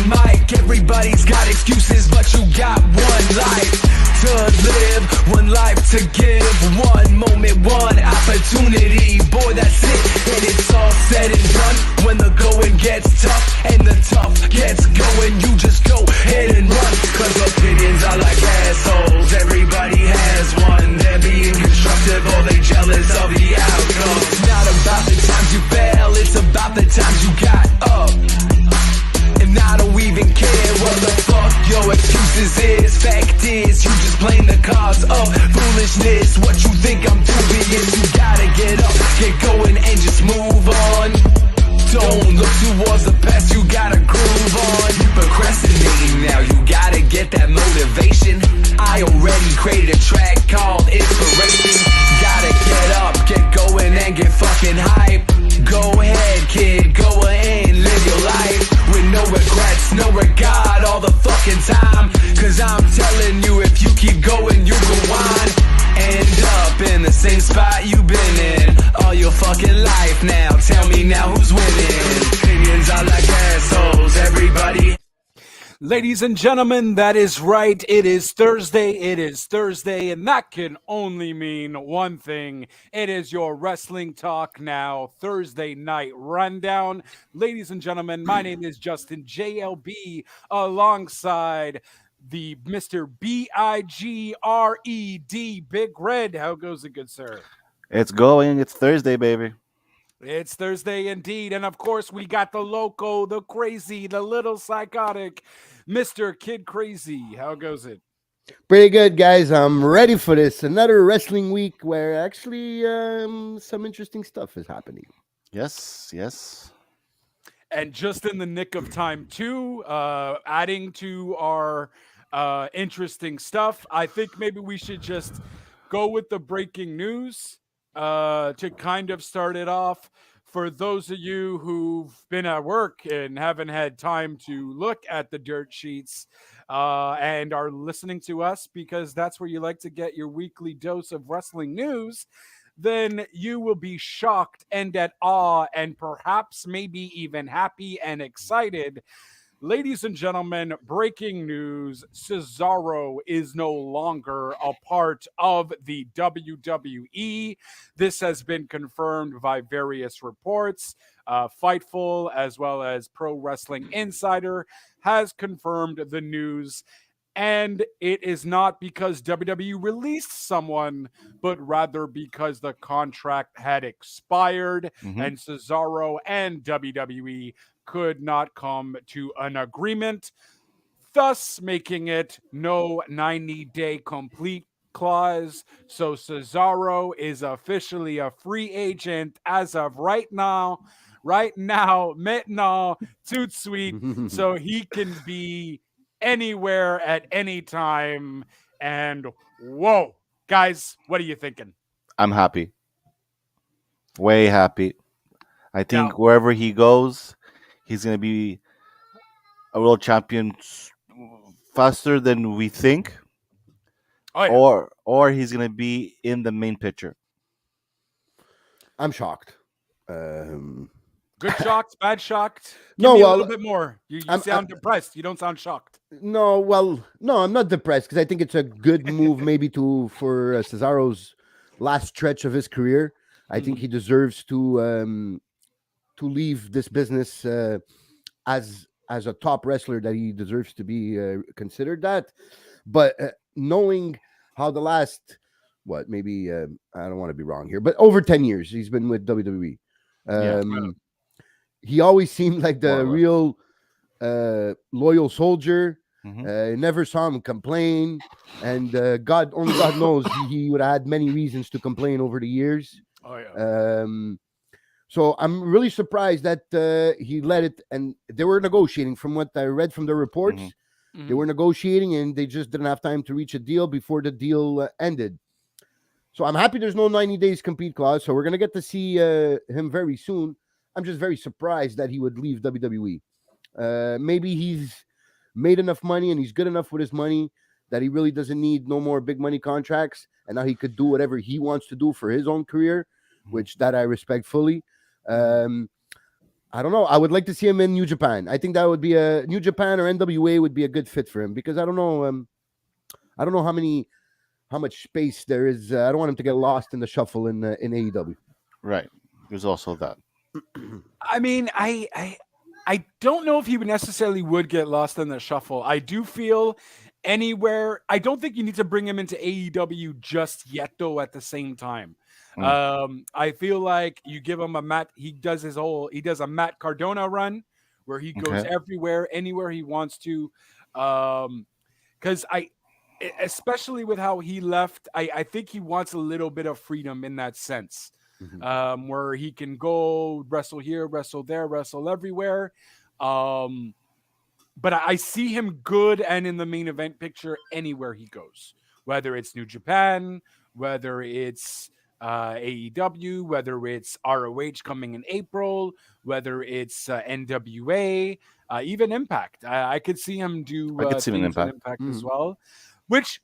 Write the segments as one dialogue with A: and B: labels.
A: mic. Everybody's got excuses, but you got one life to live, one life to give, one moment, one opportunity. Boy, that's it, and it's all said and done. When the going gets tough and the tough gets going, you just go ahead and run. Cause opinions are like assholes, everybody has one. They're being constructive or they jealous of the outcome. It's not about the times you fail, it's about the times you got up. And I don't even care what the fuck your excuses is. Fact is, you just playing the cards of foolishness. What you think I'm dubious, you gotta get up, get going and just move on. Don't look towards the past, you gotta groove on. You procrastinating now, you gotta get that motivation. I already created a track called Inspiration. Gotta get up, get going and get fucking hype. Go ahead kid, go ahead and live your life with no regrets, no regard all the fucking time. Cause I'm telling you, if you keep going, you go on. End up in the same spot you've been in all your fucking life now. Tell me now who's winning. Opinions are like assholes, everybody.
B: Ladies and gentlemen, that is right. It is Thursday. It is Thursday, and that can only mean one thing. It is your Wrestling Talk Now Thursday night rundown. Ladies and gentlemen, my name is Justin JLB alongside the Mr. BIGRED, Big Red. How goes it, good sir?
C: It's going. It's Thursday, baby.
B: It's Thursday indeed. And of course, we got the loco, the crazy, the little psychotic, Mr. Kid Crazy. How goes it?
D: Pretty good, guys. I'm ready for this. Another wrestling week where actually some interesting stuff is happening.
C: Yes, yes.
B: And just in the nick of time, too, adding to our interesting stuff, I think maybe we should just go with the breaking news. To kind of start it off, for those of you who've been at work and haven't had time to look at the dirt sheets and are listening to us because that's where you like to get your weekly dose of wrestling news, then you will be shocked and at awe and perhaps maybe even happy and excited. Ladies and gentlemen, breaking news, Cesaro is no longer a part of the WWE. This has been confirmed by various reports. Fightful, as well as Pro Wrestling Insider, has confirmed the news. And it is not because WWE released someone, but rather because the contract had expired and Cesaro and WWE could not come to an agreement, thus making it no 90-day complete clause. So Cesaro is officially a free agent as of right now, maintenant, tout sweet, so he can be anywhere at any time. And whoa, guys, what are you thinking?
C: I'm happy. Way happy. I think
B: Now,
C: wherever he goes, he's going to be a world champion faster than we think.
B: oh, yeah.
C: Or he's going to be in the main picture.
D: I'm shocked.
B: Good shocked, bad shocked. Give
D: No,
B: me a
D: well,
B: little bit more. You sound depressed. You don't sound shocked.
D: No, I'm not depressed because I think it's a good move maybe for Cesaro's last stretch of his career. I think he deserves to leave this business as a top wrestler that he deserves to be considered that. But knowing how the last maybe I don't want to be wrong here, but over 10 years he's been with WWE. He always seemed like the real loyal soldier. Never saw him complain, and God knows he would have had many reasons to complain over the years.
B: Oh yeah.
D: So I'm really surprised that he let it, and they were negotiating. From what I read from the reports, they were negotiating, and they just didn't have time to reach a deal before the deal ended. So I'm happy there's no 90 days compete clause. So we're gonna get to see him very soon. I'm just very surprised that he would leave WWE. Maybe he's made enough money and he's good enough with his money that he really doesn't need no more big money contracts, and now he could do whatever he wants to do for his own career, which that I respect fully. I'm I don't know. I would like to see him in New Japan. I think that would be a New Japan or NWA would be a good fit for him because I don't know. I don't know how much space there is. I don't want him to get lost in the shuffle in AEW.
C: Right. There's also that.
B: I mean, I don't know if he would necessarily would get lost in the shuffle. I do feel anywhere. I don't think you need to bring him into AEW just yet, though. At the same time, I feel like you give him a Matt. He does a Matt Cardona run where he goes everywhere, anywhere he wants to. Because especially with how he left, I think he wants a little bit of freedom in that sense. Where he can go wrestle here, wrestle there, wrestle everywhere. But I see him good and in the main event picture anywhere he goes, whether it's New Japan, whether it's AEW, whether it's ROH coming in April, whether it's NWA, even Impact. I could see him do
C: I could see him in
B: things
C: Impact.
B: As well, which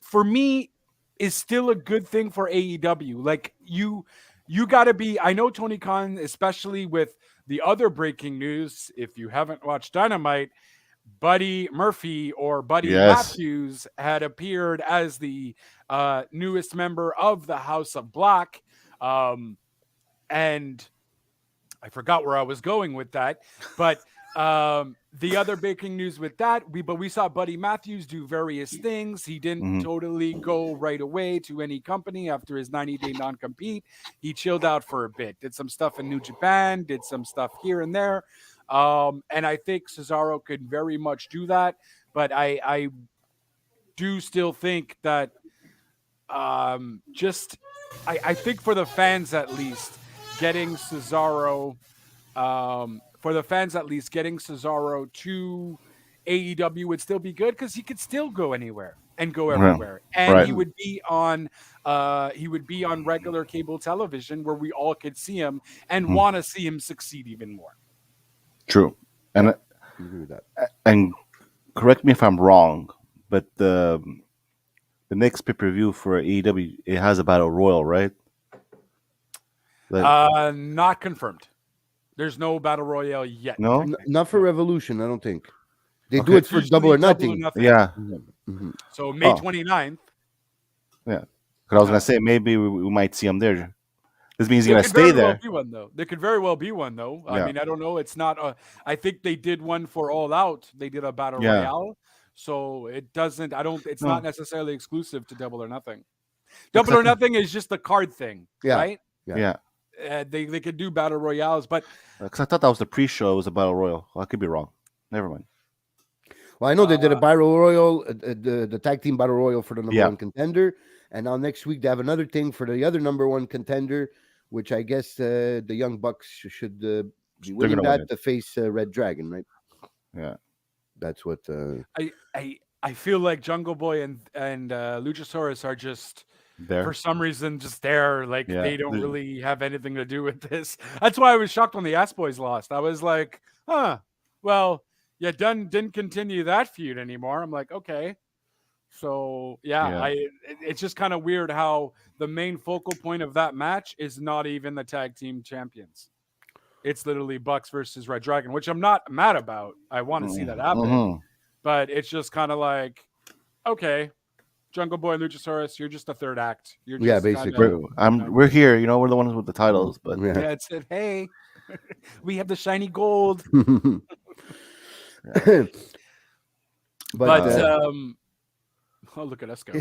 B: for me is still a good thing for AEW. Like you got to be. I know Tony Khan, especially with the other breaking news. If you haven't watched Dynamite, Buddy Murphy or Buddy Matthews had appeared as the newest member of the House of Black, and I forgot where I was going with that, but. The other breaking news with that, we saw Buddy Matthews do various things. He didn't totally go right away to any company after his 90-day non-compete. He chilled out for a bit, did some stuff in New Japan, did some stuff here and there. And I think Cesaro could very much do that. But I do still think that I think for the fans at least, getting Cesaro to AEW would still be good because he could still go anywhere and go everywhere, and he would be on regular cable television where we all could see him and want to see him succeed even more.
C: True, and I
D: agree with that.
C: And correct me if I'm wrong, but the next pay-per-view for AEW, it has a battle royal, right?
B: Not confirmed. There's no battle royale yet.
C: No,
D: not for Revolution. I don't think they do it for Double or Nothing.
C: Yeah.
B: So May 29th.
C: Yeah, because I was gonna say maybe we might see him there. This means he's gonna stay there.
B: There could very well be one though. I mean, I don't know. It's not. I think they did one for All Out. They did a battle royale. So it doesn't. It's not necessarily exclusive to Double or Nothing. Double or Nothing is just the card thing, right?
C: Yeah.
B: They could do battle royales, but
C: because I thought that was the pre-show. It was a battle royal. Well, I could be wrong. Never mind.
D: Well, I know they did a battle royal, the tag team battle royal for the number one contender, and now next week they have another thing for the other number one contender, which I guess the Young Bucks should be winning that to face Red Dragon, right?
C: Yeah,
D: that's what
B: I feel like Jungle Boy and Luchasaurus are just.
C: There.
B: For some reason, just there, like they don't really have anything to do with this. That's why I was shocked when the Ass Boys lost. I was like, well, didn't continue that feud anymore. I'm like, okay. So it's just kind of weird how the main focal point of that match is not even the tag team champions. It's literally Bucks versus Red Dragon, which I'm not mad about. I want to see that happen, but it's just kind of like, okay. Jungle Boy and Luchasaurus, you're just a third act. You're just
C: basically. We're here, we're the ones with the titles, but
B: it's it. Hey, we have the shiny gold. but oh, look at us go.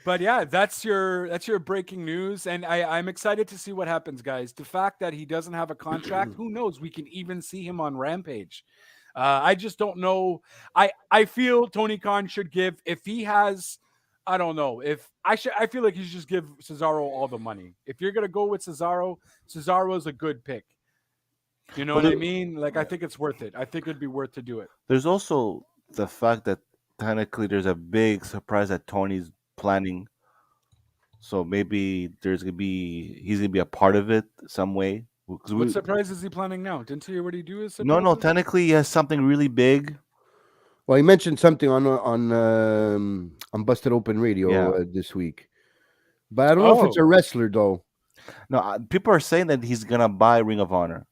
B: But yeah, that's your breaking news, and I'm excited to see what happens, guys. The fact that he doesn't have a contract, who knows? We can even see him on Rampage. I just don't know. I feel Tony Khan should give, if he has, I don't know, I feel like he should just give Cesaro all the money. If you're gonna go with Cesaro is a good pick. You know what I mean? Like I think it's worth it. I think it'd be worth to do it.
C: There's also the fact that technically there's a big surprise that Tony's planning. So maybe he's gonna be a part of it some way.
B: What surprise is he planning now? Didn't you already do his surprise?
C: No. Technically, he has something really big.
D: Well, he mentioned something on Busted Open Radio this week, but I don't know if it's a wrestler though.
C: No, people are saying that he's gonna buy Ring of Honor.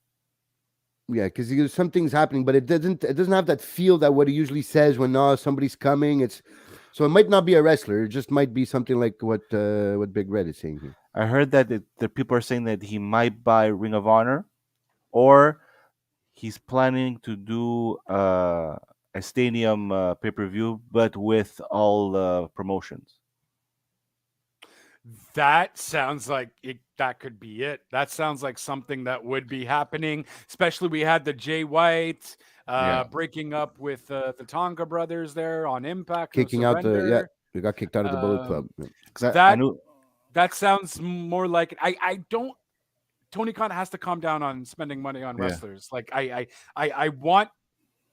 D: Yeah, because something's happening, but it doesn't have that feel that what he usually says when somebody's coming. It's so it might not be a wrestler. It just might be something like what Big Red is saying here.
C: I heard that the people are saying that he might buy Ring of Honor, or he's planning to do a stadium pay per view, but with all promotions.
B: That sounds like that could be it. That sounds like something that would be happening. Especially we had the Jay White breaking up with the Tonga brothers there on Impact.
D: Kicking out they got kicked out of the Bullet Club.
B: That sounds more like I don't. Tony Khan has to calm down on spending money on wrestlers. Like I want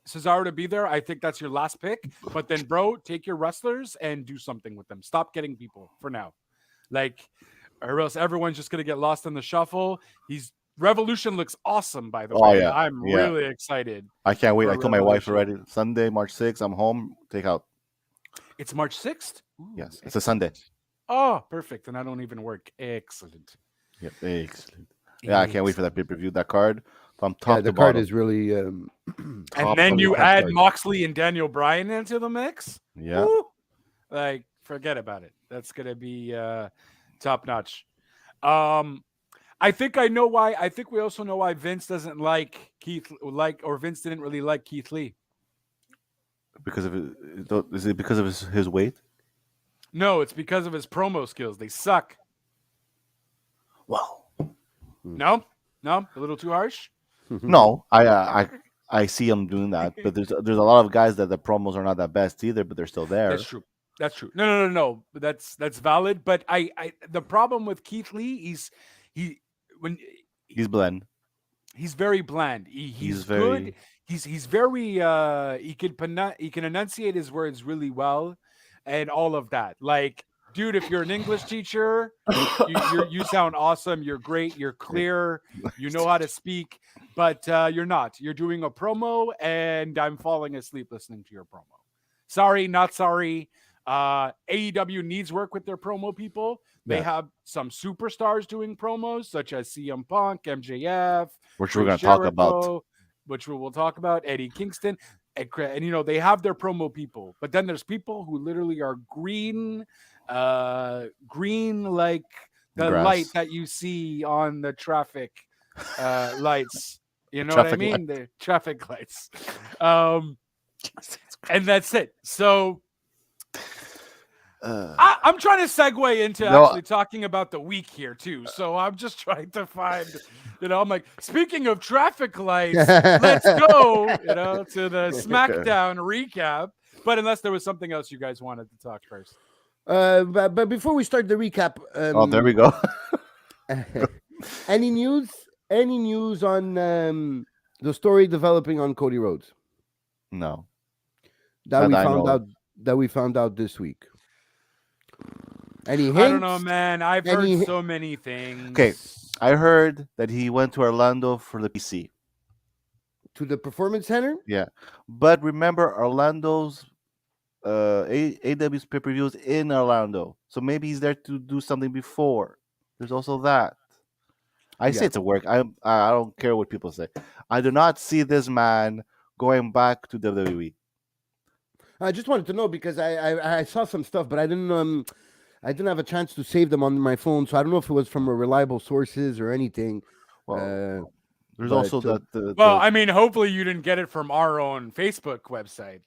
B: Cesaro to be there. I think that's your last pick. But then, bro, take your wrestlers and do something with them. Stop getting people for now. Like, or else everyone's just gonna get lost in the shuffle. Revolution looks awesome, by the way.
C: Yeah.
B: I'm really excited.
C: I can't wait. I told my wife already. Sunday, March 6th, I'm home. Take out.
B: It's March 6th?
C: Yes, it's a Sunday.
B: Oh, perfect. And I don't even work. Excellent.
C: Yep, excellent. Yeah, I can't wait for that pay-per-view. That card from top to
D: the
C: bottom.
D: card is really.
B: And then you add Moxley and Daniel Bryan into the mix.
C: Yeah.
B: Woo! Like, forget about it. That's gonna be top notch. I think I know why. I think we also know why Vince doesn't like or Vince didn't really like Keith Lee.
C: Because of is it because of his weight?
B: No, it's because of his promo skills. They suck.
C: Well,
B: no, a little too harsh.
C: No, I see him doing that, but there's a lot of guys that the promos are not that best either, but they're still there.
B: That's true. No. That's valid. But the problem with Keith Lee, he's
C: bland.
B: He's very bland. He's good. He's very he can enunciate his words really well, and all of that. Like, dude, if you're an English teacher, you sound awesome. You're great. You're clear. You know how to speak, but you're not. You're doing a promo, and I'm falling asleep listening to your promo. Sorry, not sorry. AEW needs work with their promo people. They have some superstars doing promos, such as CM Punk, MJF,
C: which we're going to talk about.
B: Which we will talk about, Eddie Kingston. And they have their promo people. But then there's people who literally are green like the
C: grass.
B: Light that you see on the traffic lights. You know what I mean? The traffic lights. And that's it. So I'm trying to segue into actually talking about the week here too. So I'm just trying to find, I'm like, speaking of traffic lights, let's go, to the SmackDown recap. But unless there was something else you guys wanted to talk first.
D: But before we start the recap,
C: there we go.
D: Any news on the story developing on Cody Rhodes?
C: No.
D: That we found out this week. Any hints?
B: I don't know, man. I've heard so many things.
C: Okay, I heard that he went to Orlando for the PC.
D: To the Performance Center?
C: Yeah. But remember, Orlando's AW's pay-per-views in Orlando. So maybe he's there to do something before. There's also that. I say it's a work. I don't care what people say. I do not see this man going back to WWE.
D: I just wanted to know because I saw some stuff, but I didn't have a chance to save them on my phone, so I don't know if it was from a reliable sources or anything.
C: Well, there's also that.
B: I mean, hopefully you didn't get it from our own Facebook website.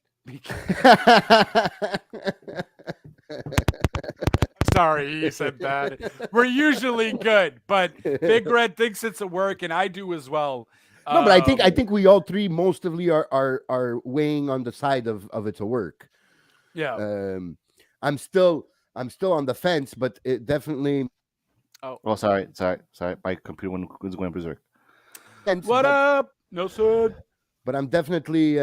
B: Sorry, he said that. We're usually good, but Big Red thinks it's a work, and I do as well.
D: No, but I think we all three mostly are weighing on the side of it's a work.
B: Yeah.
D: I'm still on the fence, but it definitely.
C: Oh, well, sorry. My computer was going berserk.
B: What up? No sir.
D: But I'm definitely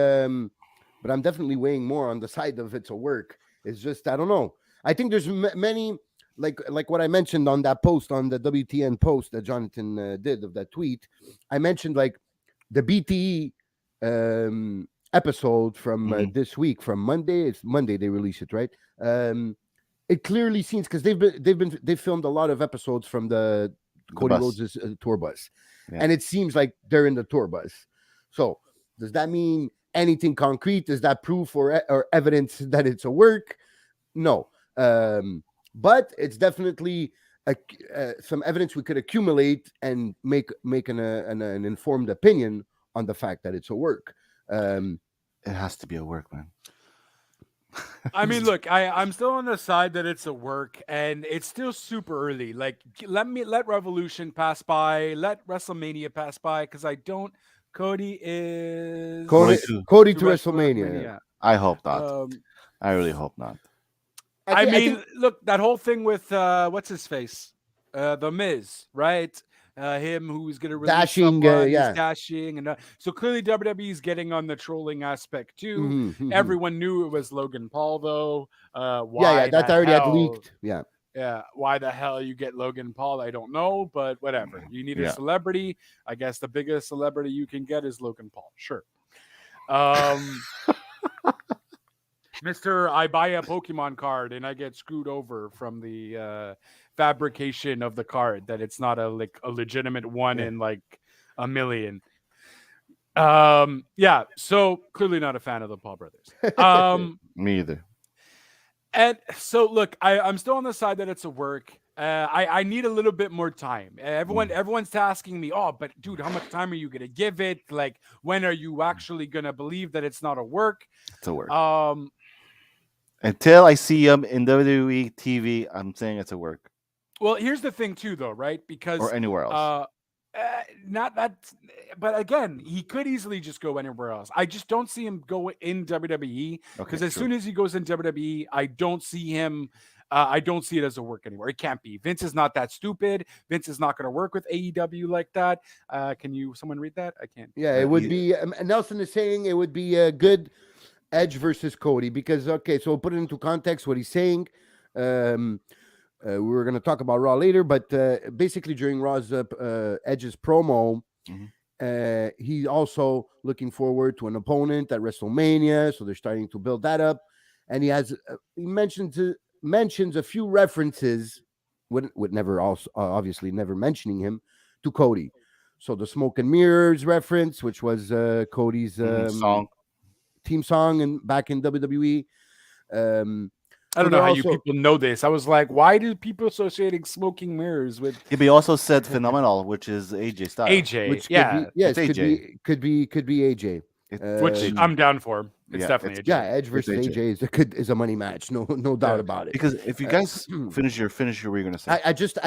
D: weighing more on the side of it's a work. It's just I don't know. I think there's many like what I mentioned on that post on the WTN post that Jonathan did of that tweet. I mentioned like the BTE episode from this week from Monday. It's Monday they release it, right? It clearly seems because they've filmed a lot of episodes from the Cody
C: bus.
D: Rhodes' tour bus,
C: Yeah.
D: and it seems like they're in the tour bus. So does that mean anything concrete? Is that proof or evidence that it's a work? No, but it's definitely some evidence we could accumulate and make an informed opinion on the fact that it's a work.
C: It has to be a work, man.
B: I mean, look, I'm still on the side that it's a work, and it's still super early. Like, let Revolution pass by, let WrestleMania pass by, because I don't. Cody is
D: Cody
C: Cody
D: to WrestleMania.
C: I hope not. I really hope not.
B: I mean, look, that whole thing with what's his face, the Miz, right? Him who's going to release
D: Dashing,
B: someone,
D: yeah.
B: he's dashing, and so clearly WWE is getting on the trolling aspect too.
D: Mhm.
B: Everyone knew it was Logan Paul, though.
D: Yeah, that already had leaked. Yeah.
B: Yeah, why the hell you get Logan Paul? I don't know, but whatever. You need a celebrity. I guess the biggest celebrity you can get is Logan Paul. Sure. Mr. I buy a Pokemon card and I get screwed over from the fabrication of the card, that it's not a legitimate one in like a million. Yeah, so clearly not a fan of the Paul brothers.
C: Me either.
B: And so, look, I'm still on the side that it's a work. I need a little bit more time. Everyone's asking me, oh, but dude, how much time are you gonna give it? Like, when are you actually gonna believe that it's not a work?
C: It's a work. Until I see him in WWE TV, I'm saying it's a work.
B: Well, here's the thing, too, though, right? Because
C: or anywhere else.
B: Not that, but again, he could easily just go anywhere else. I just don't see him go in WWE, because as soon as he goes in WWE, I don't see him. I don't see it as a work anymore. It can't be. Vince is not that stupid. Vince is not going to work with AEW like that. Can someone read that? I can't.
D: Yeah, it would be. Nelson is saying it would be a good Edge versus Cody, because so we'll put it into context what he's saying. We were going to talk about Raw later, but basically during Raw's Edge's promo, he's also looking forward to an opponent at WrestleMania. So they're starting to build that up, and he mentions a few references, with never also obviously never mentioning him, to Cody. So the Smoke and Mirrors reference, which was Cody's theme song and back in WWE.
B: I don't know how you people know this. I was like, why do people associating smoking mirrors with?
C: Yeah, but he also said phenomenal, which is AJ Styles.
B: AJ,
D: which could be AJ.
B: Which I'm down for. It's definitely AJ.
D: Yeah, Edge versus AJ is a money match, no doubt about it.
C: Because if you guys finish your, what were you gonna say?
D: I just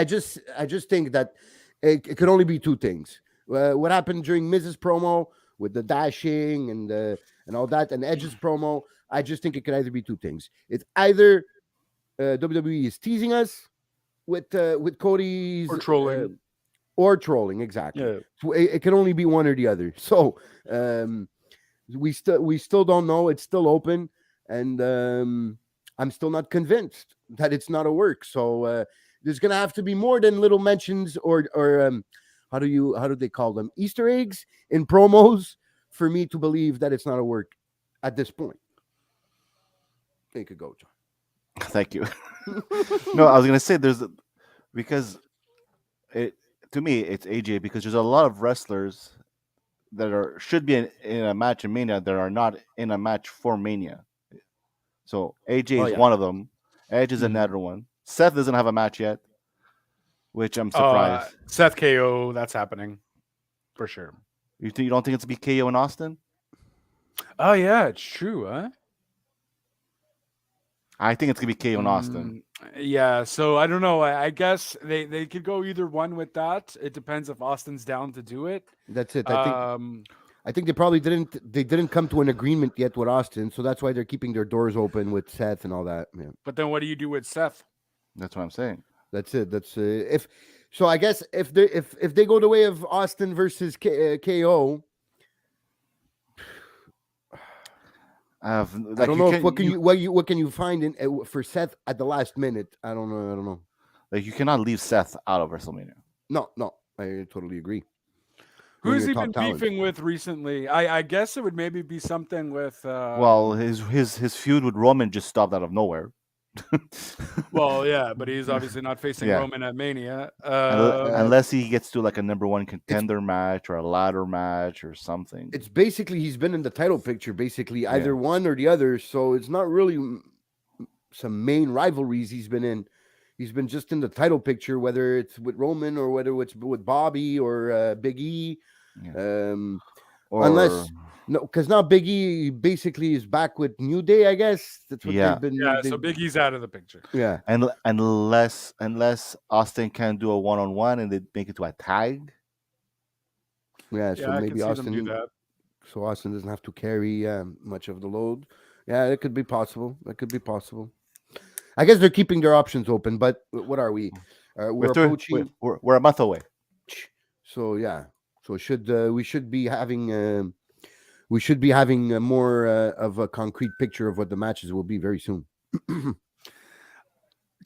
D: think that it could only be two things. What happened during Miz's promo with the dashing and all that, and Edge's promo, I just think it could either be two things. It's either WWE is teasing us with Cody's
B: or trolling,
D: exactly. Yeah. It can only be one or the other. So we still don't know. It's still open, and I'm still not convinced that it's not a work. So there's gonna have to be more than little mentions or how do they call them, Easter eggs in promos for me to believe that it's not a work at this point. You could go, John.
C: Thank you. No, I was gonna say because to me it's AJ, because there's a lot of wrestlers that should be in a match in Mania that are not in a match for Mania. So AJ is one of them. Edge is another one. Seth doesn't have a match yet, which I'm surprised.
B: Seth KO, that's happening for sure.
C: You don't think it's be KO in Austin?
B: Oh yeah, it's true, huh?
C: I think it's gonna be KO in Austin.
B: Yeah, so I don't know. I guess they could go either one with that. It depends if Austin's down to do it.
D: That's it. I think they probably didn't come to an agreement yet with Austin, so that's why they're keeping their doors open with Seth and all that. Yeah.
B: But then what do you do with Seth?
C: That's what I'm saying.
D: That's it. That's so I guess if they go the way of Austin versus KO. I don't know what can you find in for Seth at the last minute. I don't know.
C: Like, you cannot leave Seth out of WrestleMania.
D: No, I totally agree.
B: Who's he been beefing with recently? I guess it would maybe be something with.
C: Well, his feud with Roman just stopped out of nowhere.
B: Well, yeah, but he's obviously not facing
C: Yeah.
B: Roman at Mania.
C: Unless he gets to like a number one contender match or a ladder match or something.
D: It's basically he's been in the title picture, basically
C: Yeah.
D: either one or the other. So it's not really some main rivalries he's been in. He's been just in the title picture, whether it's with Roman or whether it's with Bobby or Big E.
C: Or
D: Unless no, because now Big E basically is back with New Day. I guess that's what
C: Yeah.
D: they've been.
B: Yeah,
D: they-
B: so Big E's out of the picture.
D: yeah,
C: and unless Austin can do a one-on-one and they make it to a tag.
D: yeah.
B: Yeah,
D: So
B: I
D: maybe
B: can see them do
D: Austin.
B: that.
D: So Austin doesn't have to carry much of the load. Yeah, that could be possible. That could be possible. I guess they're keeping their options open. But what are we? We're approaching.
C: We're a month away.
D: So yeah. So we should be having more of a concrete picture of what the matches will be very soon.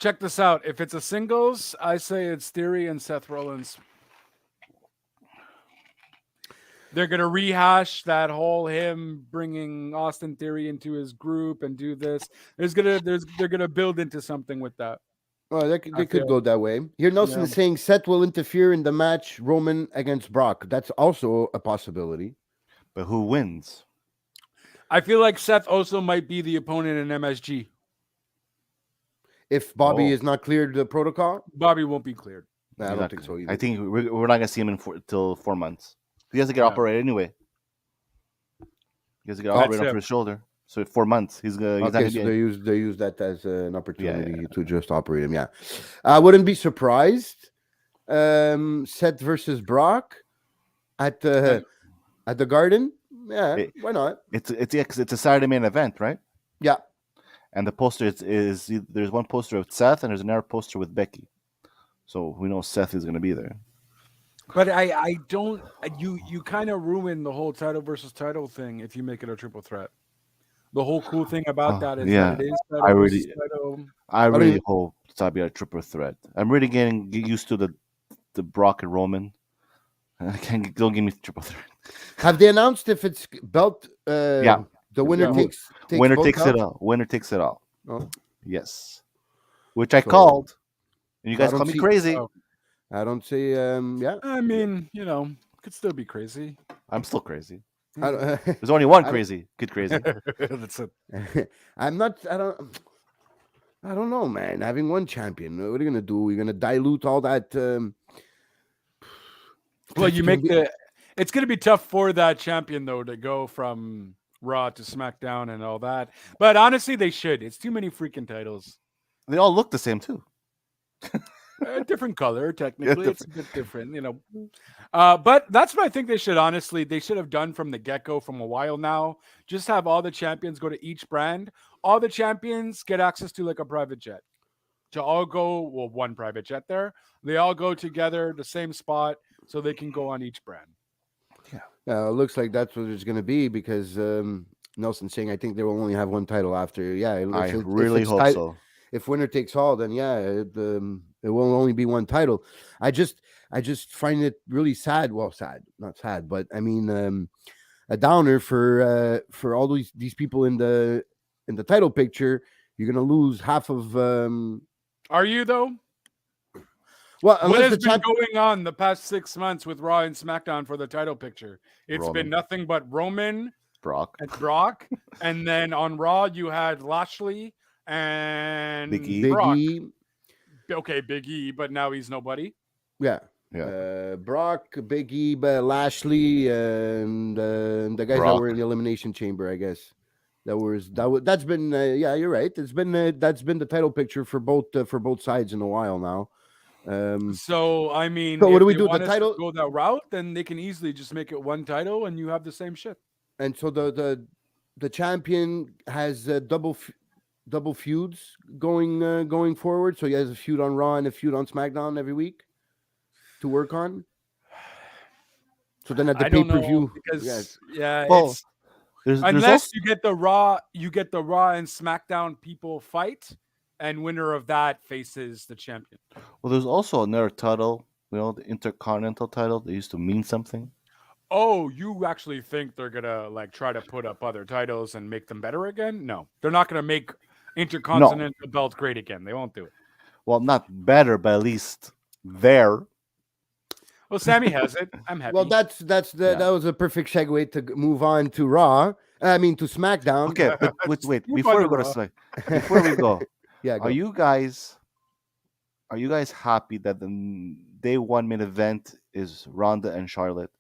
B: Check this out. If it's a singles, I say it's Theory and Seth Rollins. They're gonna rehash that whole him bringing Austin Theory into his group and do this. They're gonna build into something with that.
D: Oh, they could
B: feel-
D: go that way. Here, Nelson
B: Yeah.
D: is saying Seth will interfere in the match Roman against Brock. That's also a possibility.
C: But who wins?
B: I feel like Seth also might be the opponent in MSG.
D: If Bobby
C: Oh.
D: is not cleared the protocol,
B: Bobby won't be cleared.
D: I don't think so either.
C: I think we're not gonna see him till 4 months. He has to get
B: Yeah.
C: operated anyway. He has to get
B: That's
C: operated
B: it.
C: for his shoulder. So 4 months, he's not
D: Okay,
C: gonna
D: so
C: be.
D: they use that as an opportunity to just operate him. Yeah, I wouldn't be surprised. Seth versus Brock at the Garden. Yeah,
C: It-
D: why not?
C: It's a Saturday main event, right?
D: Yeah,
C: And the poster is there's one poster of Seth and there's another poster with Becky. So we know Seth is gonna be there.
B: But I don't. You kind of ruin the whole title versus title thing if you make it a triple threat. The whole cool thing about
C: Oh,
B: that is
C: yeah.
B: that it is title
C: I
B: versus
C: really-
B: title.
C: I
D: don't
C: really
D: even-
C: hope it's be a triple threat. I'm really getting used to the Brock and Roman. Don't give me triple threat.
D: have they announced if it's belt?
C: Yeah.
D: the winner
B: Yeah.
D: takes
C: Winner
D: both
C: takes it
D: belts?
C: all. Winner takes it all.
D: Oh,
C: Yes. Which I
D: So-
C: called. And you
D: I
C: guys
D: don't
C: call me
D: see-
C: crazy.
B: Oh.
D: I don't say. Yeah,
B: I mean, could still be crazy.
C: I'm still crazy.
D: I don't,
C: There's only one
D: I don't-
C: crazy. Kid crazy.
B: That's it.
D: I'm not. I don't know, man. Having one champion, what are you gonna do? You're gonna dilute all that.
B: Well,
D: it
B: you
D: can
B: make
D: be-
B: it's going to be tough for that champion though to go from Raw to SmackDown and all that. But honestly, they should. It's too many freaking titles.
C: They all look the same too.
B: A different color, technically. It's a bit different, But that's what I think they should have done from the get-go from a while now. Just have all the champions go to each brand. All the champions get access to like a private jet. To all go, one private jet there. They all go together, the same spot, so they can go on each brand.
D: it looks like that's what it's gonna be because Nelson's saying I think they will only have one title after. Yeah,
C: I really hope so.
D: If winner takes all, then yeah, it will only be one title. I just find it really sad. Well, sad, not sad, but I mean, a downer for all these people in the title picture. You're gonna lose half of.
B: Are you though?
D: Well,
B: What
D: unless
B: has
D: the
B: been
D: champ-
B: going on the past 6 months with Raw and SmackDown for the title picture? It's
C: Roman.
B: been nothing but Roman
C: Brock.
B: and Brock, and then on Raw you had Lashley and
C: Big E.
D: Big
B: Brock.
D: E,
B: Okay, Big E, but now he's nobody.
D: yeah.
C: Yeah.
D: Brock, Big E, Lashley, and the guys that
C: Brock.
D: were in the elimination chamber, I guess. That's been yeah, you're right. It's been that's been the title picture for both sides in a while now.
B: So I mean,
D: So what
B: if
D: do we
B: they
D: do? The
B: want us to
D: title-
B: go that route, then they can easily just make it one title, and you have the same shit.
D: And so the champion has double feuds going forward. So he has a feud on Raw and a feud on SmackDown every week to work on. So then at the
B: I
D: pay
B: don't
D: per
B: know
D: view,
B: because yeah,
C: Well,
B: it's,
C: There's
B: unless
C: also,
B: you get the Raw and SmackDown people fight, and winner of that faces the champion.
C: there's also another title. The Intercontinental title. They used to mean something.
B: Oh, you actually think they're gonna like try to put up other titles and make them better again? No, they're not gonna make Intercontinental belt great again. They won't do it.
C: Well, not better, but at least there.
B: Well, Sammy has it. I'm happy.
D: Well, that was a perfect segue to move on to Raw. I mean to SmackDown.
C: Okay, but wait.
B: Move
C: Before
B: on
C: we
B: to
C: go to
B: Raw.
C: before we go,
D: Yeah, go.
C: are you guys happy that the day one main event is Ronda and Charlotte?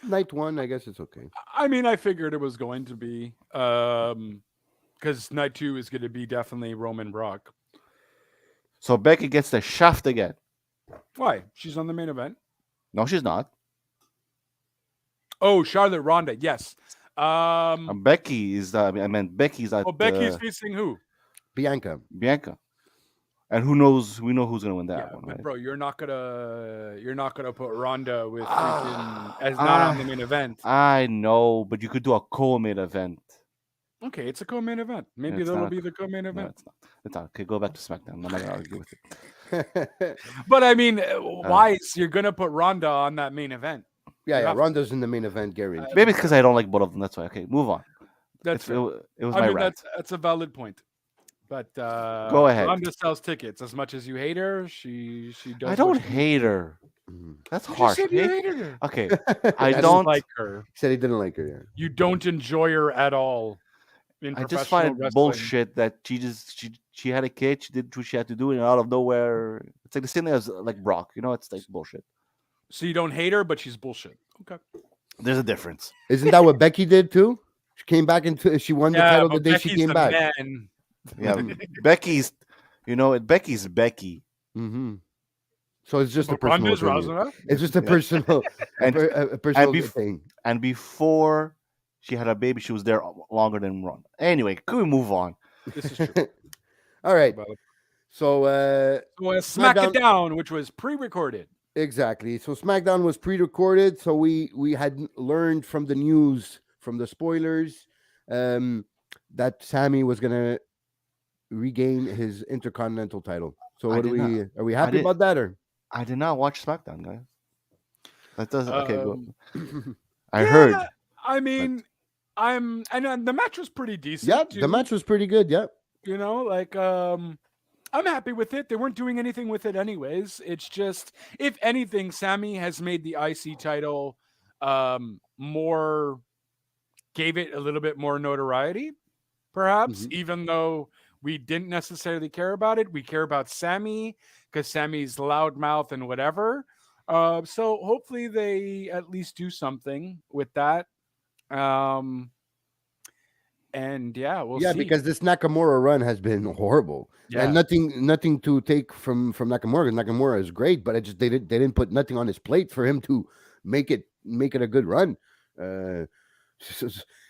D: Night one, I guess it's okay.
B: I mean, I figured it was going to be because night 2 is going to be definitely Roman Brock.
C: So Becky gets the shaft again.
B: Why? She's on the main event.
C: No, she's not.
B: Oh, Charlotte Ronda. Yes.
C: Becky is. I meant Becky's at.
B: Oh, Becky's facing who?
D: Bianca.
C: Bianca, and who knows? We know who's gonna win that
B: Yeah,
C: one,
B: but
C: right?
B: bro, you're not gonna put Ronda with freaking as not on the main event.
C: I know, but you could do a co-main event.
B: Okay, it's a co-main event. Maybe
C: it's
B: that'll
C: not
B: be the co-main
C: No,
B: event.
C: it's not. It's not. Okay, go back to SmackDown. I'm not gonna argue with it.
B: But I mean, why is you're gonna put Ronda on that main event?
D: Yeah,
B: have-
D: Ronda's in the main event, Gary.
C: Maybe it's because I don't like both of them. That's why. Okay, move on.
B: That's fair.
C: It was
B: I
C: my
B: mean,
C: rant.
B: that's a valid point. But
C: Go ahead.
B: Ronda sells tickets. As much as you hate her, she does.
C: I don't
B: what she-
C: hate her.
D: Mhm.
C: That's
B: You just
C: harsh.
B: said you
C: Hate-
B: hated her.
C: Okay, I
B: You
C: don't
B: like her.
D: He said he didn't like her. Yeah.
B: You don't enjoy her at all. In
C: I just
B: professional
C: find it
B: wrestling.
C: bullshit that she had a kid, she did what she had to do, and out of nowhere, it's like the same thing as like Brock. You know, it's like bullshit.
B: So you don't hate her, but she's bullshit. Okay.
C: There's a difference.
D: Isn't that what Becky did too? She came back into. She won the title the
B: but
D: day
B: Becky's
D: she came
B: the
D: back.
B: man.
C: Yeah, Becky's. You know, Becky's Becky,
D: Mm-hmm. So it's just a
B: But
D: personal.
B: Ronda's
D: opinion.
B: Rousey.
D: It's just a personal,
C: And-
D: a personal
C: bef-
D: thing.
C: and before she had a baby, she was there longer than Ron. Anyway, could we move on?
B: This is true.
D: All right.
B: Well,
D: So
B: So Smack
D: SmackDown-
B: It Down, which was pre-recorded.
D: exactly. So SmackDown was pre-recorded, so we had learned from the news, from the spoilers, that Sammy was gonna regain his Intercontinental title. So
C: I
D: what do
C: did
D: we are we happy
C: did-
D: about that or?
C: I did not watch SmackDown, guys. That doesn't. Okay, go.
B: Um,
C: I
B: yeah,
C: heard.
B: I mean, the match was pretty decent.
D: Yeah,
B: too,
D: the match was pretty good. Yeah.
B: You know, like I'm happy with it. They weren't doing anything with it anyways. It's just, if anything, Sammy has made the IC title more, gave it a little bit more notoriety, perhaps, even though we didn't necessarily care about it. We care about Sammy because Sammy's loudmouth and whatever. So hopefully they at least do something with that. And yeah, we'll see.
D: Because this Nakamura run has been horrible.
B: Yeah.
D: And nothing to take from Nakamura. Nakamura is great, but they didn't put nothing on his plate for him to make it a good run. It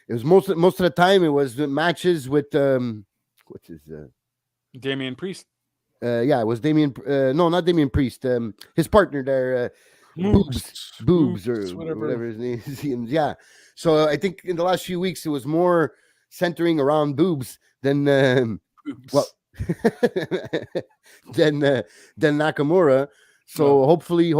D: was most of the time it was the matches with what's his
B: Damian Priest.
D: it was Damian no, not Damian Priest, his partner there, Boobs or whatever his name is. Yeah. So I think in the last few weeks it was more centering around Boobs than well than Nakamura. So hopefully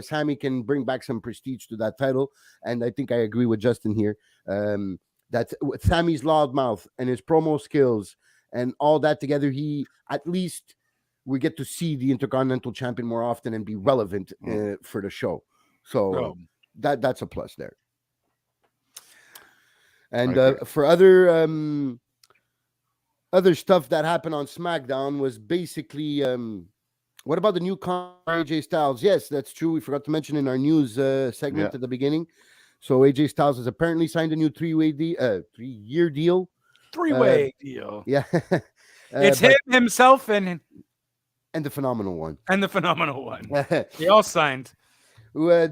D: Sammy can bring back some prestige to that title. And I think I agree with Justin here. That with Sammy's loudmouth and his promo skills and all that together, at least we get to see the Intercontinental Champion more often and be relevant for the show. So that's a plus there. And for other stuff that happened on SmackDown was basically what about the new AJ Styles? Yes, that's true. We forgot to mention in our news segment at the beginning. So AJ Styles has apparently signed a new 3-year deal.
B: Three-way deal.
D: Yeah.
B: It's him, himself, and
D: the phenomenal one.
B: And the phenomenal one. They all signed.
D: They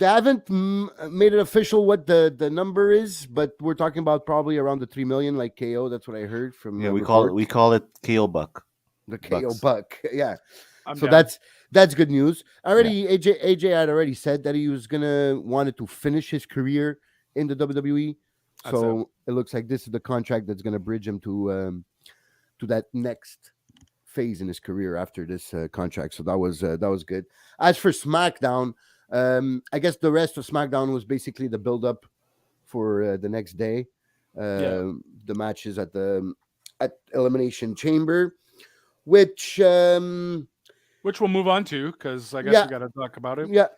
D: haven't made it official what the number is, but we're talking about probably around the 3 million, like KO. That's what I heard from.
C: Yeah, we call it KO Buck.
D: The KO Buck. Yeah. So
B: down.
D: that's good news. AJ had already said that he was wanted to finish his career in the WWE. So it looks like this is the contract that's gonna bridge him to that next phase in his career after this contract. So that was good. As for SmackDown, I guess the rest of SmackDown was basically the build up for the next day. the matches at Elimination Chamber, which
B: we'll move on to because I guess we got to talk about it.
D: Yeah,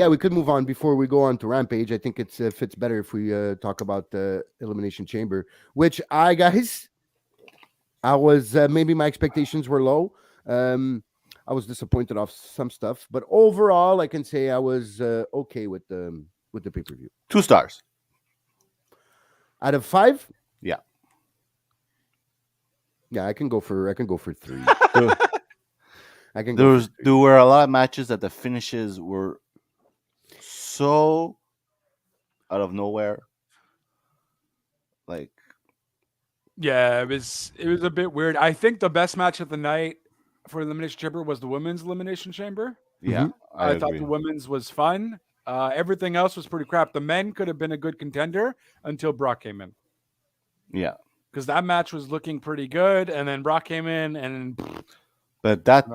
D: we could move on before we go on to Rampage. I think it fits better if we talk about the Elimination Chamber, which I was maybe my expectations were low. I was disappointed off some stuff, but overall, I can say I was okay with the pay-per-view.
C: 2 stars
D: out of 5.
C: Yeah,
D: I can go for 3. I can.
C: There were a lot of matches that the finishes were so out of nowhere. Like,
B: yeah, it was a bit weird. I think the best match of the night for Elimination Chamber was the women's Elimination Chamber.
C: Yeah,
B: I thought the women's was fun. Everything else was pretty crap. The men could have been a good contender until Brock came in.
C: Yeah,
B: because that match was looking pretty good, and then Brock came in, and
C: but that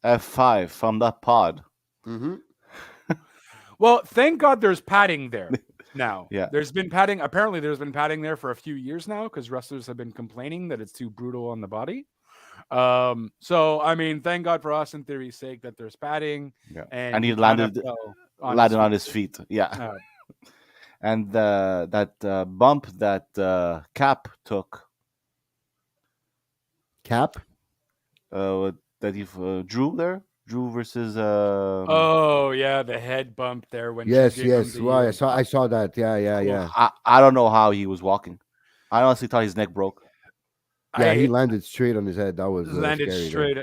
C: F5 from that pod.
D: Mm-hmm.
B: Well, thank God there's padding there now.
C: Yeah,
B: there's been padding. Apparently, there's been padding there for a few years now because wrestlers have been complaining that it's too brutal on the body. So I mean, thank God for Austin Theory's sake that there's padding.
C: Yeah,
B: and
C: he landed on his feet. Yeah. And that bump that Cap took.
D: Cap?
C: That he Drew there? Drew versus.
B: Oh yeah, the head bump there when.
D: Yes. Well, I saw that. Yeah.
C: I don't know how he was walking. I honestly thought his neck broke.
D: Yeah, he landed straight on his head. That was
B: landed
D: scary,
B: straight.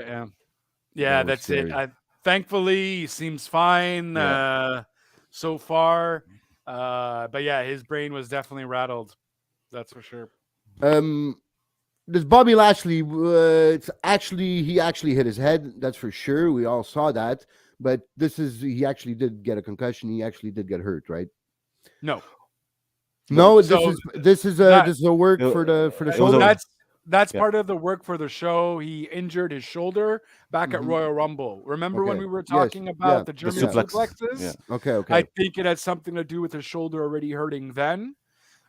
B: Yeah, that's
D: scary.
B: it. Thankfully, he seems fine so far. But yeah, his brain was definitely rattled. That's for sure.
D: This Bobby Lashley, he actually hit his head. That's for sure. We all saw that. But he actually did get a concussion. He actually did get hurt, right?
B: No,
D: this is a work for the shoulder.
B: That's part of the work for the show. He injured his shoulder back at Royal Rumble. Remember when we were talking about the German suplexes?
C: Yeah.
D: Okay.
B: I think it had something to do with his shoulder already hurting then.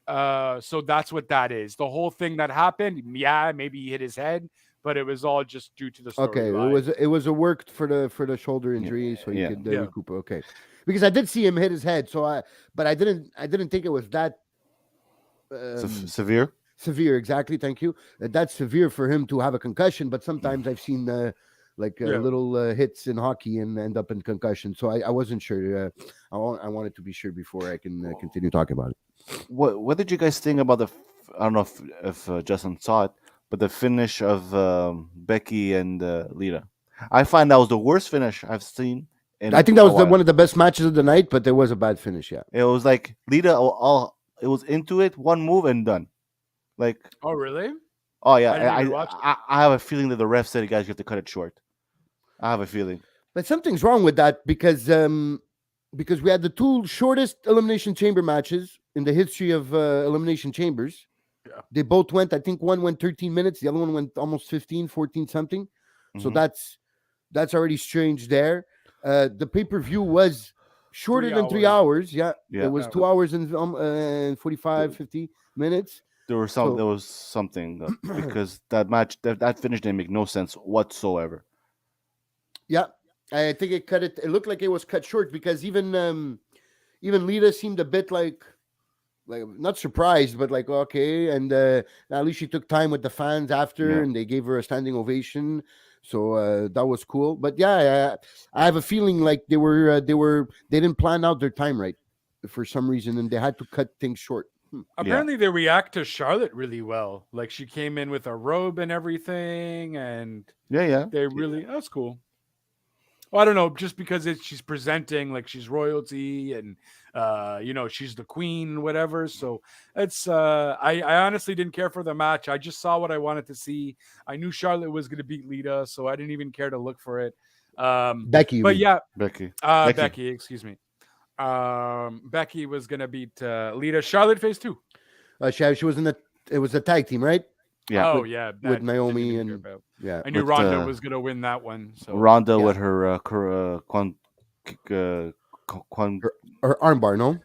B: So that's what that is. The whole thing that happened, maybe he hit his head, but it was all just due to the story.
D: Okay, it was a work for the shoulder injury, so he could recoup. Okay, because I did see him hit his head, but I didn't think it was that
C: severe.
D: Severe, exactly. Thank you. That's severe for him to have a concussion, but sometimes I've seen little hits in hockey and end up in concussion. So I wasn't sure. I wanted to be sure before I can continue talking about it.
C: What did you guys think about I don't know if Justin saw it, but the finish of Becky and Lita? I find that was the worst finish I've seen.
D: I think that was one of the best matches of the night, but there was a bad finish. Yeah,
C: it was like Lita it was into it, one move and done. Like,
B: oh really?
C: Oh yeah, I have a feeling that the ref said, "Guys, you have to cut it short." I have a feeling,
D: but something's wrong with that because we had the 2 shortest Elimination Chamber matches in the history of Elimination Chambers.
B: Yeah.
D: They both went. I think one went 13 minutes, the other one went almost 15, 14 something. Mm-hmm. So that's already strange there. The pay-per-view was shorter than 3 hours. Yeah, it was 2 hours and 45, 50 minutes.
C: There was something because that match that finish didn't make no sense whatsoever.
D: Yeah, I think it cut it. It looked like it was cut short because even Lita seemed a bit like not surprised, but like okay. And at least she took time with the fans after, and they gave her a standing ovation. So that was cool. But yeah, I have a feeling like they didn't plan out their time right for some reason, and they had to cut things short.
B: Apparently they react to Charlotte really well. Like she came in with a robe and everything, and they really that's cool. Well, I don't know, just because she's presenting like she's royalty and she's the queen, whatever. So it's I honestly didn't care for the match. I just saw what I wanted to see. I knew Charlotte was going to beat Lita, so I didn't even care to look for it.
D: Becky,
B: but yeah,
C: Becky,
B: excuse me. Becky was gonna beat Lita. Charlotte phase 2.
D: She was it was a tag team, right?
C: Yeah.
D: With Naomi and
B: I knew Ronda was gonna win that one. So
C: Ronda with her
D: her armbar, no?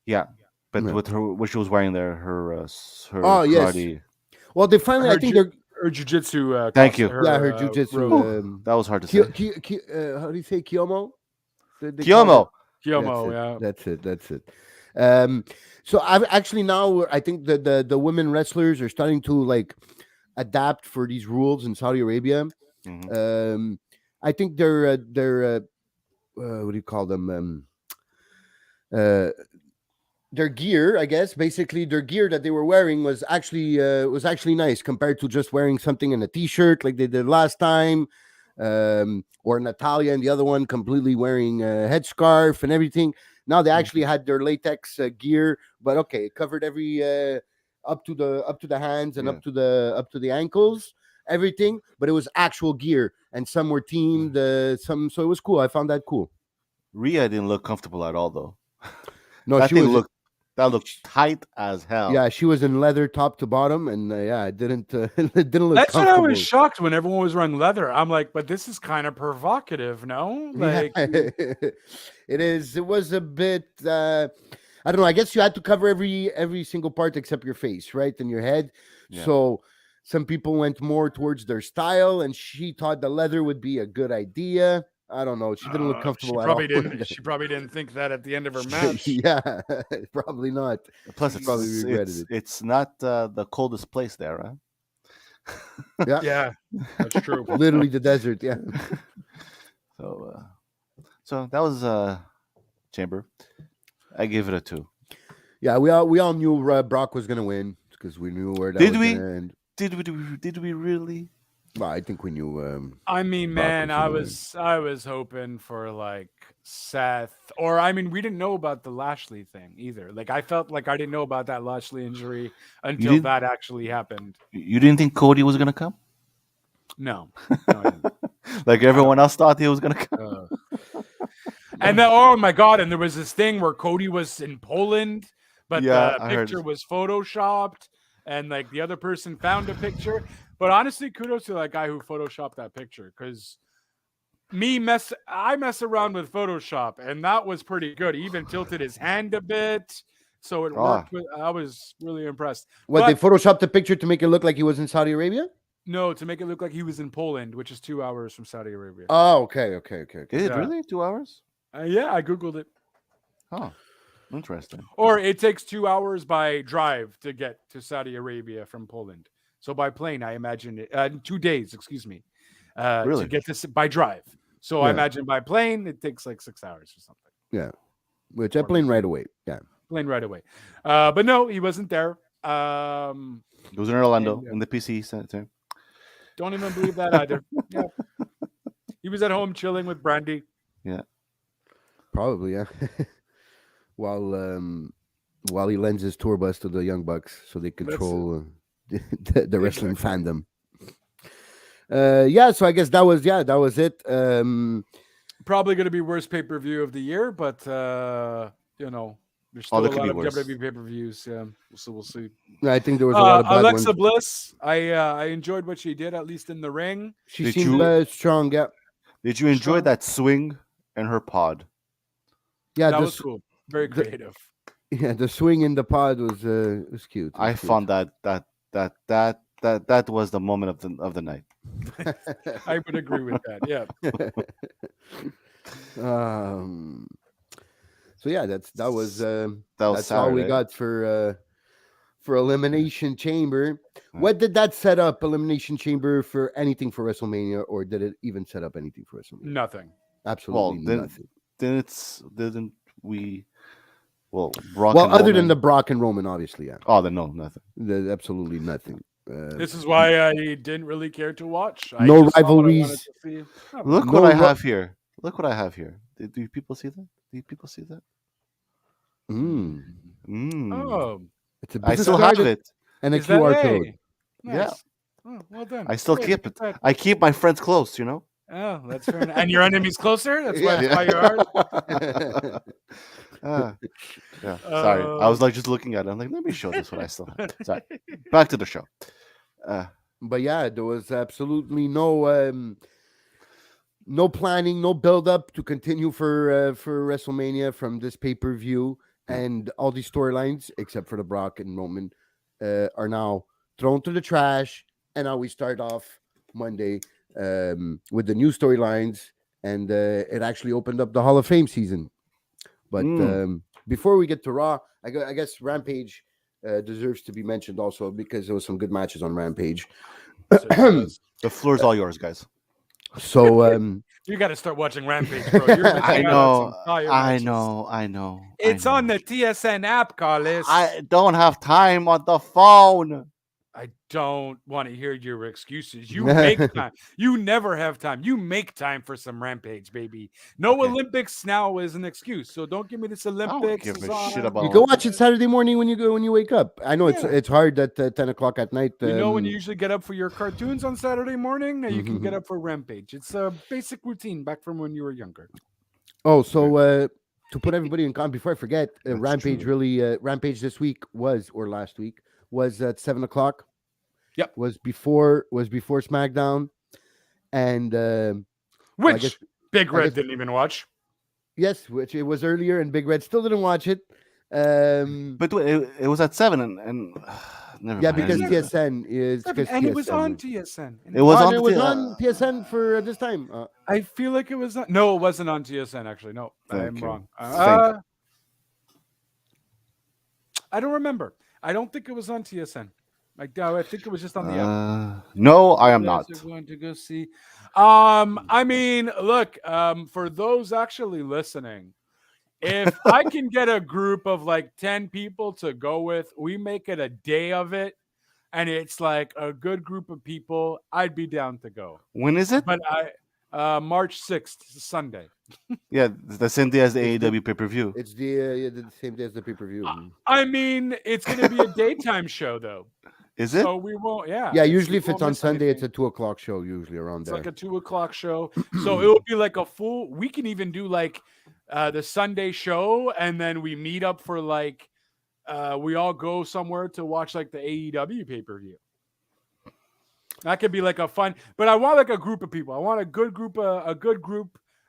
C: Yeah. But
D: Yeah.
C: with her, what she was wearing there, her
D: Oh, yes.
C: karate.
D: Well, they finally, I
B: Her
D: think
B: ju-
D: they're
B: Her jujitsu.
C: Thank you.
D: her
B: robe.
D: jujitsu.
C: That was hard to say.
D: How do you say Kiyomo? They call it-
C: Kiyomo.
B: Kyomo,
D: That's it. So I've actually now I think the women wrestlers are starting to like adapt for these rules in Saudi Arabia.
C: Mhm.
D: I think they're what do you call them? Their gear, I guess, basically their gear that they were wearing was actually nice compared to just wearing something in a t-shirt like they did last time. Or Natalia and the other one completely wearing a headscarf and everything. Now they actually had their latex gear, but okay, it covered every up to the hands and
C: Yeah.
D: up to the ankles, everything. But it was actual gear, and some were teamed. So it was cool. I found that cool.
C: Rhea didn't look comfortable at all, though.
D: No,
C: that
D: she
C: thing
D: was.
C: that looked tight as hell.
D: Yeah, she was in leather top to bottom, and yeah, it didn't it didn't look
B: That's what I
D: comfortable.
B: was shocked when everyone was wearing leather. I'm like, but this is kind of provocative, no? Like,
D: It is. It was a bit. I don't know. I guess you had to cover every single part except your face, right, and your head.
C: Yeah.
D: So some people went more towards their style, and she thought the leather would be a good idea. I don't know. She didn't look comfortable at all.
B: She probably didn't think that at the end of her match.
D: Yeah, probably not.
C: Plus,
D: She probably regretted it.
C: it's not the coldest place there, huh?
B: Yeah, that's true.
D: Literally the desert. Yeah.
C: So that was Chamber. I give it a 2.
D: Yeah, we all knew Brock was gonna win because we knew where that
C: Did
D: was
C: we?
D: gonna end.
C: Did we really?
D: Well, I think we knew.
B: I mean,
D: Brock
B: man,
D: was gonna
B: I was hoping for like Seth, or I mean, we didn't know about the Lashley thing either. Like, I felt like I didn't know about that Lashley injury until
C: didn't?
B: that actually happened.
C: You didn't think Cody was gonna come?
B: No, I didn't.
C: Like everyone else thought he was gonna come.
B: And then, oh my god! And there was this thing where Cody was in Poland, but
C: Yeah,
B: the
C: I heard.
B: picture was photoshopped, and like the other person found a picture. But honestly, kudos to that guy who photoshopped that picture, because I mess around with Photoshop, and that was pretty good. He even tilted his hand a bit, so it worked. I was really impressed.
D: What, they photoshopped the picture to make it look like he was in Saudi Arabia?
B: No, to make it look like he was in Poland, which is 2 hours from Saudi Arabia.
D: Oh, okay.
C: Is it
B: Yeah.
C: really 2 hours?
B: Yeah, I googled it.
C: Oh, interesting.
B: Or it takes 2 hours by drive to get to Saudi Arabia from Poland. So by plane, I imagine it 2 days, excuse me,
C: Really?
B: to get this by drive. So I
D: Yeah.
B: imagine by plane it takes like 6 hours or something.
D: Yeah. Which I plane right away. Yeah.
B: Plane right away. But no, he wasn't there.
C: It was in Orlando
B: And,
C: in the PC Center.
B: Don't even believe that either. Yeah. He was at home chilling with Brandy.
D: Probably, yeah. While he lends his tour bus to the Young Bucks so they control the wrestling fandom. Yeah, so I guess that was it.
B: Probably going to be worst pay-per-view of the year, but you know, there's still
C: there
B: a
C: could
B: lot
C: be
B: of
C: worse.
B: WWE pay-per-views. Yeah, so we'll see.
D: I think there was a lot of bad
B: Alexa
D: ones.
B: Bliss, I enjoyed what she did, at least in the ring.
D: She
C: Did
D: seemed
C: you-
D: strong, yeah.
C: Did you enjoy
B: Strong.
C: that swing in her pod?
D: Yeah,
B: That
D: the,
B: was cool. Very creative.
D: the swing in the pod was cute. It
C: I
D: was cute.
C: found that was the moment of the night.
B: I would agree with that. Yeah.
D: So yeah, that was
C: That was
D: that's all we
C: Saturday.
D: got for Elimination Chamber.
C: Yeah.
D: What did that set up, Elimination Chamber, for anything for WrestleMania, or did it even set up anything for WrestleMania?
B: Nothing.
D: Absolutely
C: then-
D: nothing.
C: Didn't we? Well, Brock.
D: Well,
C: and
D: other
C: Roman-
D: than the Brock and Roman, obviously, yeah.
C: Oh, then no, nothing.
D: Absolutely nothing.
B: This is why I didn't really care to watch. I
D: No
B: just saw what I wanted
D: rivalries.
B: to see. Oh,
C: Look
D: No
C: what I
D: ro-
C: have here. Look what I have here. Do people see that? Do people see that?
D: Mm.
B: Oh,
D: It's a
C: I
D: business
C: still have
D: card
C: it.
D: and a
B: is that
D: QR
B: hey,
D: code.
B: nice.
C: Yeah.
B: Oh, well done.
C: I still
B: Great,
C: keep
B: look
C: it.
B: at that.
C: I keep my friends close. You know.
B: Oh, that's fair enough. And your enemy's closer. That's why
D: Yeah.
B: it's by your heart.
C: Yeah. Sorry, I was like just looking at it. I'm like, let me show this what I still have. Sorry. Back to the show.
D: But yeah, there was absolutely no planning, no build up to continue for WrestleMania from this pay-per-view. and all these storylines, except for the Brock and Roman, are now thrown to the trash. And now we start off Monday with the new storylines, and it actually opened up the Hall of Fame season. But before we get to Raw, I guess Rampage deserves to be mentioned also because there was some good matches on Rampage.
C: The floor's all yours, guys.
D: So
B: you got to start watching Rampage, bro. You're missing
C: I
B: out on some
C: know,
B: fire
C: I
B: matches.
C: know.
B: It's on the TSN app, Carlos.
C: I don't have time on the phone.
B: I don't want to hear your excuses. You make time. You never have time. You make time for some Rampage, baby. No
C: Okay.
B: Olympics now is an excuse. So don't give me this Olympics.
C: give
B: is
C: a shit
B: on.
C: about
D: you can watch it Saturday morning when you wake up. I know
B: Yeah.
D: it's hard at 10 o'clock at night.
B: You know when you usually get up for your cartoons on Saturday morning? Now you can get
D: Mhm.
B: up for Rampage. It's a basic routine back from when you were younger.
D: Oh, so to put everybody in context, before I forget,
C: That's
D: Rampage
C: true.
D: Rampage this week or last week was at 7 o'clock.
B: Yep.
D: Was before SmackDown, and
B: Which
D: guess-
B: Big
D: I
B: Red
D: guess-
B: didn't even watch.
D: yes, which it was earlier, and Big Red still didn't watch it.
C: But wait, it was at 7 and never
D: Yeah,
C: mind.
D: because
B: Yeah.
D: TSN is because
B: And it was
D: TSN.
B: on TSN.
C: It was
D: Oh,
C: on
D: and it
C: the
D: was
C: T-
D: on TSN for this time.
B: I feel like it was on. No, it wasn't on TSN, actually. No, I
C: Thank
B: am
C: you.
B: wrong.
C: Thank
B: I don't remember. I don't think it was on TSN. I think it was just on the app.
C: No, I am not.
B: We're going to go see. I mean, look, for those actually listening, if I can get a group of like 10 people to go with, we make it a day of it, and it's like a good group of people, I'd be down to go.
C: When is it?
B: But March 6th, Sunday.
C: Yeah, the same day as the AEW pay-per-view.
D: It's the same day as the pay-per-view.
B: I mean, it's going to be a daytime show, though.
C: Is it?
B: So we won't,
D: Yeah,
B: we
D: usually if
B: won't
D: it's on
B: miss
D: Sunday, it's
B: anything.
D: a 2 o'clock show. Usually around
B: It's
D: there.
B: like a 2 o'clock show. So it will be like a full, we can even do like the Sunday show, and then we meet up for like, we all go somewhere to watch like the AEW pay-per-view. That could be like a fun, but I want like a group of people. I want a good group,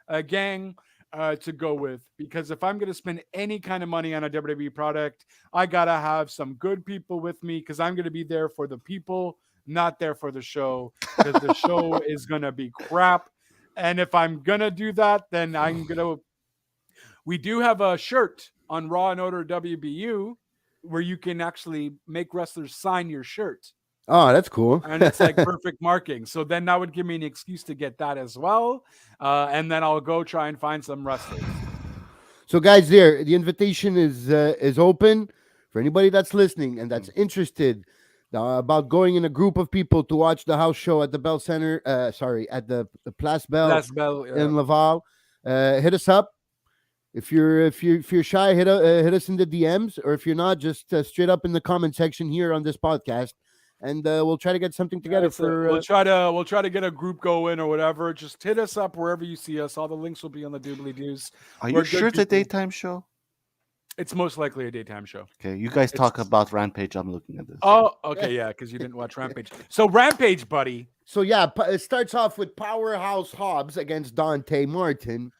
B: a gang to go with, because if I'm going to spend any kind of money on a WWE product, I got to have some good people with me, because I'm going to be there for the people, not there for the show, because the show is going to be crap. And if I'm going to do that, then we do have a shirt on Raw and Order WBU where you can actually make wrestlers sign your shirt.
D: Oh, that's cool.
B: And it's like perfect marking. So then that would give me an excuse to get that as well. And then I'll go try and find some wrestlers.
D: So, guys, the invitation is open for anybody that's listening and that's interested about going in a group of people to watch the house show at the Bell Center. At the Place Bell
B: That's Bell.
D: in Laval. Hit us up. If you're shy, hit us in the DMs, or if you're not, just straight up in the comment section here on this podcast. And we'll try to get something together for.
B: We'll try to get a group going or whatever. Just hit us up wherever you see us. All the links will be on the doobly doos.
C: Are
B: We're
C: you
B: good
C: sure it's a
B: people.
C: daytime show?
B: It's most likely a daytime show.
C: Okay, you guys talk about Rampage. I'm looking at this.
B: Oh, okay, yeah, because you didn't watch Rampage. So Rampage, buddy.
D: So yeah, it starts off with Powerhouse Hobbs against Dante Martin.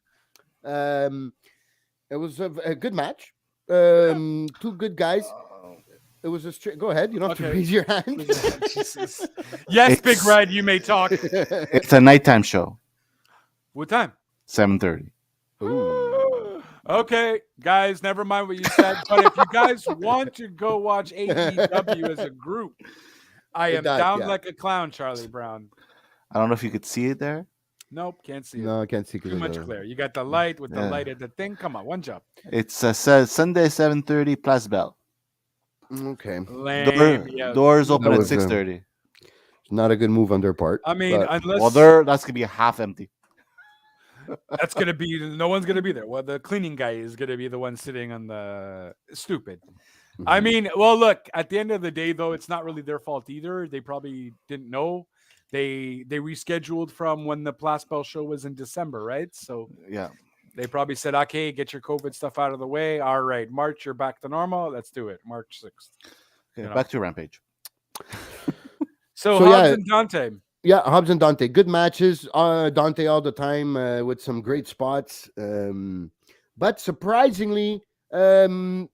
D: It was a good match. Two good guys. It was a straight. Go ahead. You don't have to
B: Okay.
D: raise your hand.
B: Jesus. Yes, Big
C: It's-
B: Red, you may talk.
C: It's a nighttime show,
B: What time?
C: 7:30.
B: Okay, guys, never mind what you said. But if you guys want to go watch AEW as a group, I am
D: does,
B: down
D: yeah.
B: like a clown, Charlie Brown.
C: I don't know if you could see it there.
B: Nope, can't see it.
D: No, I can't see.
B: Too much glare. You got the light with the
C: Yeah.
B: light at the thing. Come on, one job.
C: It's says Sunday 7:30 Place Bell.
D: Okay,
B: Lame. Yeah.
C: Doors open
D: That
C: at
D: was,
C: 6:30.
D: not a good move on their part.
B: I mean,
D: but-
B: unless
C: Well, that's gonna be half empty.
B: that's gonna be no one's gonna be there. Well, the cleaning guy is gonna be the one sitting on the stupid. I
D: Mhm.
B: mean, well, look, at the end of the day, though, it's not really their fault either. They probably didn't know. They rescheduled from when the Place Bell show was in December, right? So
C: Yeah.
B: they probably said, okay, get your COVID stuff out of the way. All right, March, you're back to normal. Let's do it. March 6th.
C: Okay,
B: You know.
C: back to Rampage.
B: So,
D: So,
B: Hobbs
D: yeah.
B: and Dante.
D: Yeah, Hobbs and Dante, good matches. Dante all the time with some great spots. But surprisingly, and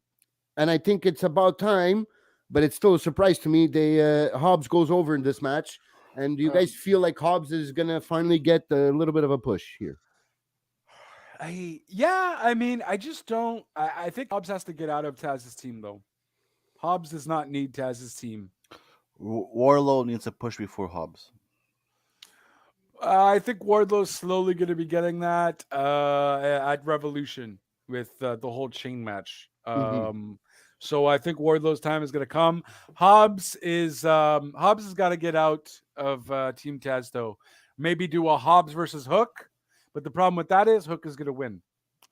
D: I think it's about time. But it's still a surprise to me. Hobbs goes over in this match, and do you guys feel like Hobbs is gonna finally get a little bit of a push here?
B: I mean, I just don't. I think Hobbs has to get out of Taz's team, though. Hobbs does not need Taz's team.
C: Warlow needs a push before Hobbs.
B: I think Wardlow's slowly going to be getting that at Revolution with the whole chain match. So I think Wardlow's time is going to come. Hobbs has got to get out of Team Taz, though. Maybe do a Hobbs versus Hook. But the problem with that is Hook is going to win.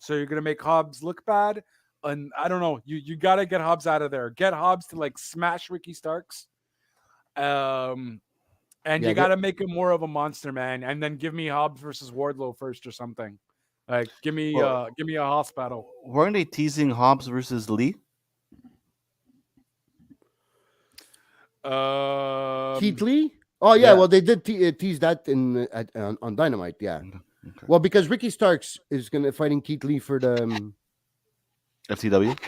B: So you're going to make Hobbs look bad. And I don't know. You got to get Hobbs out of there. Get Hobbs to like smash Ricky Starks. And you got to make him more of a monster, man. And then give me Hobbs versus Wardlow first or something. Like give me a Hobbs battle.
C: Weren't they teasing Hobbs versus Lee?
D: Keith Lee? Oh yeah, well they did tease that on Dynamite, yeah. Okay. Well, because Ricky Starks is gonna fighting Keith Lee for the
C: FTW?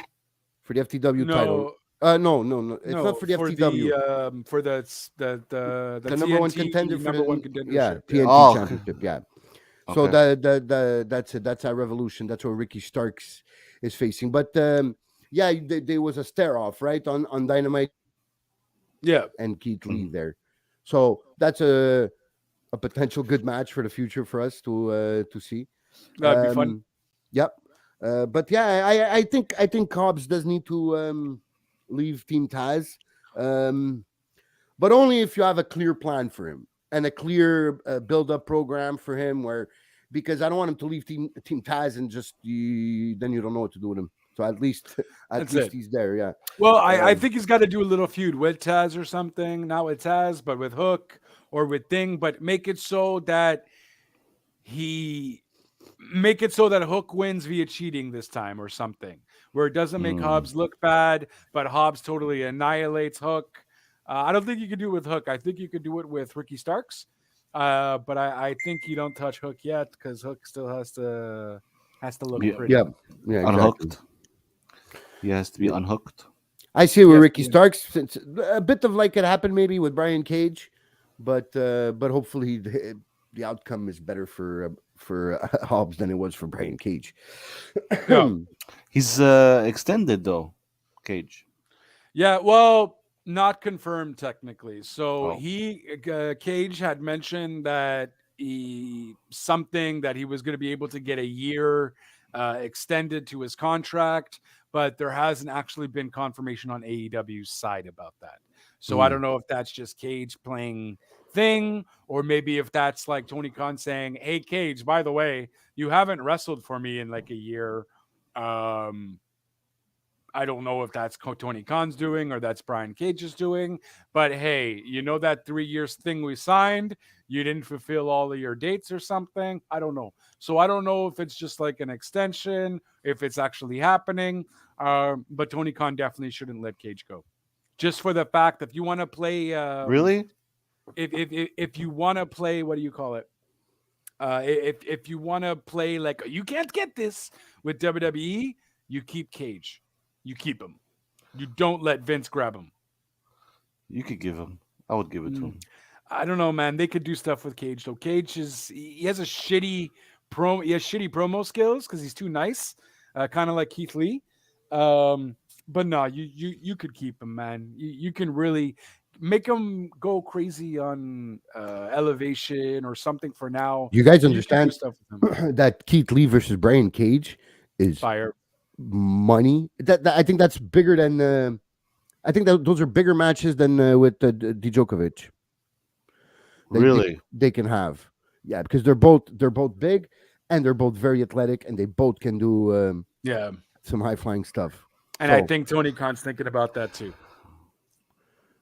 D: For the FTW title. No. It's not for the FTW.
B: For the
D: number
B: TNT,
D: one contender for
B: number one contendership.
D: Yeah, TNT championship. Yeah. Okay. So that's our Revolution. That's where Ricky Starks is facing. But there was a stare off right on Dynamite.
B: Yeah,
D: and Keith Lee there. So that's a potential good match for the future for us to see.
B: That'd be fun.
D: Yep. But yeah, I think Hobbs does need to leave Team Taz, but only if you have a clear plan for him and a clear build-up program for him. Because I don't want him to leave Team Taz and just then you don't know what to do with him. So at least he's there. Yeah.
B: Well, I think he's got to do a little feud with Taz or something. Not with Taz, but with Hook or with Thing. But make it so that Hook wins via cheating this time or something, where it doesn't make Hobbs look bad, but Hobbs totally annihilates Hook. I don't think you could do it with Hook. I think you could do it with Ricky Starks. But I think you don't touch Hook yet because Hook still has to look pretty.
D: Yeah, exactly.
C: Unhooked. He has to be unhooked.
D: I see with Ricky Starks. It's a bit of like it happened maybe with Brian Cage, but hopefully the outcome is better for Hobbs than it was for Brian Cage.
C: He's extended though, Cage.
B: Yeah, well, not confirmed technically. So Cage had mentioned that something that he was going to be able to get a year extended to his contract, but there hasn't actually been confirmation on AEW's side about that. So I don't know if that's just Cage playing Thing, or maybe if that's like Tony Khan saying, "Hey Cage, by the way, you haven't wrestled for me in like a year." I don't know if that's Tony Khan's doing or that's Brian Cage's doing, but hey, you know that 3 years thing we signed, you didn't fulfill all of your dates or something. I don't know. So I don't know if it's just like an extension, if it's actually happening. But Tony Khan definitely shouldn't let Cage go. Just for the fact that if you want to play,
C: really,
B: if you want to play, what do you call it? If you want to play like you can't get this with WWE, you keep Cage. You keep him. You don't let Vince grab him.
C: You could give him. I would give it to him.
B: I don't know, man. They could do stuff with Cage though. Cage he has a shitty promo. He has shitty promo skills because he's too nice, kind of like Keith Lee. But no, you could keep him, man. You can really make him go crazy on Elevation or something for now.
D: You guys understand that Keith Lee versus Brian Cage is
B: fire.
D: Money that I think that's bigger than I think that those are bigger matches than with Djokovic.
C: Really,
D: they can have, because they're both big and they're both very athletic and they both can do some high flying stuff.
B: And I think Tony Khan's thinking about that too.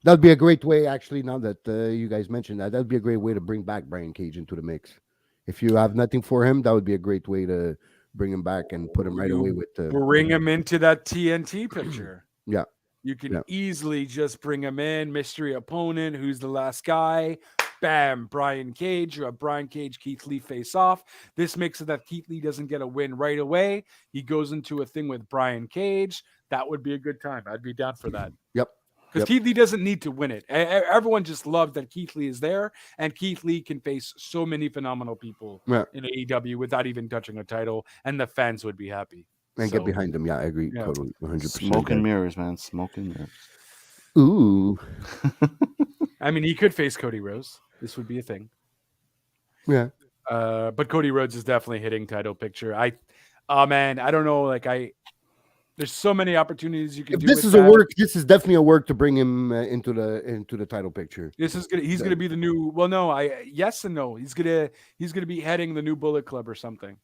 D: That'd be a great way, actually. Now that you guys mentioned that'd be a great way to bring back Brian Cage into the mix. If you have nothing for him, that would be a great way to bring him back and put him right away with
B: bring him into that TNT picture.
D: Yeah,
B: you can easily just bring him in, mystery opponent, who's the last guy, bam, Brian Cage. You have Brian Cage, Keith Lee face off. This makes it that Keith Lee doesn't get a win right away. He goes into a thing with Brian Cage. That would be a good time. I'd be down for that.
D: Yep.
B: Because Keith Lee doesn't need to win it. Everyone just loves that Keith Lee is there, and Keith Lee can face so many phenomenal people in AEW without even touching a title, and the fans would be happy.
D: And get behind them. Yeah, I agree. Totally. 100%.
C: Smoke and mirrors, man. Smoke and mirrors.
D: Ooh.
B: I mean, he could face Cody Rhodes. This would be a thing.
D: Yeah.
B: But Cody Rhodes is definitely hitting title picture. Man, I don't know. There's so many opportunities you can do.
D: This is a work. This is definitely a work to bring him into the title picture.
B: He's gonna be the new. Well, no, yes and no. He's gonna be heading the new Bullet Club or something.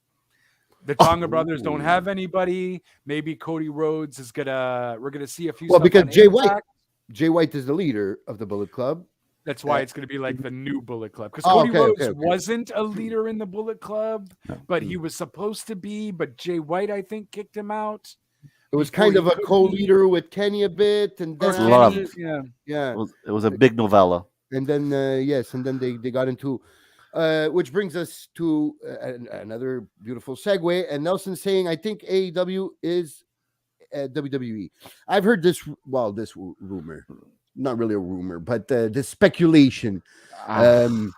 B: The Tonga brothers don't have anybody. Maybe Cody Rhodes is gonna. We're gonna see a few.
D: Well, because Jay White is the leader of the Bullet Club.
B: That's why it's going to be like the new Bullet Club. Because Cody Rhodes wasn't a leader in the Bullet Club, but he was supposed to be. But Jay White, I think, kicked him out.
D: It was kind of a co-leader with Kenny a bit, and then
C: it was a big novella.
D: And then and then they got into, which brings us to another beautiful segue. And Nelson saying, I think AEW is WWE. I've heard this rumor, not really a rumor, but this speculation that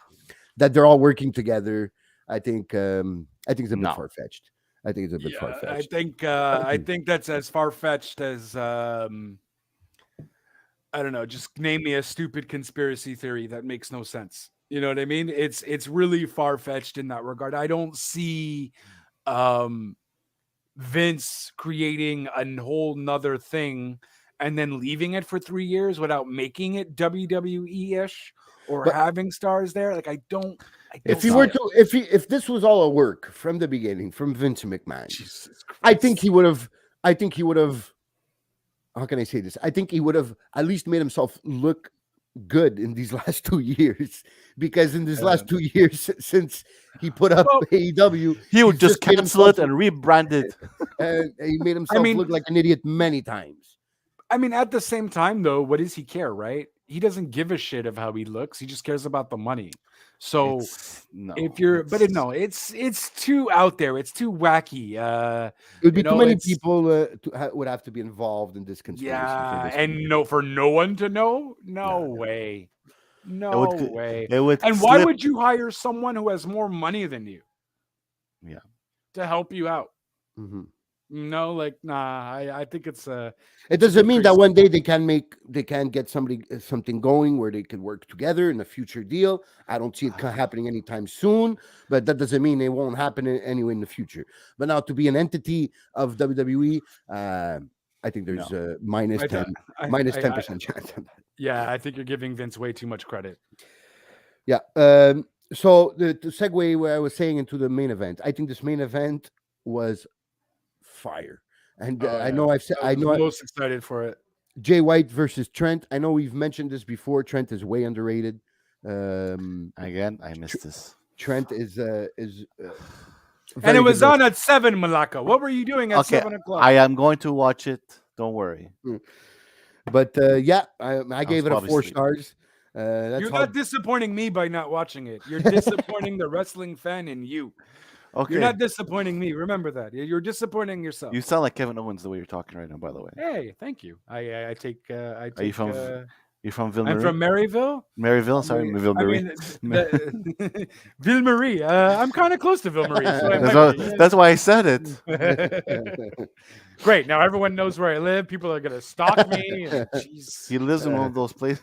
D: they're all working together. I think it's a bit far-fetched. I think it's a bit far-fetched.
B: I think that's as far-fetched as I don't know. Just name me a stupid conspiracy theory that makes no sense. You know what I mean? It's really far-fetched in that regard. I don't see Vince creating a whole nother thing and then leaving it for 3 years without making it WWE-ish or having stars there. Like I don't
D: if this was all a work from the beginning from Vince McMahon, I think he would have. How can I say this? I think he would have at least made himself look good in these last 2 years, because in these last 2 years since he put up AEW,
C: he would just cancel it and rebrand it,
D: and he made himself look like an idiot many times.
B: I mean, at the same time, though, what does he care, right? He doesn't give a shit of how he looks. He just cares about the money. So it's too out there. It's too wacky.
D: It would be too many people would have to be involved in this conspiracy.
B: Yeah, and for no one to know? No way. No way. And why would you hire someone who has more money than you?
C: Yeah.
B: To help you out?
D: Mm-hmm.
B: No, I think it's
D: it doesn't mean that one day they can get something going where they could work together in a future deal. I don't see it happening anytime soon, but that doesn't mean it won't happen anyway in the future. But now to be an entity of WWE, I think there's a minus 10% chance.
B: Yeah, I think you're giving Vince way too much credit.
D: Yeah. So the segue where I was saying into the main event, I think this main event was fire, and I know I'm
B: most excited for it.
D: Jay White versus Trent. I know we've mentioned this before. Trent is way underrated.
C: Again, I missed this.
D: Trent is
B: and it was on at 7, Malaka. What were you doing at 7 o'clock?
C: I am going to watch it. Don't worry.
D: But I gave it a 4 stars.
B: You're not disappointing me by not watching it. You're disappointing the wrestling fan in you.
C: Okay.
B: You're not disappointing me. Remember that. You're disappointing yourself.
C: You sound like Kevin Owens the way you're talking right now, by the way.
B: Hey, thank you. I take.
C: Are you from? You're from Ville-Marie?
B: I'm from Maryville.
C: Maryville, sorry, Ville-Marie.
B: Ville-Marie. I'm kind of close to Ville-Marie, so
C: that's why I said it.
B: Great. Now everyone knows where I live. People are gonna stalk me.
C: He lives in one of those places.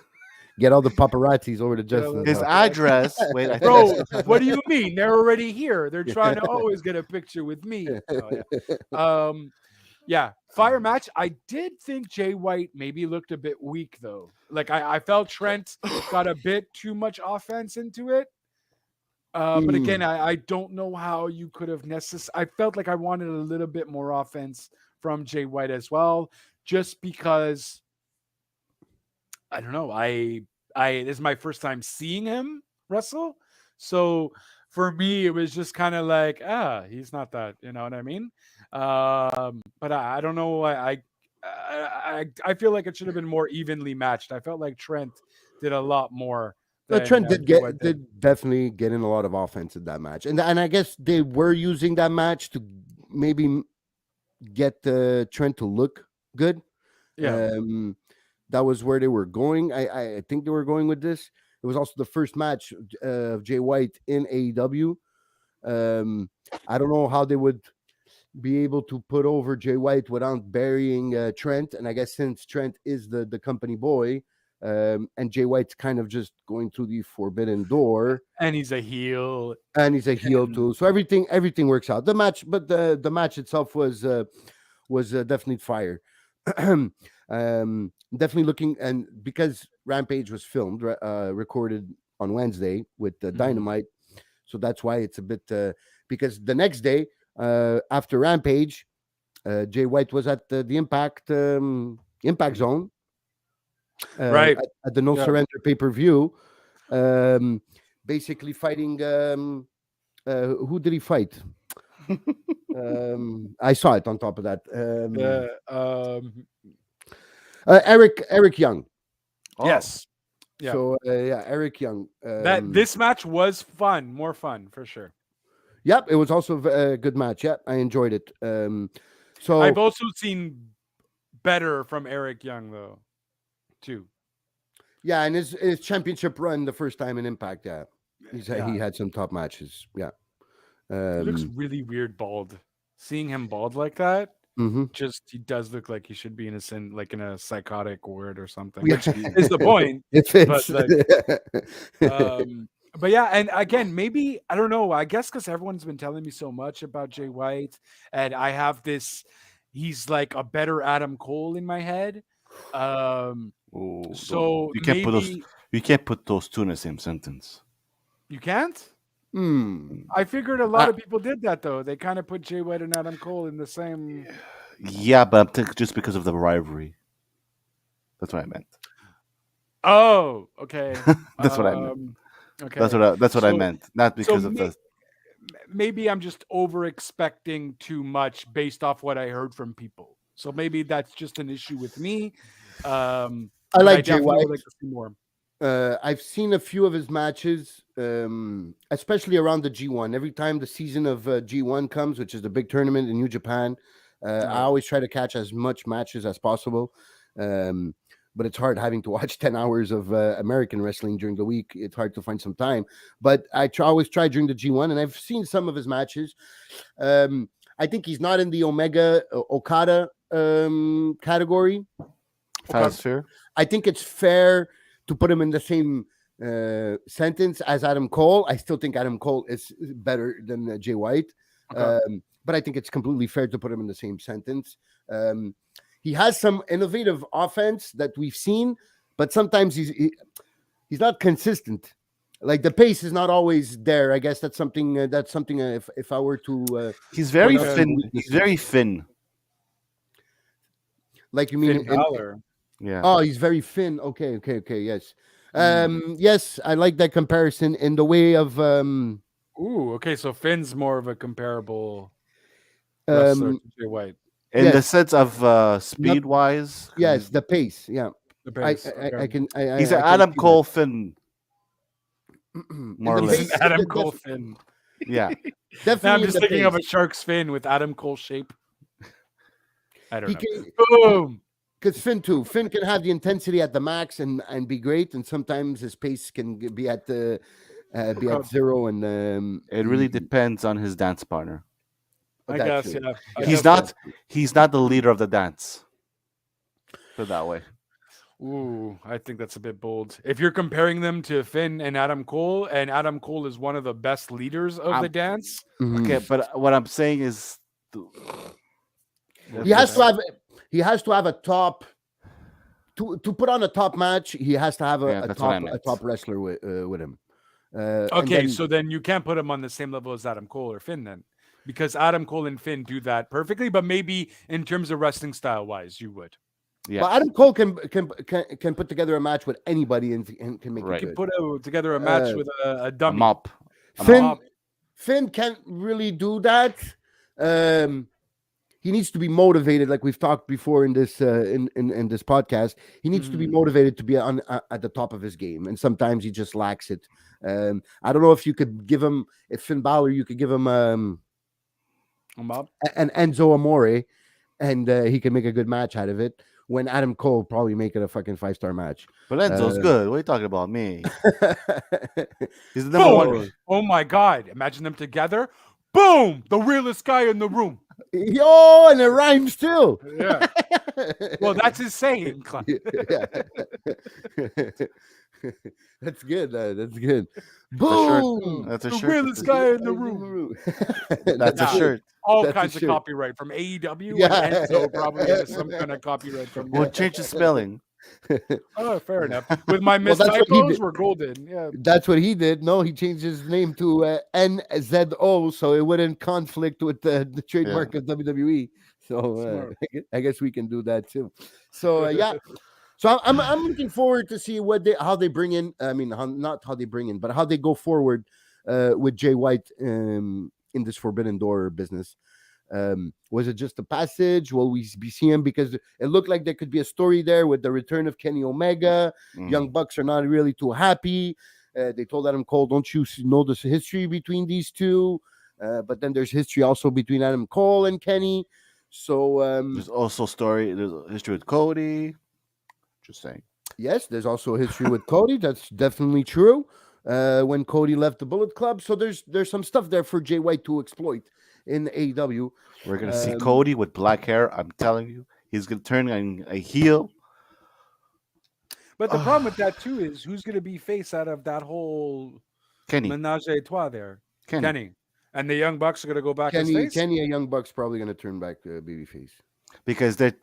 D: Get all the paparazzis over to Justin.
C: His address. Wait,
B: bro, what do you mean? They're already here. They're trying to always get a picture with me. Fire match. I did think Jay White maybe looked a bit weak though. Like I felt Trent got a bit too much offense into it. But again, I don't know how you could have I felt like I wanted a little bit more offense from Jay White as well, just because. I don't know. This is my first time seeing him wrestle. So for me, it was just kind of like, he's not that, you know what I mean? But I don't know. I feel like it should have been more evenly matched. I felt like Trent did a lot more
D: Trent
B: than
D: did
B: Jay White did.
D: did definitely get in a lot of offense in that match, and I guess they were using that match to maybe get Trent to look good.
B: Yeah.
D: That was where they were going. I think they were going with this. It was also the first match of Jay White in AEW. I don't know how they would be able to put over Jay White without burying Trent. And I guess since Trent is the company boy, and Jay White's kind of just going through the forbidden door,
B: And he's a heel.
D: too. So everything works out. The match, but the match itself was definitely fire. Definitely looking, and because Rampage was filmed, recorded on Wednesday with Dynamite, so that's why it's a bit because the next day after Rampage, Jay White was at the Impact Zone,
B: Right.
D: at the No Surrender pay-per-view, basically fighting. Who did he fight? I saw it on top of that. Eric Young.
B: Yes. Yeah.
D: So Eric Young.
B: This match was fun, more fun for sure.
D: Yep, it was also a good match. Yeah, I enjoyed it. So
B: I've also seen better from Eric Young though, too.
D: Yeah, and his championship run the first time in Impact. Yeah, he had some top matches. Yeah,
B: He looks really weird bald. Seeing him bald like that, just he does look like he should be in a psychotic ward or something. Which is the point.
D: It fits.
B: But yeah, and again, maybe I don't know. I guess because everyone's been telling me so much about Jay White, and I have this. He's like a better Adam Cole in my head. So
C: you can't put those two in the same sentence.
B: You can't. I figured a lot of people did that though. They kind of put Jay White and Adam Cole in the same.
C: Yeah, but I'm thinking just because of the rivalry. That's what I meant.
B: Oh, okay.
C: That's what I meant.
B: Okay.
C: That's what I meant. Not because of the.
B: Maybe I'm just over expecting too much based off what I heard from people. So maybe that's just an issue with me.
D: I like Jay White.
B: Like to see more.
D: I've seen a few of his matches, especially around the G1. Every time the season of G1 comes, which is the big tournament in New Japan, I always try to catch as much matches as possible. But it's hard having to watch 10 hours of American wrestling during the week. It's hard to find some time. But I always try during the G1, and I've seen some of his matches. I think he's not in the Okada category.
C: That's fair.
D: I think it's fair to put him in the same sentence as Adam Cole. I still think Adam Cole is better than Jay White. Okay. But I think it's completely fair to put him in the same sentence. He has some innovative offense that we've seen, but sometimes he's not consistent. Like the pace is not always there. I guess that's something. If I were to,
C: he's very thin. He's very thin.
D: Like you mean?
C: Yeah.
D: Oh, he's very thin. Okay. Yes. Yes, I like that comparison in the way of.
B: Ooh. Okay. So Finn's more of a comparable wrestler to Jay White.
C: In the sense of speed wise.
D: Yes, the pace. Yeah.
B: The pace.
C: He's an Adam Cole Finn. More or less.
B: Adam Cole Finn.
C: Yeah.
D: Definitely.
B: Now I'm just thinking of a shark's fin with Adam Cole shape. I don't know. Boom.
D: Because Finn can have the intensity at the max and be great, and sometimes his pace can be at the at zero. And
C: it really depends on his dance partner.
B: I guess, yeah.
C: He's not the leader of the dance. Put it that way.
B: Ooh, I think that's a bit bold. If you're comparing them to Finn and Adam Cole is one of the best leaders of the dance.
C: Okay, but what I'm saying is,
D: he has to have a top. To put on a top match, he has to have a top wrestler with him.
B: Okay, so then you can't put him on the same level as Adam Cole or Finn then. Because Adam Cole and Finn do that perfectly, but maybe in terms of wrestling style wise, you would.
C: Yeah.
D: But Adam Cole can put together a match with anybody and can make it good.
B: He can put together a match with a dummy.
C: Mop.
D: Finn can't really do that. he needs to be motivated, like we've talked before in this in this podcast. He needs to be motivated to be on at the top of his game, and sometimes he just lacks it. I don't know if you could give him, if Finn Balor, you could give him
B: Bob?
D: an Enzo Amore, and he can make a good match out of it. When Adam Cole probably make it a fucking 5-star match.
C: But Enzo's good. What are you talking about? Me. He's the number
B: Boom!
C: one.
B: Oh my God! Imagine them together. Boom! The realest guy in the room.
D: Yo, and it rhymes too.
B: Yeah. Well, that's his saying, Clive.
D: Yeah. That's good. That's good.
C: That's a
D: Boom!
C: shirt. That's a
B: The
C: shirt.
B: realest guy in the room.
C: That's a
B: Yeah.
C: shirt.
B: All
D: That's a
B: kinds of
D: shirt.
B: copyright from AEW.
D: Yeah.
B: And Enzo probably has some kind of copyright from
C: We'll change the spelling.
B: Oh, fair enough. With my
D: Well, that's what he
B: mistypos,
D: did.
B: we're golden. Yeah.
D: That's what he did. No, he changed his name to NZO, so it wouldn't conflict with the trademark of WWE. So
B: Smart.
D: I guess we can do that too. So yeah. So I'm looking forward to see how they bring in. I mean, not how they bring in, but how they go forward with Jay White in this Forbidden Door business. Was it just a passage? Will we be seeing him? Because it looked like there could be a story there with the return of Kenny Omega. Young Bucks are not really too happy. They told Adam Cole, "Don't you know this history between these two?" But then there's history also between Adam Cole and Kenny. So
C: There's also there's a history with Cody. Just saying.
D: yes, there's also a history with Cody. That's definitely true. When Cody left the Bullet Club, so there's some stuff there for Jay White to exploit in AEW.
C: We're gonna see Cody with black hair. I'm telling you, he's gonna turn a heel.
B: But the problem with that too is who's going to be face out of that whole
C: Kenny.
B: menage a trois there?
C: Kenny.
B: Kenny. And the Young Bucks are going to go back as
D: Kenny,
B: face?
D: Kenny, and Young Bucks probably going to turn back babyface.
C: Because they're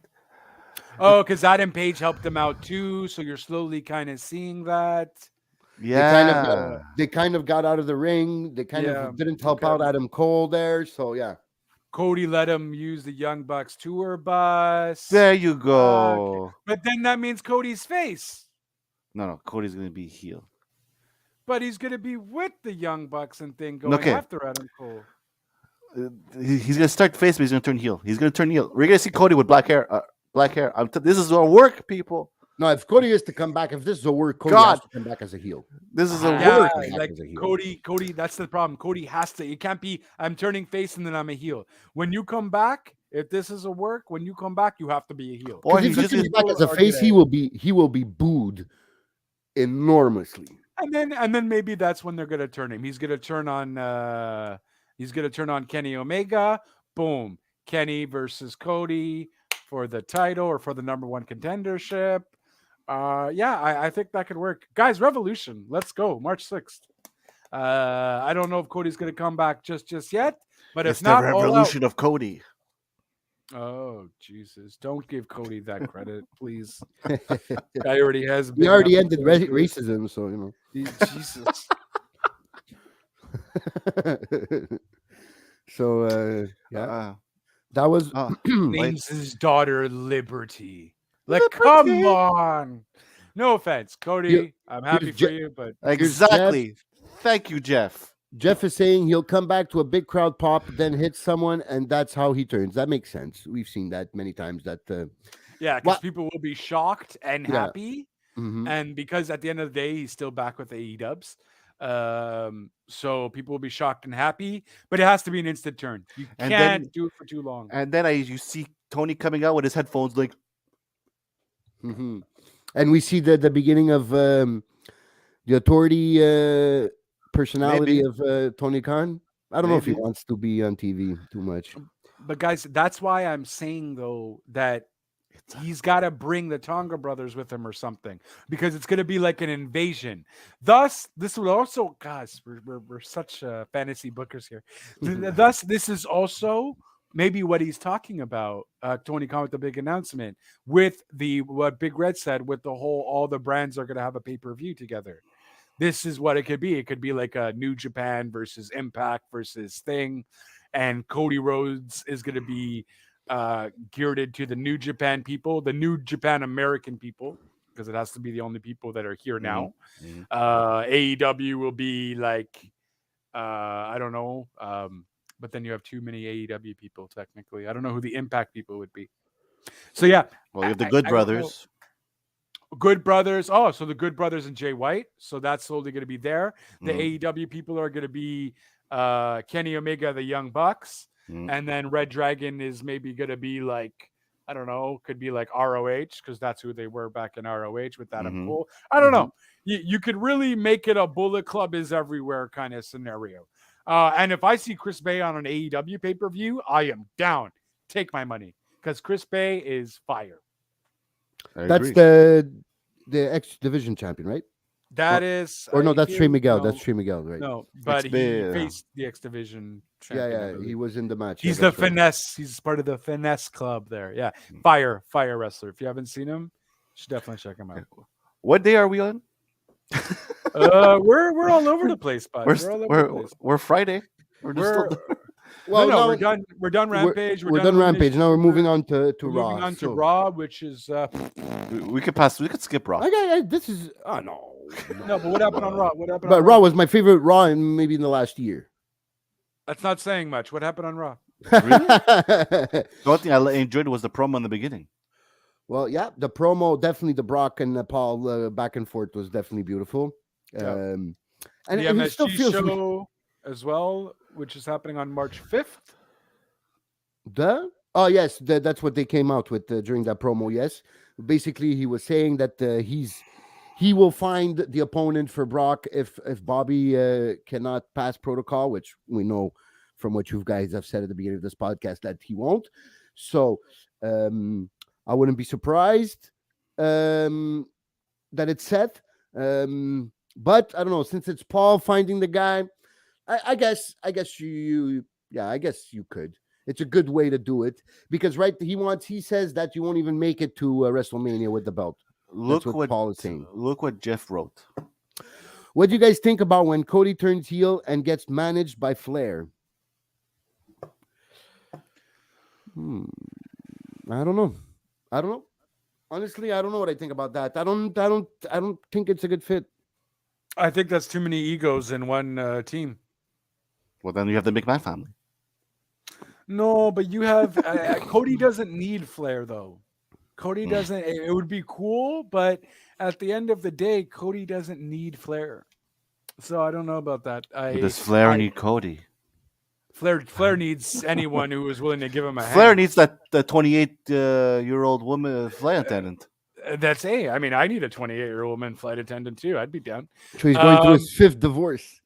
B: Oh, because Adam Page helped them out too. So you're slowly kind of seeing that.
D: They kind of got out of the ring. They kind of didn't help out Adam Cole there. So yeah.
B: Cody let him use the Young Bucks tour bus.
C: There you go.
B: But then that means Cody's face.
C: No, Cody's gonna be heel.
B: But he's going to be with the Young Bucks and thing going after Adam Cole.
C: He's gonna start face, but he's gonna turn heel. He's gonna turn heel. We're gonna see Cody with black hair. This is our work, people.
D: No, if Cody is to come back, if this is a work, Cody has to come back as a heel.
C: This is a
B: Yeah,
C: work.
B: like Cody, that's the problem. Cody has to. It can't be, I'm turning face and then I'm a heel. When you come back, if this is a work, when you come back, you have to be a heel.
D: Or if he comes back as a face, he will be booed enormously.
B: And then maybe that's when they're gonna turn him. He's gonna turn on Kenny Omega. Boom. Kenny versus Cody for the title or for the number one contendership. I think that could work. Guys, Revolution. Let's go. March 6th. I don't know if Cody's gonna come back just yet, but
C: It's
B: if not,
C: the revolution of Cody.
B: Oh Jesus! Don't give Cody that credit, please. Guy already has.
D: He already ended racism, so you know.
B: Jesus.
D: So that was
B: names his daughter Liberty. Like, come on. No offense, Cody. I'm happy for you, but
C: exactly. Thank you, Jeff.
D: Jeff is saying he'll come back to a big crowd pop, then hit someone, and that's how he turns. That makes sense. We've seen that many times.
B: Because people will be shocked and happy, and because at the end of the day, he's still back with the AEW. So people will be shocked and happy, but it has to be an instant turn. You can't do it for too long.
C: And then you see Tony coming out with his headphones, like,
D: and we see the beginning of the Authority. Personality of Tony Khan. I don't know if he wants to be on TV too much.
B: But guys, that's why I'm saying though that he's got to bring the Tonga brothers with him or something, because it's going to be like an invasion. Thus, this would also, guys, we're such fantasy bookers here. Thus, this is also maybe what he's talking about. Tony Khan with the big announcement with what Big Red said with the whole all the brands are going to have a pay-per-view together. This is what it could be. It could be like a New Japan versus Impact versus Thing. And Cody Rhodes is going to be geared to the New Japan people, the New Japan American people, because it has to be the only people that are here now. AEW will be like, I don't know, but then you have too many AEW people technically. I don't know who the Impact people would be. So yeah,
C: Well, you have the Good
B: I don't know.
C: Brothers.
B: Good Brothers. Oh, so the Good Brothers and Jay White. So that's slowly going to be there. The
C: Mm.
B: AEW people are going to be Kenny Omega, the Young Bucks,
C: Mm.
B: and then Red Dragon is maybe going to be like, I don't know, could be like ROH because that's who they were back in ROH with Adam
C: Mhm.
B: Cole. I don't know. You could really make it a Bullet Club is everywhere kind of scenario. And if I see Chris Bay on an AEW pay-per-view, I am down. Take my money because Chris Bay is fire.
C: I
D: That's
C: agree.
D: the X Division champion, right?
B: That is,
D: Or no,
B: I
D: that's Trey
B: feel-
D: Miguel.
B: no,
D: That's Trey Miguel, right?
B: No, but he
C: Bay,
B: faced the X Division
D: Yeah,
B: champion. I
D: yeah,
B: believe.
D: he was in the match.
B: He's
D: yeah,
B: the
D: that's right.
B: finesse. He's part of the finesse club there. Yeah,
C: Mm.
B: fire wrestler. If you haven't seen him, you should definitely check him out.
C: What day are we on?
B: We're all over the place, bud.
C: We're,
B: We're all over the
C: we're,
B: place.
C: we're Friday. We're just
B: We're,
D: Well,
B: no,
D: now
B: we're done. We're done. Rampage.
D: We're done Rampage. Now we're moving on to
B: We're
D: Raw.
B: moving on to
D: So-
B: Raw, which is
C: we could pass. We could skip Raw.
D: This is no.
B: no. But what happened on Raw? What happened?
D: But
B: on
D: Raw was my favorite Raw in maybe in the last year.
B: That's not saying much. What happened on Raw?
C: The only thing I enjoyed was the promo in the beginning.
D: Well, yeah, the promo, definitely the Brock and Paul back and forth was definitely beautiful.
B: Yeah.
D: And
B: The
D: it still
B: MSG
D: feels
B: show as well, which is happening on March 5th.
D: Oh yes, that's what they came out with during that promo. Yes, basically he was saying that he will find the opponent for Brock if Bobby cannot pass protocol, which we know from what you guys have said at the beginning of this podcast that he won't. So I wouldn't be surprised that it's Seth. But I don't know, since it's Paul finding the guy, I guess you could. It's a good way to do it because he says that you won't even make it to WrestleMania with the belt.
C: Look
D: what
C: what
D: Paul is saying.
C: Look what Jeff wrote.
D: What do you guys think about when Cody turns heel and gets managed by Flair? I don't know. Honestly, I don't know what I think about that. I don't think it's a good fit.
B: I think that's too many egos in one team.
C: Well, then you have the McMahon family.
B: No, but you have Cody doesn't need Flair though. Cody doesn't. It would be cool, but at the end of the day, Cody doesn't need Flair. So I don't know about that.
C: Does Flair need Cody?
B: Flair needs anyone who is willing to give him a
C: Flair
B: hand.
C: needs that the 28-year-old woman flight attendant.
B: That's I mean, I need a 28-year-old woman flight attendant too. I'd be down.
D: So he's going through his 5th divorce.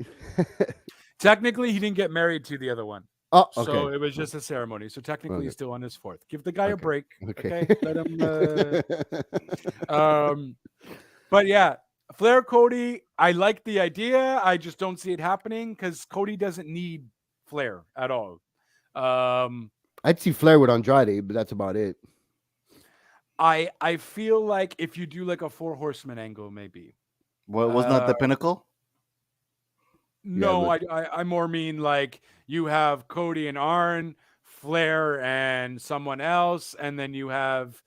B: Technically, he didn't get married to the other one.
D: Oh, okay.
B: So it was just a ceremony. So technically,
D: Okay.
B: he's still on his 4th. Give the guy a
D: Okay.
B: break.
D: Okay.
B: Okay. Let him. But yeah, Flair Cody, I like the idea. I just don't see it happening because Cody doesn't need Flair at all.
D: I'd see Flair with Andrade, but that's about it.
B: I feel like if you do like a 4 horseman angle, maybe.
C: Well, wasn't that the Pinnacle?
B: No, I more mean like you have Cody and Arn, Flair and someone else, and then you have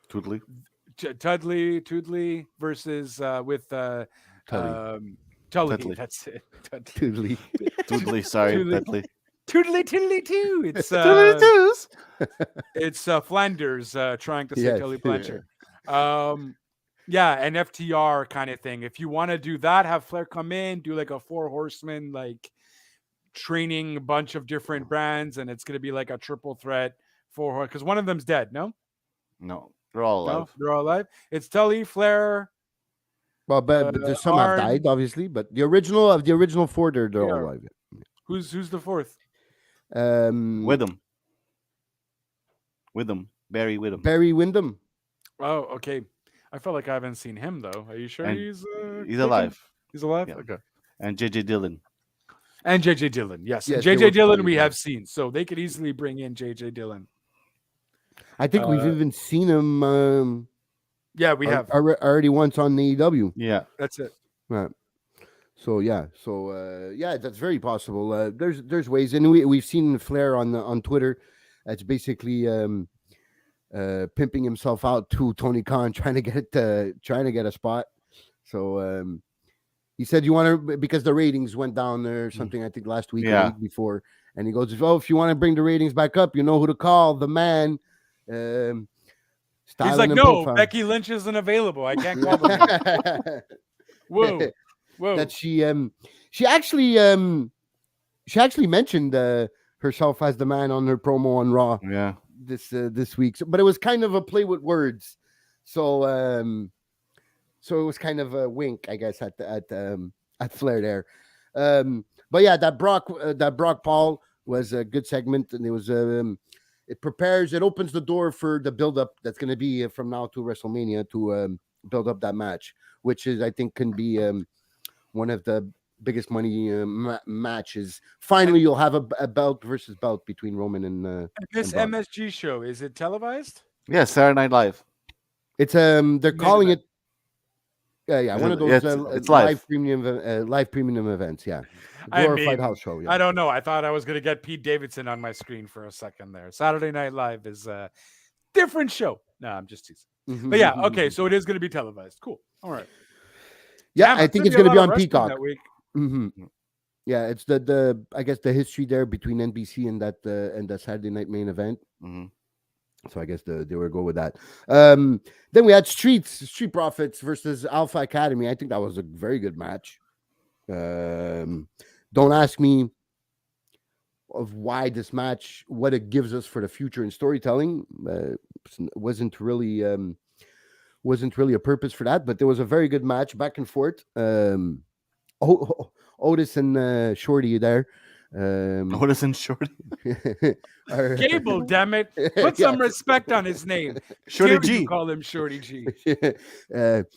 C: Toodley.
B: Tudley versus with
D: Tully.
B: Tully. That's it.
D: Toodley.
C: Toodley, sorry,
B: Toodley.
C: Toodley.
B: Toodly too. It's
C: Toodley Toos.
B: it's Flanders trying to say
D: Yes,
B: Tully
D: yeah.
B: Blanchard. Yeah, an FTR kind of thing. If you want to do that, have Flair come in, do like a 4 horseman, like training a bunch of different brands, and it's gonna be like a triple threat because one of them's dead. No,
C: No, they're all
B: no,
C: alive.
B: they're all alive. It's Tully, Flair.
D: Well, but there's some have
B: Arn.
D: died, obviously, but the original 4, they're all
B: Yeah.
D: alive.
B: Who's the 4th?
C: Witham. Barry Witham.
D: Barry Windham.
B: Oh, okay. I felt like I haven't seen him though. Are you sure
C: And
B: he's
C: He's alive.
B: He's alive.
C: Yeah.
B: Okay.
C: And JJ Dillon.
B: And JJ Dillon, yes.
D: Yes, they
B: JJ
D: were
B: Dillon
D: funny,
B: we
D: yeah.
B: have seen, so they could easily bring in JJ Dillon.
D: I think we've even seen him
B: Yeah, we have.
D: already once on the AEW.
C: Yeah.
B: That's it.
D: Right. So yeah, that's very possible. There's ways, and we've seen Flair on Twitter. That's basically pimping himself out to Tony Khan, trying to get a spot. So He said, "You want to because the ratings went down or something." I think last week or
C: Yeah.
D: the week before, and he goes, "Oh, if you want to bring the ratings back up, you know who to call. The man."
B: He's like, no, Becky Lynch isn't available. I can't call the man. Whoa.
D: That she actually mentioned herself as the man on her promo on Raw.
C: Yeah.
D: This week, but it was kind of a play with words. So it was kind of a wink, I guess, at Flair there. But yeah, that Brock Paul was a good segment, and it was it opens the door for the build up that's going to be from now to WrestleMania to build up that match, which is I think can be one of the biggest money matches. Finally, you'll have a belt versus belt between Roman and
B: this
D: and Brock.
B: MSG show, is it televised?
C: Yeah, Saturday Night Live.
D: It's they're calling it one of those
C: it's live
D: premium events. Yeah,
B: I
D: glorified
B: mean,
D: house show. Yeah.
B: I don't know. I thought I was going to get Pete Davidson on my screen for a second there. Saturday Night Live is a different show. No, I'm just teasing. But yeah, okay, so it is going to be televised. Cool. All right.
D: Yeah,
B: Damn,
D: I think it's going to be on Peacock
B: that week.
D: Yeah, it's the I guess the history there between NBC and that Saturday night main event. So I guess they were go with that. Then we had Street Profits versus Alpha Academy. I think that was a very good match. Don't ask me of why this match, what it gives us for the future in storytelling. Wasn't really a purpose for that, but there was a very good match back and forth. Otis and Shorty there.
C: Otis and Shorty.
B: Gable, damn it! Put some respect on his name.
C: Shorty
B: G.
C: G.
B: Call him Shorty G.
D: They're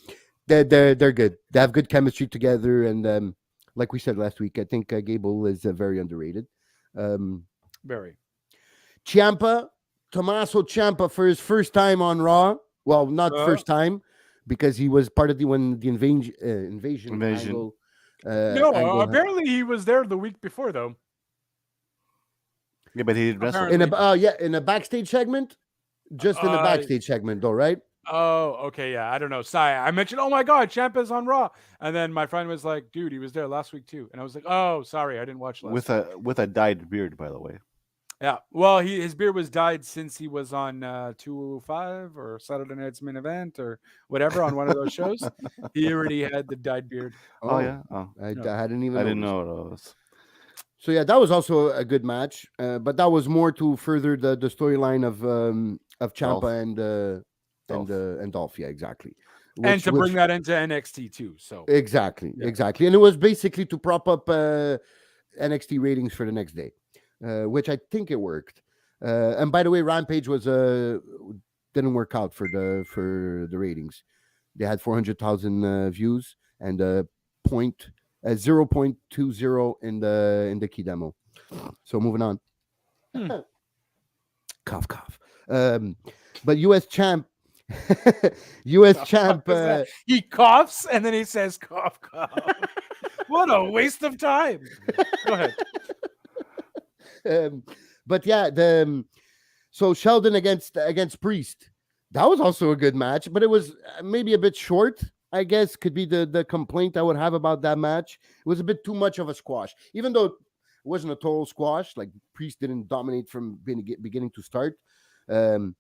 D: good. They have good chemistry together, and like we said last week, I think Gable is very underrated.
B: Very.
D: Tommaso Ciampa for his first time on Raw. Well, not first time because he was part of the invasion. Angle,
B: apparently he was there the week before though.
C: Yeah, but he did wrestle
D: in a backstage segment. Just in the backstage segment, though, right?
B: Oh, okay, yeah. I don't know. Sorry, I mentioned, oh my God, Ciampa's on Raw, and then my friend was like, "Dude, he was there last week too," and I was like, "Oh, sorry, I didn't watch last."
C: With a dyed beard, by the way.
B: Yeah, well, his beard was dyed since he was on 205 or Saturday Night's Main Event or whatever on one of those shows. He already had the dyed beard.
C: Oh yeah. Oh.
D: I hadn't even.
C: I didn't know it was.
D: So yeah, that was also a good match, but that was more to further the storyline of Ciampa and Dolph. Yeah, exactly.
B: And to bring that into NXT too. So
D: exactly, and it was basically to prop up NXT ratings for the next day, which I think it worked. And by the way, Rampage was didn't work out for the ratings. They had 400,000 views and 0.20 in the key demo. So moving on. Cough. But US champ.
B: He coughs and then he says cough. What a waste of time. Go ahead.
D: But yeah, so Sheldon against Priest. That was also a good match, but it was maybe a bit short. I guess could be the complaint I would have about that match. It was a bit too much of a squash, even though it wasn't a total squash. Like Priest didn't dominate from beginning to start. But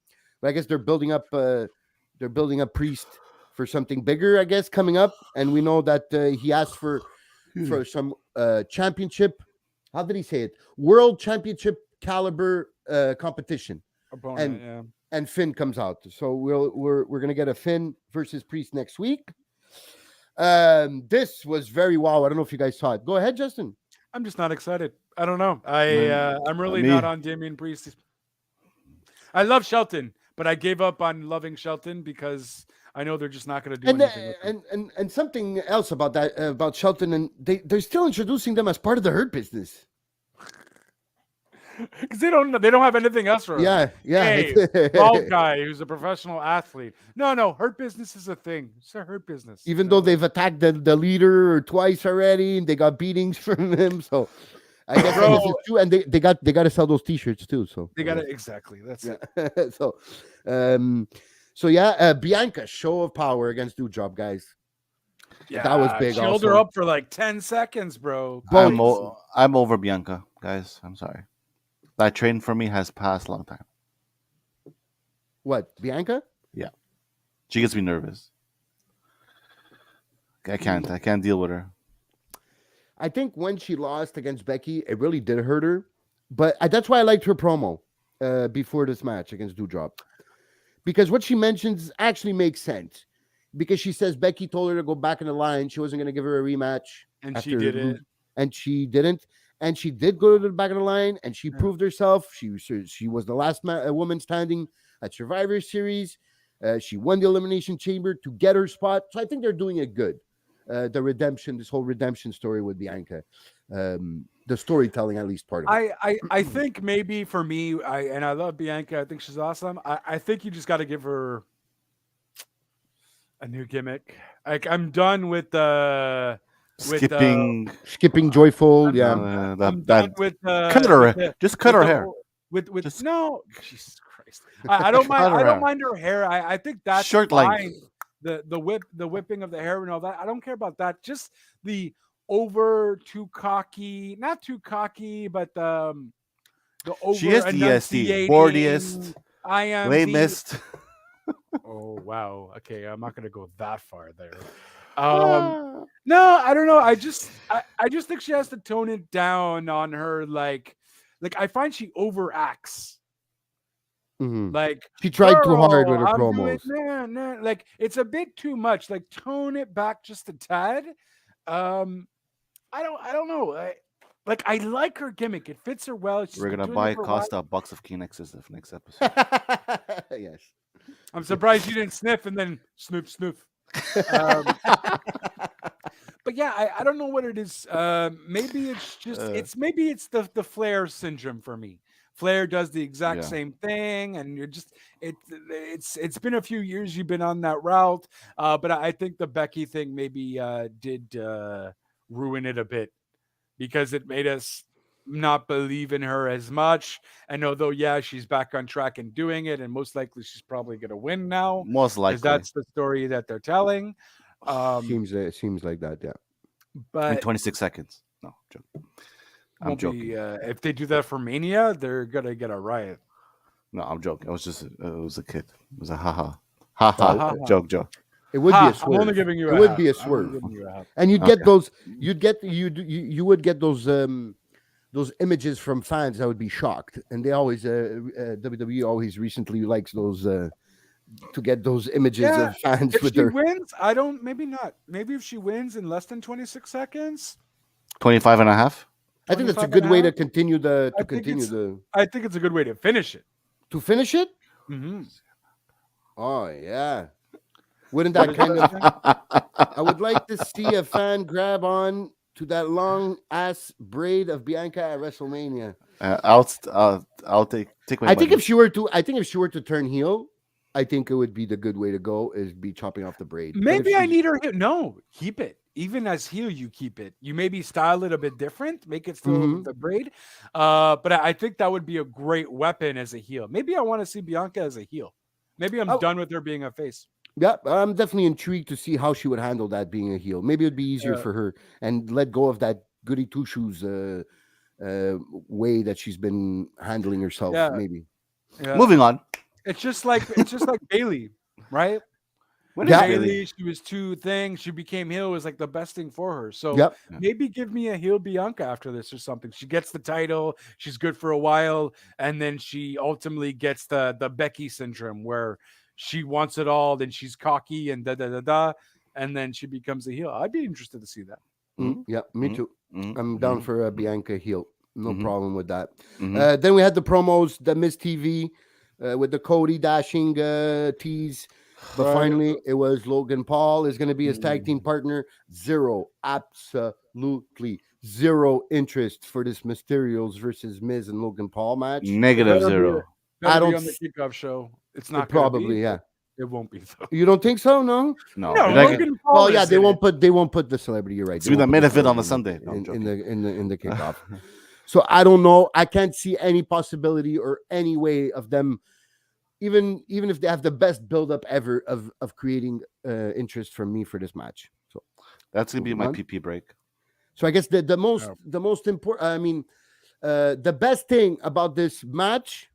D: I guess they're building up Priest for something bigger, I guess, coming up. And we know that he asked for some championship. How did he say it? World championship caliber competition.
B: Opponent,
D: and Finn comes out. So we're gonna get a Finn versus Priest next week. This was very wow. I don't know if you guys saw it. Go ahead, Justin.
B: I'm just not excited. I don't know. I'm really not on Damian Priest. I love Shelton, but I gave up on loving Shelton because I know they're just not going to do anything.
D: And something else about that about Shelton, and they're still introducing them as part of the Hurt Business.
B: Because they don't have anything else for
D: him. Yeah.
B: Hey, bald guy who's a professional athlete. No, Hurt Business is a thing. It's a Hurt Business.
D: Even though they've attacked the leader twice already, and they got beatings from him. So I guess this is true. And they got to sell those T-shirts too. So
B: they got to exactly. That's it.
D: So Bianca, show of power against Doudrop, guys. That was big
B: She held her
D: also.
B: up for like 10 seconds, bro.
C: I'm,
B: Crazy.
C: I'm over Bianca, guys. I'm sorry. That train for me has passed a long time.
D: What, Bianca?
C: She gets me nervous. I can't deal with her.
D: I think when she lost against Becky, it really did hurt her. But that's why I liked her promo before this match against Doudrop. Because what she mentions actually makes sense. Because she says Becky told her to go back in the line. She wasn't going to give her a rematch.
B: And she
D: after
B: did
D: lo-
B: it.
D: And she didn't. And she did go to the back of the line, and she proved herself. She was the last woman standing at Survivor Series. She won the Elimination Chamber to get her spot. So I think they're doing it good. The redemption, this whole redemption story with Bianca, the storytelling, at least part of it.
B: I think maybe for me, I love Bianca. I think she's awesome. I think you just got to give her a new gimmick. Like I'm done with the
C: Skipping.
D: Joyful,
B: I'm
D: yeah.
B: done-
C: That-
B: I'm done
C: that-
B: with
C: cut her hair. Just cut her
B: the-
C: hair.
B: With
C: Just-
B: no, Jesus Christ. I don't mind.
C: cut her
B: I don't
C: hair.
B: mind her hair. I think that's
C: Short
B: fine.
C: length.
B: The whipping of the hair and all that. I don't care about that. Just the over too cocky, not too cocky, but the over
C: She is the EST.
B: enunciating,
C: Boardiest.
B: I am
C: Late
B: the-
C: mist.
B: Oh wow. Okay, I'm not gonna go that far there. No, I don't know. I just think she has to tone it down on her like I find she overacts.
D: Mhm.
B: Like
D: She tried too hard with
B: "Girl,
D: her
B: I'm doing-
D: promos.
B: nah." Like it's a bit too much. Like tone it back just a tad. I don't know. I like her gimmick. It fits her well. She's
C: We're
B: been
C: gonna
B: doing
C: buy
B: it for a while.
C: Costa a box of Kleenexes the next episode.
D: Yes.
B: I'm surprised you didn't sniff and then snoop snoop. But yeah, I don't know what it is. Maybe it's just maybe it's the Flair syndrome for me. Flair does the exact
C: Yeah.
B: same thing, and you're just it's been a few years you've been on that route. But I think the Becky thing maybe did ruin it a bit because it made us not believe in her as much. And although she's back on track and doing it, and most likely she's probably gonna win now
C: Most
B: because
C: likely.
B: that's the story that they're telling.
D: Seems like that, yeah.
C: In
B: But
C: 26 seconds. No, joke. I'm
B: won't
C: joking.
B: be, if they do that for Mania, they're gonna get a riot.
C: No, I'm joking. It was a kid. It was a haha. Haha.
B: Oh.
C: Joke.
D: It would
B: Ha,
D: be a
B: I'm
D: swerve.
B: only giving you
D: It
B: a
D: would
B: half.
D: be a
B: I'm only
D: swerve.
B: giving you a half.
D: And you'd get
C: Okay.
D: those you would get those images from fans that would be shocked. And they always WWE always recently likes those to get those images
B: Yeah,
D: of fans
B: If
D: with
B: she
D: their
B: wins, maybe not. Maybe if she wins in less than 26 seconds,
C: 25 and a half.
D: I think that's a
B: 25
D: good
B: and a
D: way to
B: half?
D: continue
B: I think I think it's a good way to finish it.
D: to finish it.
B: Mm-hmm.
D: Oh yeah. Wouldn't that kind of I would like to see a fan grab on to that long ass braid of Bianca at WrestleMania.
C: I'll take my
D: I think
C: money.
D: if she were to turn heel, I think it would be the good way to go is be chopping off the braid. But if
B: Maybe I
D: she's-
B: need her heel. No, keep it. Even as heel, you keep it. You maybe style it a bit different, make it still
D: Mhm.
B: the braid. But I think that would be a great weapon as a heel. Maybe I want to see Bianca as a heel. Maybe I'm
D: Oh.
B: done with her being a face.
D: Yeah, I'm definitely intrigued to see how she would handle that being a heel. Maybe it'd be easier
B: Yeah.
D: for her and let go of that goody two shoes way that she's been handling herself.
B: Yeah.
D: Maybe.
B: Yeah.
C: Moving on.
B: It's just like Bailey, right?
C: When
D: Yeah.
C: is Bailey?
B: Bailey, she was two things. She became heel. It was like the best thing for her. So
D: Yep.
B: maybe give me a heel Bianca after this or something. She gets the title. She's good for a while, and then she ultimately gets the Becky syndrome where she wants it all. Then she's cocky and and then she becomes a heel. I'd be interested to see that.
D: Yeah, me
C: Mhm.
D: too.
C: Mhm.
D: I'm down for a Bianca heel. No
C: Mhm.
D: problem with that.
C: Mhm.
D: Then we had the promos, the Miz TV with the Cody dashing tease. But
B: Right.
D: finally, it was Logan Paul is going to be his tag team partner. Absolutely zero interest for this Mysterios versus Miz and Logan Paul match.
C: Negative
B: Better be-
C: 0.
B: Better
D: I
B: be
D: don't
B: on the
D: s-
B: kickoff show. It's not gonna
D: Probably,
B: be,
D: yeah.
B: It won't be though.
D: You don't think so? No.
C: No.
B: No,
C: you're not
B: Logan
C: gonna-
B: Paul.
D: Well, yeah,
B: is
D: they
B: in
D: won't
B: it.
D: put the celebrity. You're right.
C: It's
D: They
C: been
D: won't
C: the
D: put
C: main
D: the
C: event on the
D: celebrity
C: Sunday. No, I'm
D: in the kickoff. So I don't know. I can't see any possibility or any way of them, even if they have the best build up ever of creating interest from me for this match. So
C: That's gonna be
D: Moving
C: my
D: on.
C: PP break.
D: So I guess the most important. I mean, the best thing about this match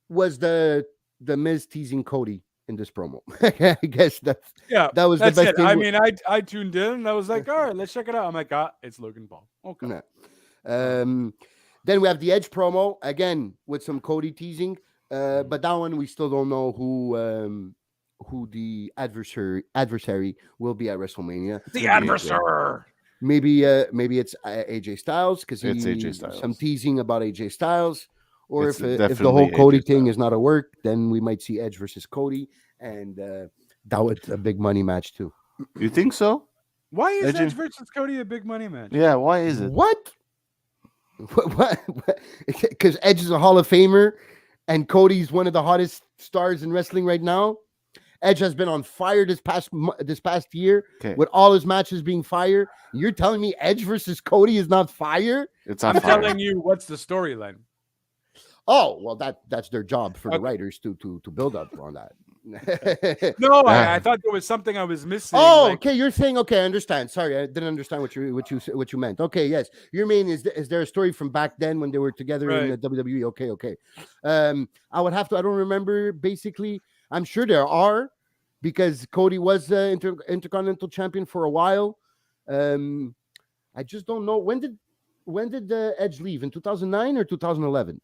D: was the Miz teasing Cody in this promo. I guess that was the
B: that's
D: best
B: it.
D: thing.
B: I mean, I tuned in and I was like, all right, let's check it out. I'm like, it's Logan Paul. Okay.
D: Yeah. Then we have the Edge promo again with some Cody teasing, but that one we still don't know who the adversary will be at WrestleMania.
B: The adversary.
D: Maybe it's AJ Styles because
C: It's AJ Styles.
D: Some teasing about AJ Styles, or
C: It's
D: if the
C: definitely
D: whole Cody
C: AJ
D: thing
C: Styles.
D: is not a work, then we might see Edge versus Cody, and that was a big money match too.
C: You think so?
B: Why is
C: Edge-
B: Edge versus Cody a big money match?
C: Yeah. Why is it?
D: What? Because Edge is a Hall of Famer, and Cody's one of the hottest stars in wrestling right now. Edge has been on fire this past year
C: Okay.
D: with all his matches being fire. You're telling me Edge versus Cody is not fire?
C: It's on
B: I'm
C: fire.
B: telling you, what's the storyline?
D: Oh, well, that's their job for the writers to build up on that.
B: No, I thought there was something I was missing.
D: Oh,
B: like-
D: okay. You're saying okay. I understand. Sorry, I didn't understand what you meant. Okay, yes. Your mean is there a story from back then when they were together in the WWE? Okay. I would have to. I don't remember. Basically, I'm sure there are because Cody was Intercontinental Champion for a while. I just don't know when did Edge leave in 2009 or 2011?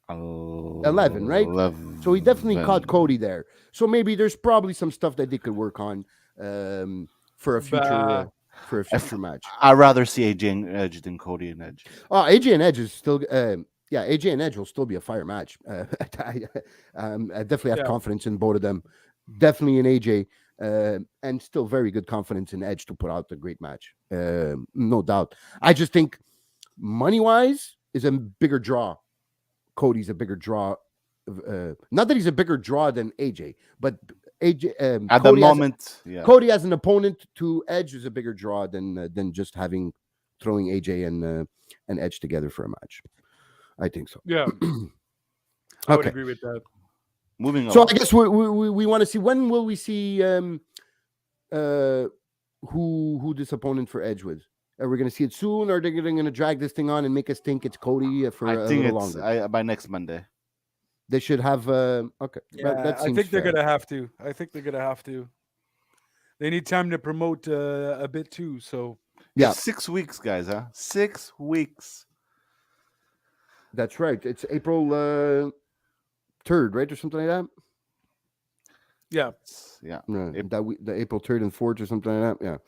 D: 11, right?
C: 11.
D: So he definitely caught Cody there. So maybe there's probably some stuff that they could work on for a future match.
C: I'd rather see AJ and Edge than Cody and Edge.
D: Oh, AJ and Edge is still AJ and Edge will still be a fire match. I definitely have confidence in both of them. Definitely in AJ, and still very good confidence in Edge to put out a great match. No doubt. I just think money-wise is a bigger draw. Cody's a bigger draw. Not that he's a bigger draw than AJ, but AJ
C: At
D: Cody
C: the moment,
D: Cody as an opponent to Edge is a bigger draw than just throwing AJ and Edge together for a match. I think so.
B: Yeah, I would
D: Okay.
B: agree with that.
C: moving on.
D: So I guess we want to see, when will we see who this opponent for Edge was? Are we going to see it soon, or are they going to drag this thing on and make us think it's Cody for
C: I
D: a
C: think
D: little
C: it's
D: longer?
C: by next Monday.
D: They should have okay. That
B: I
D: seems
B: think they're
D: fair.
B: gonna have to. They need time to promote a bit too. So
D: Yeah.
C: 6 weeks, guys. 6 weeks.
D: That's right. It's April 3rd, right, or something like that.
B: yeah,
C: Yeah.
D: That week, the April 3rd and 4th or something like that. Yeah.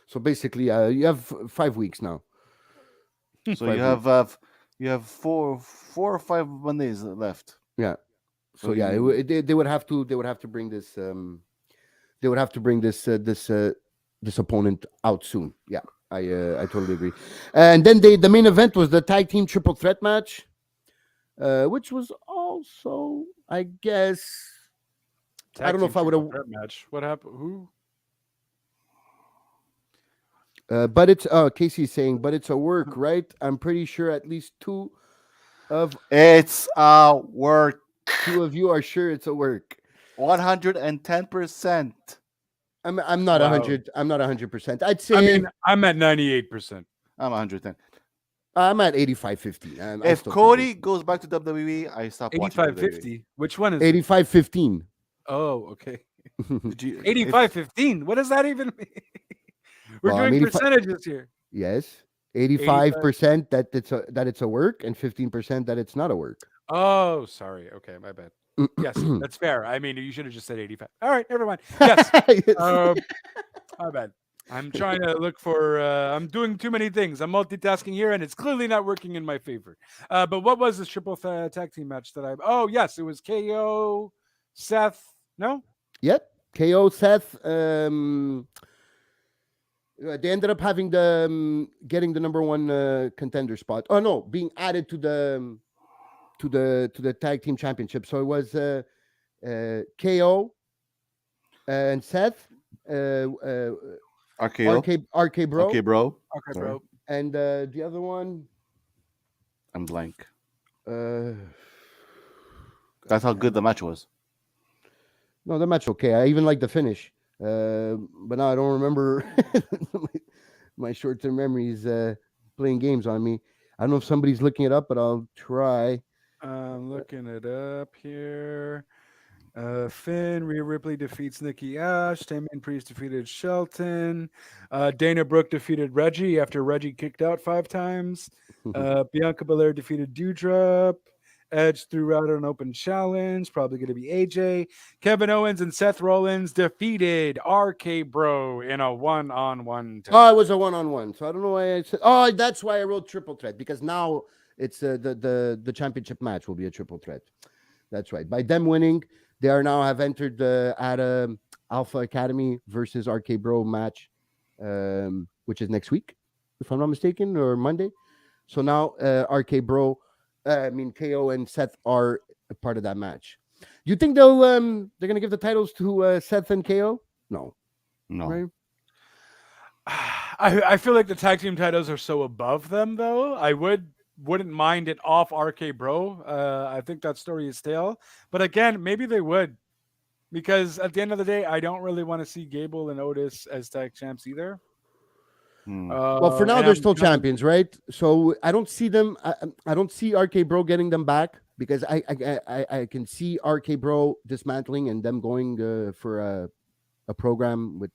D: So basically, you have 5 weeks now.
C: So
D: 5
C: you have four or 5 Mondays left.
D: Yeah. So
C: So
D: yeah,
C: you-
D: they would have to bring this this opponent out soon. Yeah, I totally agree. And then the main event was the tag team triple threat match, which was also, I guess, I don't know if I would have.
B: match. What happened? Who?
D: But it's Casey's saying, but it's a work, right? I'm pretty sure at least two of
C: It's a work.
D: you are sure it's a work.
C: 110%.
D: I'm not
B: Wow.
D: 100. I'm not 100%. I'd say
B: I mean, I'm at 98%.
C: I'm 110.
D: I'm at 85-15.
C: If Cody goes back to WWE, I stop watching
B: 85-50. Which one is it?
D: 85-15.
B: Oh, okay.
C: WWE.
B: 85-15. What does that even mean? We're
D: Well, I'm
B: doing
D: 85
B: percentages here.
D: Yes, 85% that it's a work, and 15% that it's not a work.
B: Oh, sorry. Okay, my bad. Yes, that's fair. I mean, you should have just said 85. All right, never mind. Yes. My bad. I'm trying to look for. I'm doing too many things. I'm multitasking here, and it's clearly not working in my favor. But what was this triple tag team match that I? Oh, yes, it was KO, Seth. No.
D: Yep. KO Seth. They ended up having getting the number one contender spot. Oh no, being added to the tag team championship. So it was KO and Seth.
C: RKO.
D: RK Bro.
C: Okay, bro.
B: Okay,
C: Sorry.
B: bro.
D: And the other one.
C: I'm blank.
D: Uh,
C: That's how good the match was.
D: no, the match okay. I even like the finish. But now I don't remember. My short-term memory is playing games on me. I don't know if somebody's looking it up, but I'll try.
B: I'm looking it up here. Finn, Rhea Ripley defeats Nikki Ash. Damian Priest defeated Shelton. Dana Brooke defeated Reggie after Reggie kicked out 5 times. Bianca Belair defeated Dewdrop. Edge threw out an open challenge. Probably going to be AJ. Kevin Owens and Seth Rollins defeated RK Bro in a one-on-one.
D: Oh, it was a one-on-one. So I don't know why I said. Oh, that's why I wrote triple threat, because now it's the championship match will be a triple threat. That's right. By them winning, they are now have entered at Alpha Academy versus RK Bro match, which is next week, if I'm not mistaken, or Monday. So now RK Bro, KO and Seth are a part of that match. You think they're gonna give the titles to Seth and KO? No. Right?
B: I feel like the tag team titles are so above them, though. I wouldn't mind it off RK Bro. I think that story is stale. But again, maybe they would. Because at the end of the day, I don't really want to see Gable and Otis as tag champs either.
D: Well, for now, they're still champions, right? So I don't see them. I don't see RK Bro getting them back, because I can see RK Bro dismantling and them going for a program with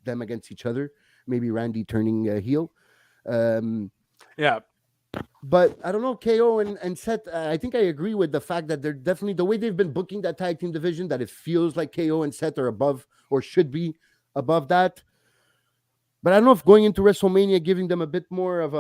D: them against each other. Maybe Randy turning heel.
B: Yeah.
D: But I don't know, KO and Seth, I think I agree with the fact that they're definitely, the way they've been booking that tag team division, that it feels like KO and Seth are above, or should be above that. But I don't know if going into WrestleMania, giving them a bit more of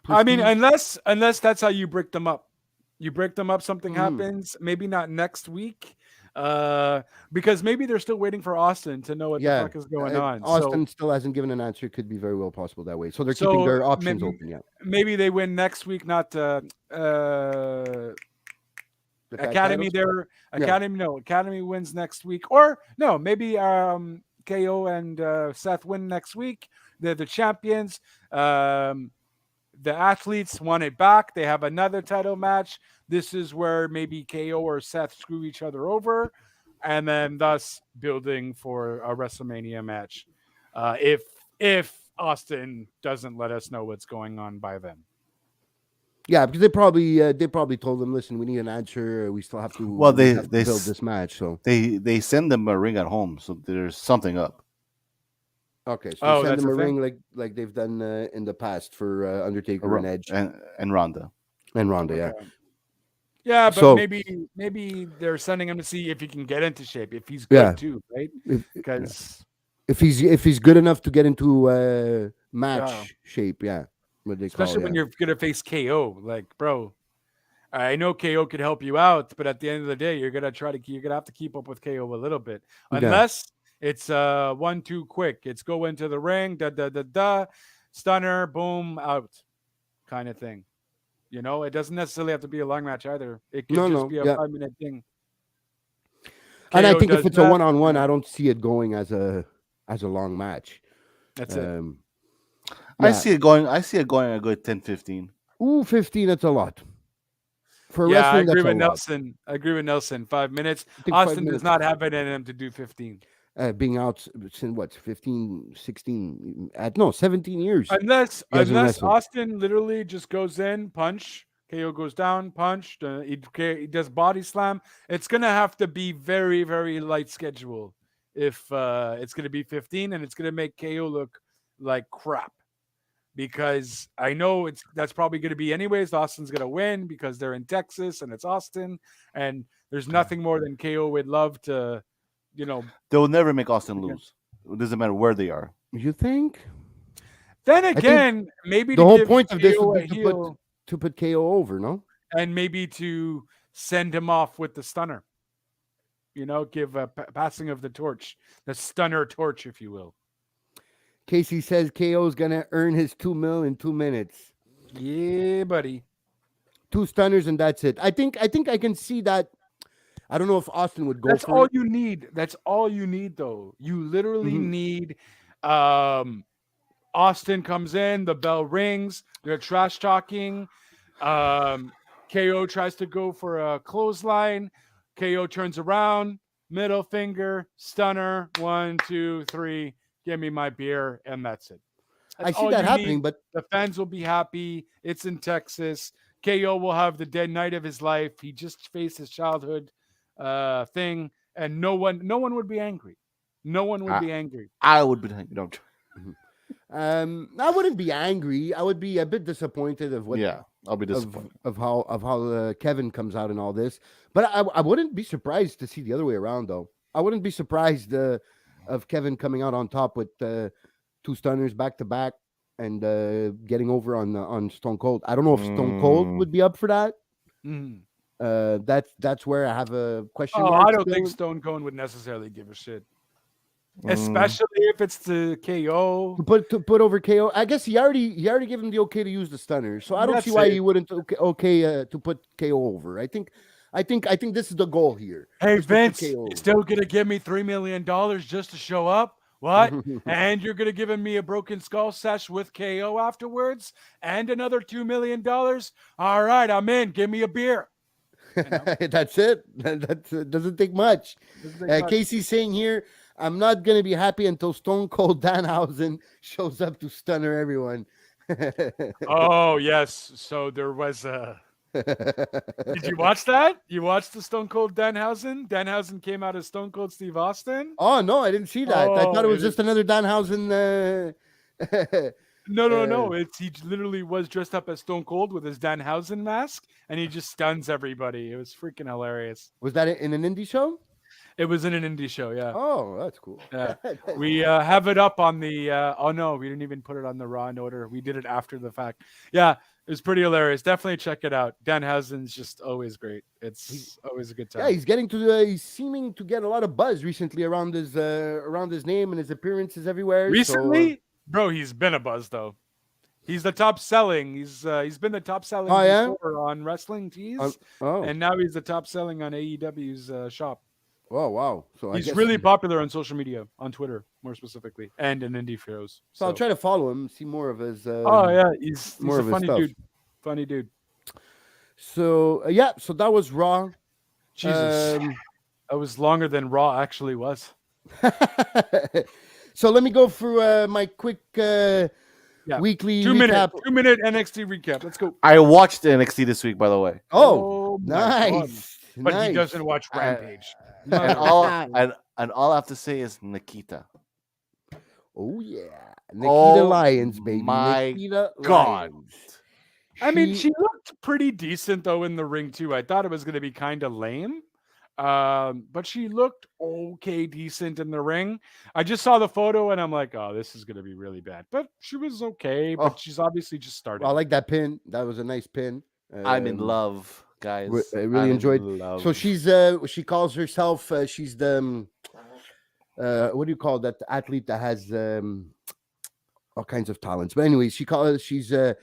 B: I mean, unless that's how you break them up. You break them up, something happens. Maybe not next week. Because maybe they're still waiting for Austin to know what the fuck is going on.
D: Austin still hasn't given an answer. Could be very well possible that way. So they're keeping their options open. Yeah.
B: Maybe they win next week, not Academy. Academy wins next week, or no, maybe KO and Seth win next week. They're the champions. The athletes want it back. They have another title match. This is where maybe KO or Seth screw each other over, and then thus building for a WrestleMania match. If Austin doesn't let us know what's going on by then.
D: Yeah, because they probably told them, listen, we need an answer. We still have to.
C: Well, they
D: build this match. So
C: they send them a ring at home, so there's something up.
D: Okay, so send them a ring like they've done in the past for Undertaker and Edge
C: and Ronda.
D: And Ronda, yeah.
B: Yeah, but maybe they're sending him to see if he can get into shape, if he's good too, right? Because
D: if he's good enough to get into match shape, yeah. What they
B: especially when you're gonna face KO, like, bro. I know KO could help you out, but at the end of the day, you're gonna have to keep up with KO a little bit, unless it's 1-2 quick. It's go into the ring, stunner, boom, out, kind of thing. You know, it doesn't necessarily have to be a long match either. It could just be a 5-minute thing.
D: And I think if it's a one-on-one, I don't see it going as a long match.
B: That's it.
C: I see it going a good 10-15.
D: Ooh, 15, that's a lot. For
B: wrestling,
D: I
B: agree with Nelson. I agree with Nelson. 5 minutes. Austin does not have it in him to do 15.
D: Being out since 15, 16, 17 years.
B: Unless Austin literally just goes in, punch, KO goes down, punch, he does body slam. It's going to have to be very, very light schedule if it's going to be 15, and it's going to make KO look like crap. Because I know that's probably going to be anyways. Austin's going to win because they're in Texas and it's Austin, and there's nothing more than KO would love to,
C: They'll never make Austin lose. It doesn't matter where they are.
D: You think?
B: Then again, maybe
D: the whole point of this would be to put KO over, no?
B: And maybe to send him off with the stunner. Give a passing of the torch, the stunner torch, if you will.
D: Casey says KO's gonna earn his $2 million in 2 minutes.
B: Yeah, buddy.
D: 2 stunners and that's it. I think I can see that. I don't know if Austin would go.
B: That's for all it. You need. That's all you need, though. You literally need. Austin comes in, the bell rings. They're trash talking. KO tries to go for a clothesline. KO turns around, middle finger, stunner, 1, 2, 3. Give me my beer, and that's it. That's
D: I see
B: all
D: that
B: you
D: happening,
B: need.
D: but
B: The fans will be happy. It's in Texas. KO will have the dead night of his life. He just faced his childhood thing, and no one would be angry. No one would be angry.
C: I would be.
D: I wouldn't be angry. I would be a bit disappointed of what
C: Yeah, I'll be disappointed.
D: of how Kevin comes out and all this. But I wouldn't be surprised to see the other way around, though. I wouldn't be surprised of Kevin coming out on top with 2 stunners back to back and getting over on Stone Cold. I don't know if Stone Cold would be up for that.
B: Mm.
D: That's where I have a question.
B: Oh,
D: mark
B: I don't
D: still.
B: think Stone Cold would necessarily give a shit, especially if it's the KO.
D: to put over KO. I guess he already gave him the okay to use the stunner, so I don't
B: That's
D: see why
B: it.
D: he wouldn't okay to put KO over. I think this is the goal here.
B: Hey
D: is to put
B: Vince,
D: KO
B: you're
D: over.
B: still gonna give me $3 million just to show up? What? And you're gonna give me a broken skull sesh with KO afterwards, and another $2 million? All right, I'm in. Give me a beer.
D: That's it. That doesn't take much. Casey's saying here, I'm not gonna be happy until Stone Cold Danhausen shows up to stunner everyone.
B: Oh yes. So there was a. Did you watch that? You watched the Stone Cold Danhausen? Danhausen came out as Stone Cold Steve Austin.
D: Oh no, I didn't see that. I thought it
B: Oh,
D: was just another Danhausen.
B: No. He literally was dressed up as Stone Cold with his Danhausen mask, and he just stuns everybody. It was freaking hilarious.
D: Was that in an indie show?
B: It was in an indie show, yeah.
D: Oh, that's cool.
B: Yeah. We have it up on the. Oh no, we didn't even put it on the Raw in order. We did it after the fact. Yeah, it was pretty hilarious. Definitely check it out. Danhausen's just always great. It's always a good time.
D: Yeah, he's seeming to get a lot of buzz recently around his name and his appearances everywhere.
B: Recently, bro, he's been a buzz though. He's the top selling. He's been the top selling before on Wrestling Tees, and now he's the top selling on AEW's shop.
D: Oh wow! So
B: he's really popular on social media, on Twitter more specifically, and in indie shows.
D: So I'll try to follow him, see more of his.
B: Oh yeah, he's
D: more
B: a
D: of
B: funny
D: his
B: dude. Funny dude.
D: So so that was Raw.
B: Jesus, that was longer than Raw actually was.
D: So let me go through my quick weekly
B: 2-minute NXT recap. Let's go.
C: I watched NXT this week, by the way.
D: Oh
B: my God.
D: nice!
B: But
D: nice.
B: he doesn't watch Rampage.
C: And all I have to say is Nikita.
D: Oh yeah, Nikita Lyons, baby.
C: My
D: Nikita
C: God.
D: Lyons.
B: I mean, she looked pretty decent though in the ring too. I thought it was going to be kind of lame, but she looked okay, decent in the ring. I just saw the photo and I'm like, oh, this is going to be really bad. But she was okay. But she's obviously just starting.
D: I like that pin. That was a nice pin.
C: I'm in love, guys.
D: I really enjoyed. So she calls herself. She's the what do you call that athlete that has all kinds of talents? But anyway, she's a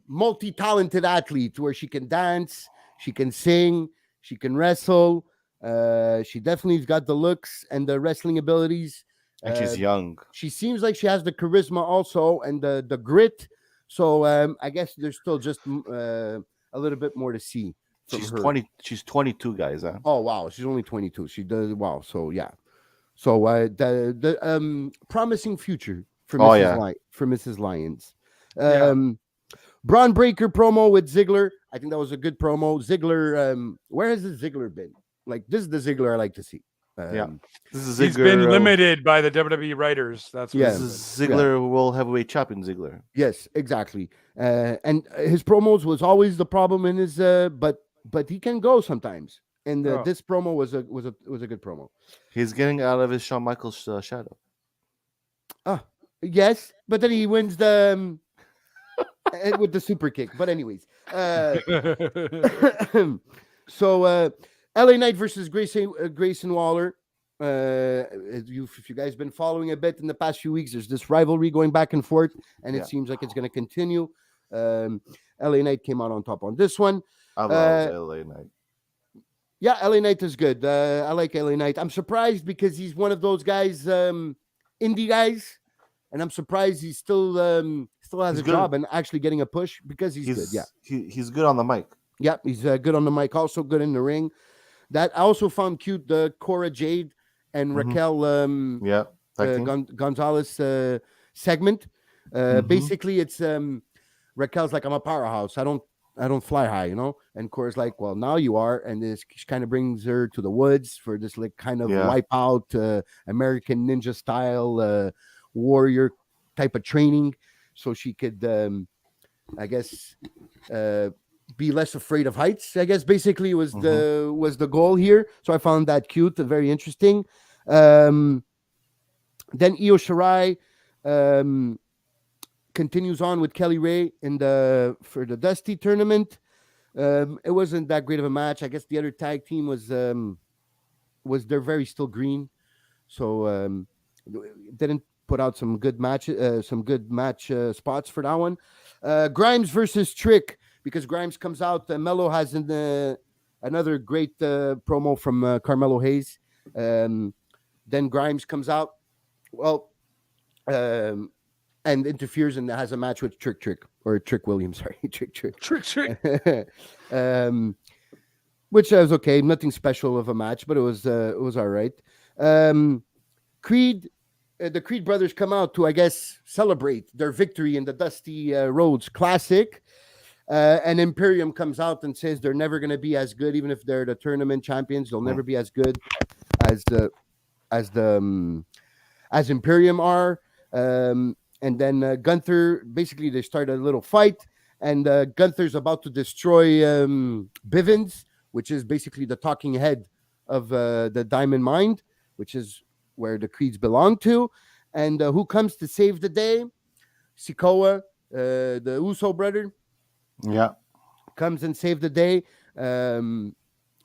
D: multi-talented athlete where she can dance, she can sing, she can wrestle. She definitely's got the looks and the wrestling abilities.
C: And she's young.
D: She seems like she has the charisma also and the grit. So I guess there's still just a little bit more to see.
C: She's 20. She's 22, guys. Huh?
D: Oh wow, she's only 22. She does wow. So yeah. So the promising future for Mrs. Lyons. Braun Breaker promo with Ziggler. I think that was a good promo. Ziggler, where has the Ziggler been? Like this is the Ziggler I like to see.
C: This is
B: He's been limited by the WWE writers. That's what
C: this is Ziggler, World Heavyweight Champion Ziggler.
D: Yes, exactly. And his promos was always the problem in his but he can go sometimes. And this promo was a good promo.
C: He's getting out of his Shawn Michaels shadow.
D: Yes, but then he wins the with the super kick. But anyways, so LA Knight versus Grayson Waller. If you guys been following a bit in the past few weeks, there's this rivalry going back and forth, and it seems like it's going to continue. LA Knight came out on top on this one.
C: I love LA Knight.
D: Yeah, LA Knight is good. I like LA Knight. I'm surprised because he's one of those guys, indie guys, and I'm surprised he still has a job and actually getting a push because he's good. Yeah,
C: he's good on the mic.
D: Yeah, he's good on the mic. Also good in the ring. That I also found cute. The Cora Jade and
C: Mhm.
D: Raquel
C: Yeah. Tag team.
D: Gonzalez segment.
C: Mhm.
D: Basically, it's Raquel's like, I'm a powerhouse. I don't fly high, you know. And Cora's like, well, now you are, and this kind of brings her to the woods for this like kind of
C: Yeah.
D: wipeout American ninja style warrior type of training, so she could, I guess, be less afraid of heights. I guess basically was the goal here. So I found that cute and very interesting. Then Io Shirai continues on with Kelly Ray for the Dusty tournament. It wasn't that great of a match. I guess the other tag team was they're very still green, so didn't put out some good match spots for that one. Grimes versus Trick, because Grimes comes out. Mello has another great promo from Carmelo Hayes. Then Grimes comes out. Well. And interferes and has a match with Trick Williams. Sorry, Trick. Which was okay. Nothing special of a match, but it was all right. Creed, the Creed brothers come out to, I guess, celebrate their victory in the Dusty Rhodes Classic. And Imperium comes out and says they're never going to be as good, even if they're the tournament champions. They'll never be as good as Imperium are. And then Gunther, basically, they start a little fight, and Gunther's about to destroy Bivens, which is basically the talking head of the Diamond Mine, which is where the Creeds belong to. And who comes to save the day? Sikoa, the Uso brother.
C: Yeah.
D: Comes and save the day. And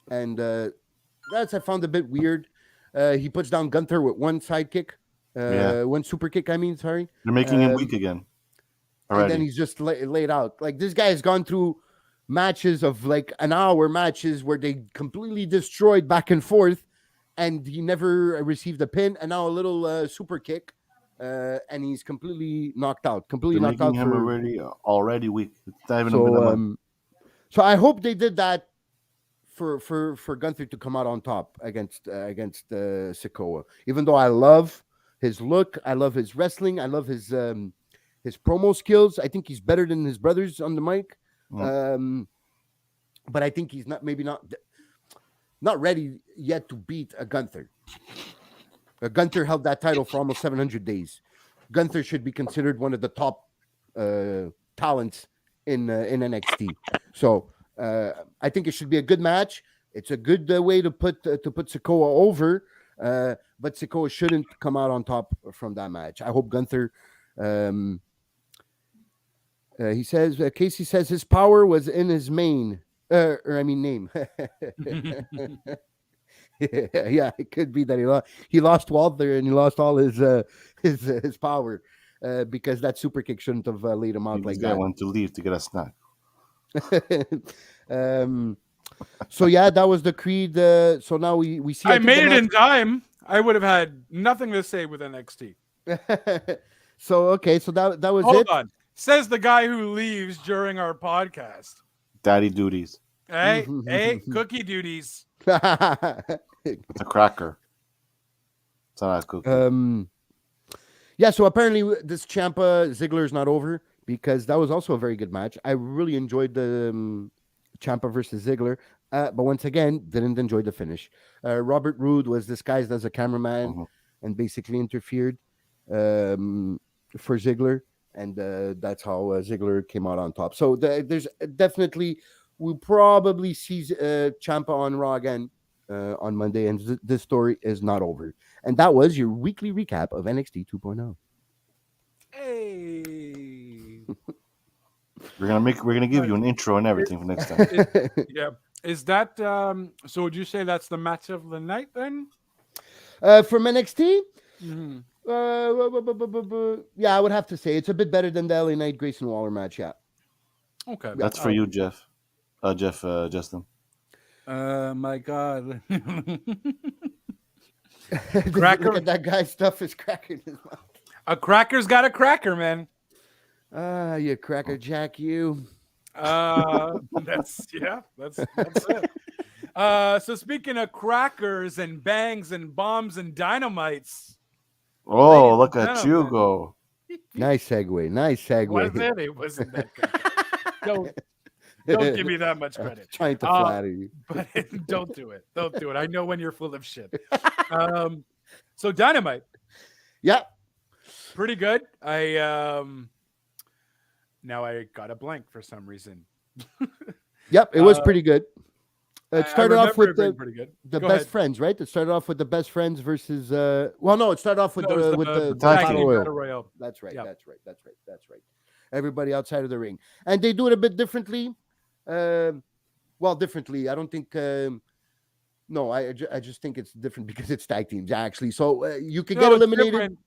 D: that's, I found a bit weird. He puts down Gunther with one sidekick. One super kick, sorry.
C: They're making him weak again. Already.
D: And then he's just laid out. Like, this guy has gone through matches of like an hour matches where they completely destroyed back and forth, and he never received a pin. And now a little super kick, and he's completely knocked out.
C: They're making him already weak. It's not even been a month.
D: So I hope they did that for Gunther to come out on top against Sikoa. Even though I love his look, I love his wrestling, I love his promo skills. I think he's better than his brothers on the mic. But I think he's not ready yet to beat a Gunther. Gunther held that title for almost 700 days. Gunther should be considered one of the top talents in NXT. So I think it should be a good match. It's a good way to put Sikoa over. But Sikoa shouldn't come out on top from that match. I hope Gunther. He says Casey says his power was in his name. Yeah, it could be that he lost Walter and he lost all his power because that super kick shouldn't have laid him out like that.
C: I want to leave to get a snack.
D: So yeah, that was the Creed. So now we see.
B: I made it in time. I would have had nothing to say with NXT.
D: So okay, so that was
B: Hold
D: it.
B: on. Says the guy who leaves during our podcast.
C: Daddy duties.
B: Hey, cookie duties.
C: It's a cracker. It's not a cookie.
D: Yeah, so apparently this Ciampa Ziggler is not over, because that was also a very good match. I really enjoyed the Ciampa versus Ziggler, but once again, didn't enjoy the finish. Robert Roode was disguised as a cameraman and basically interfered for Ziggler, and that's how Ziggler came out on top. So there's definitely, we'll probably see Ciampa on Raw again on Monday, and this story is not over. And that was your weekly recap of NXT 2.0.
B: Hey.
C: We're gonna give you an intro and everything for next time.
B: Yeah. Is that so would you say that's the match of the night then?
D: From NXT?
B: Mm-hmm.
D: Yeah, I would have to say it's a bit better than the LA Knight Grayson Waller match, yeah.
B: Okay.
C: That's for you, Jeff. Justin.
B: My God.
D: Cracker. Look at that guy's stuff is cracking his mouth.
B: A cracker's got a cracker, man.
D: You cracker jack, you.
B: That's it. So speaking of crackers and bangs and bombs and dynamites,
C: Oh,
B: ladies
C: look
B: and
C: at you
B: gentlemen.
C: go.
D: Nice segue. Nice segue.
B: Was it? It wasn't that good. Don't give me that much credit.
D: Trying to flatter you.
B: But don't do it. Don't do it. I know when you're full of shit. So Dynamite,
D: Yeah.
B: pretty good. Now I got a blank for some reason.
D: Yep. It was
B: Uh,
D: pretty good.
B: I
D: It started off
B: remember it
D: with
B: being
D: the
B: pretty good.
D: the
B: Go
D: best
B: ahead.
D: friends, right? It started off with the best friends versus well, no, it started off with
B: No, it was
D: the
C: tag
D: battle
C: team
D: royal.
B: Battle Royal.
D: That's right.
B: Yep.
D: That's right. Everybody outside of the ring, and they do it a bit differently. Well, differently. I don't think. No, I just think it's different because it's tag teams actually. So you could
B: No,
D: get
B: it's
D: eliminated.
B: different.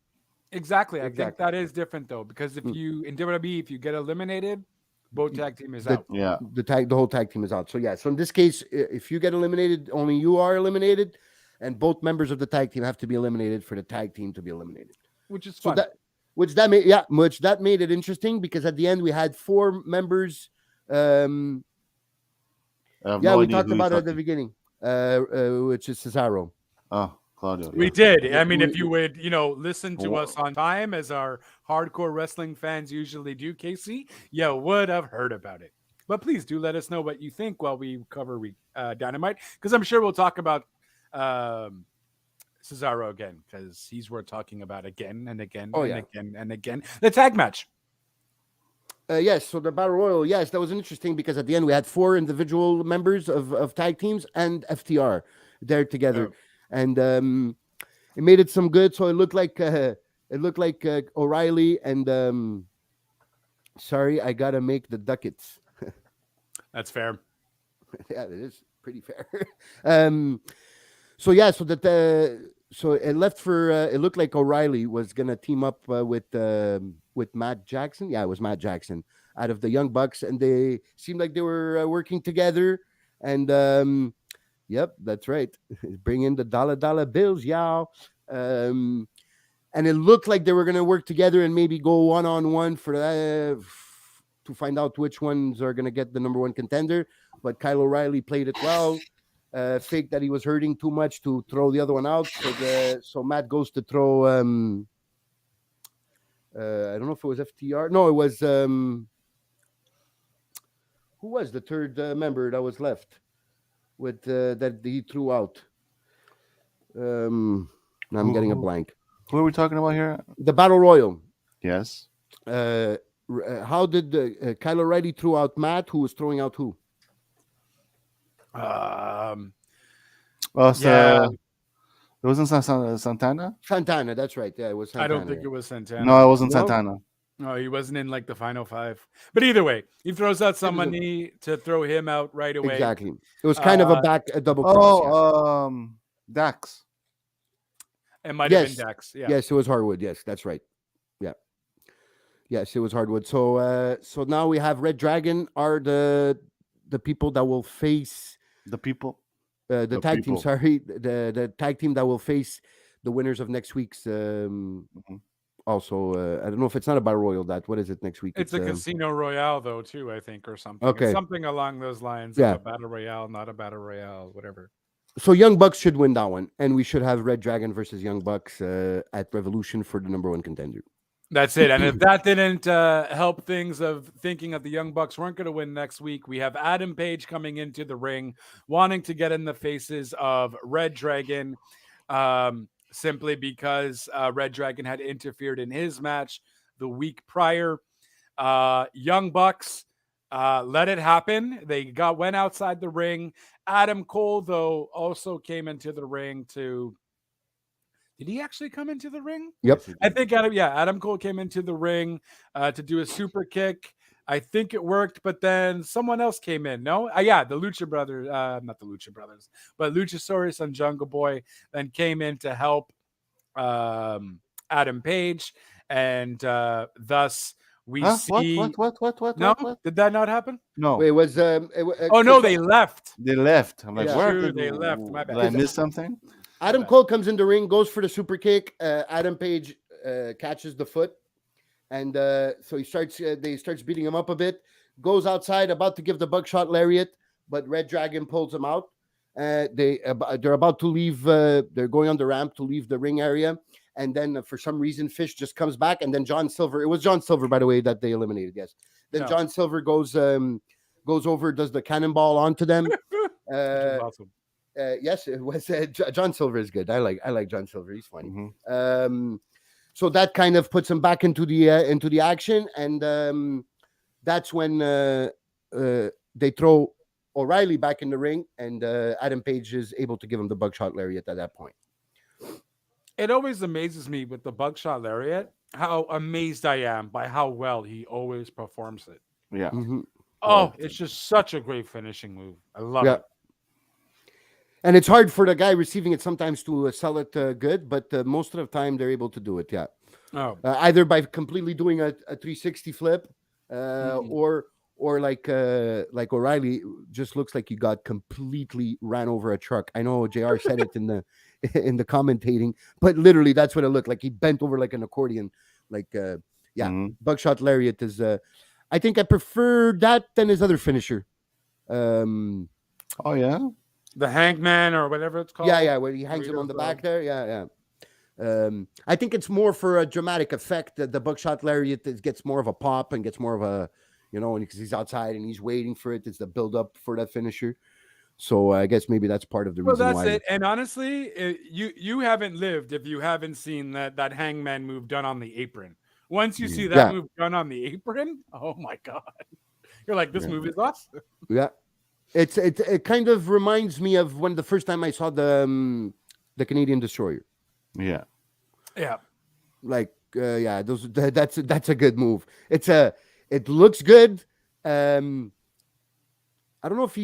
B: Exactly. I think
D: Exactly.
B: that is different though, because if you in WWE, if you get eliminated, both tag team is
D: The-
B: out.
C: Yeah.
D: The whole tag team is out. So yeah. So in this case, if you get eliminated, only you are eliminated, and both members of the tag team have to be eliminated for the tag team to be eliminated.
B: Which is
D: So
B: fun.
D: which that made it interesting because at the end we had 4 members.
C: I have
D: Yeah,
C: no
D: we
C: idea
D: talked
C: who you're
D: about it at the
C: talking.
D: beginning, which is Cesaro.
C: Oh, Claudio.
B: We
C: yeah.
B: did. I mean,
D: We-
B: if you would, listen to
C: Wha-
B: us on time, as our hardcore wrestling fans usually do, Casey, you would have heard about it. But please do let us know what you think while we cover Dynamite, because I'm sure we'll talk about Cesaro again, because he's worth talking about again and again
D: Oh,
B: and
D: yeah.
B: again and again. The tag match.
D: Yes, so the Battle Royal, yes, that was interesting because at the end we had 4 individual members of tag teams and FTR there together,
B: Oh.
D: and it made it some good. So it looked like O'Reilly and sorry, I gotta make the Ducats.
B: That's fair.
D: Yeah, it is pretty fair. So yeah, so it left for it looked like O'Reilly was gonna team up with Matt Jackson. Yeah, it was Matt Jackson out of the Young Bucks, and they seemed like they were working together. And yep, that's right. Bring in the dollar bills, y'all. And it looked like they were gonna work together and maybe go 1-on-1 for to find out which ones are gonna get the number 1 contender. But Kyle O'Reilly played it well. Faked that he was hurting too much to throw the other one out. So Matt goes to throw. I don't know if it was FTR. No, it was. Who was the third member that was left with that he threw out? Now I'm getting a blank.
C: Who are we talking about here?
D: The Battle Royal.
C: Yes.
D: How did Kyle O'Reilly threw out Matt? Who was throwing out who?
C: Oh, so
B: Yeah.
C: it wasn't Santana?
D: Santana. That's right. Yeah, it was Santana.
B: I don't think it was Santana.
C: No, it wasn't
D: No?
C: Santana.
B: No, he wasn't in like the final 5. But either way, he throws out somebody to throw him out right away.
D: Exactly. It was kind of a double cross.
C: Oh, Dax.
B: It might have
D: Yes.
B: been Dax. Yeah.
D: Yes, it was Hardwood. Yes, that's right. Yeah. Yes, it was Hardwood. So now we have Red Dragon are the people that will face
C: The people.
D: the
C: The
D: tag team.
C: people.
D: Sorry, the tag team that will face the winners of next week's. Also, I don't know if it's not a battle royal. What is it next week?
B: It's a Casino Royale, though, too, I think, or something.
D: Okay.
B: It's something along those lines.
D: Yeah.
B: Of a battle royale, not a battle royale, whatever.
D: So Young Bucks should win that one, and we should have Red Dragon versus Young Bucks at Revolution for the number 1 contender.
B: That's it. And if that didn't help things of thinking that the Young Bucks weren't going to win next week, we have Adam Page coming into the ring, wanting to get in the faces of Red Dragon, simply because Red Dragon had interfered in his match the week prior. Young Bucks let it happen. They went outside the ring. Adam Cole, though, also came into the ring to... Did he actually come into the ring?
D: Yep.
B: I think Adam Cole came into the ring to do a super kick. I think it worked, but then someone else came in. No? The Lucha Brothers, not the Lucha Brothers, but Luchasaurus and Jungle Boy then came in to help Adam Page. And thus we see...
C: What?
B: No?
C: What?
B: Did that not happen?
C: No.
D: Wait, it was
B: Oh, no, they left.
C: They left. I'm like,
D: Yeah.
C: where
B: True,
C: did
B: they left. My bad.
C: Did I miss something?
D: Adam Cole comes in the ring, goes for the super kick. Adam Page catches the foot, and so he starts. They starts beating him up a bit. Goes outside, about to give the buckshot lariat, but Red Dragon pulls him out. They're about to leave. They're going on the ramp to leave the ring area, and then for some reason, Fish just comes back, and then John Silver. It was John Silver, by the way, that they eliminated. Yes. Then
B: Yeah.
D: John Silver goes over, does the cannonball onto them.
B: Which is awesome.
D: Yes, it was John Silver is good. I like John Silver. He's funny.
C: Mhm.
D: So that kind of puts him back into the action, and that's when they throw O'Reilly back in the ring, and Adam Page is able to give him the buckshot lariat at that point.
B: It always amazes me with the buckshot lariat how amazed I am by how well he always performs it.
C: Yeah.
D: Mhm.
B: Oh, it's just such a great finishing move. I love
D: Yeah.
B: it.
D: And it's hard for the guy receiving it sometimes to sell it good, but most of the time they're able to do it. Yeah,
B: Oh,
D: either by completely doing a 360 flip,
B: Mhm.
D: or like O'Reilly just looks like he got completely ran over a truck. I know JR said it in the in the commentating, but literally that's what it looked like. He bent over like an accordion. Like yeah,
C: Mhm.
D: buckshot lariat is. I think I prefer that than his other finisher.
C: Oh yeah.
B: the hangman or whatever it's called.
D: Yeah, where he hangs him on the
B: Burrito
D: back there. Yeah. I think it's more for a dramatic effect. The buckshot lariat gets more of a pop and gets more of a, and because he's outside and he's waiting for it. It's the build up for that finisher. So I guess maybe that's part of the
B: Well,
D: reason
B: that's
D: why.
B: it. And honestly, you haven't lived if you haven't seen that hangman move done on the apron. Once you see that
D: Yeah.
B: move done on the apron, oh my god, you're like, this
D: Yeah.
B: move is awesome.
D: Yeah, it kind of reminds me of when the first time I saw the Canadian Destroyer.
C: Yeah.
B: Yeah,
D: Like yeah, that's a good move. It looks good. I don't know if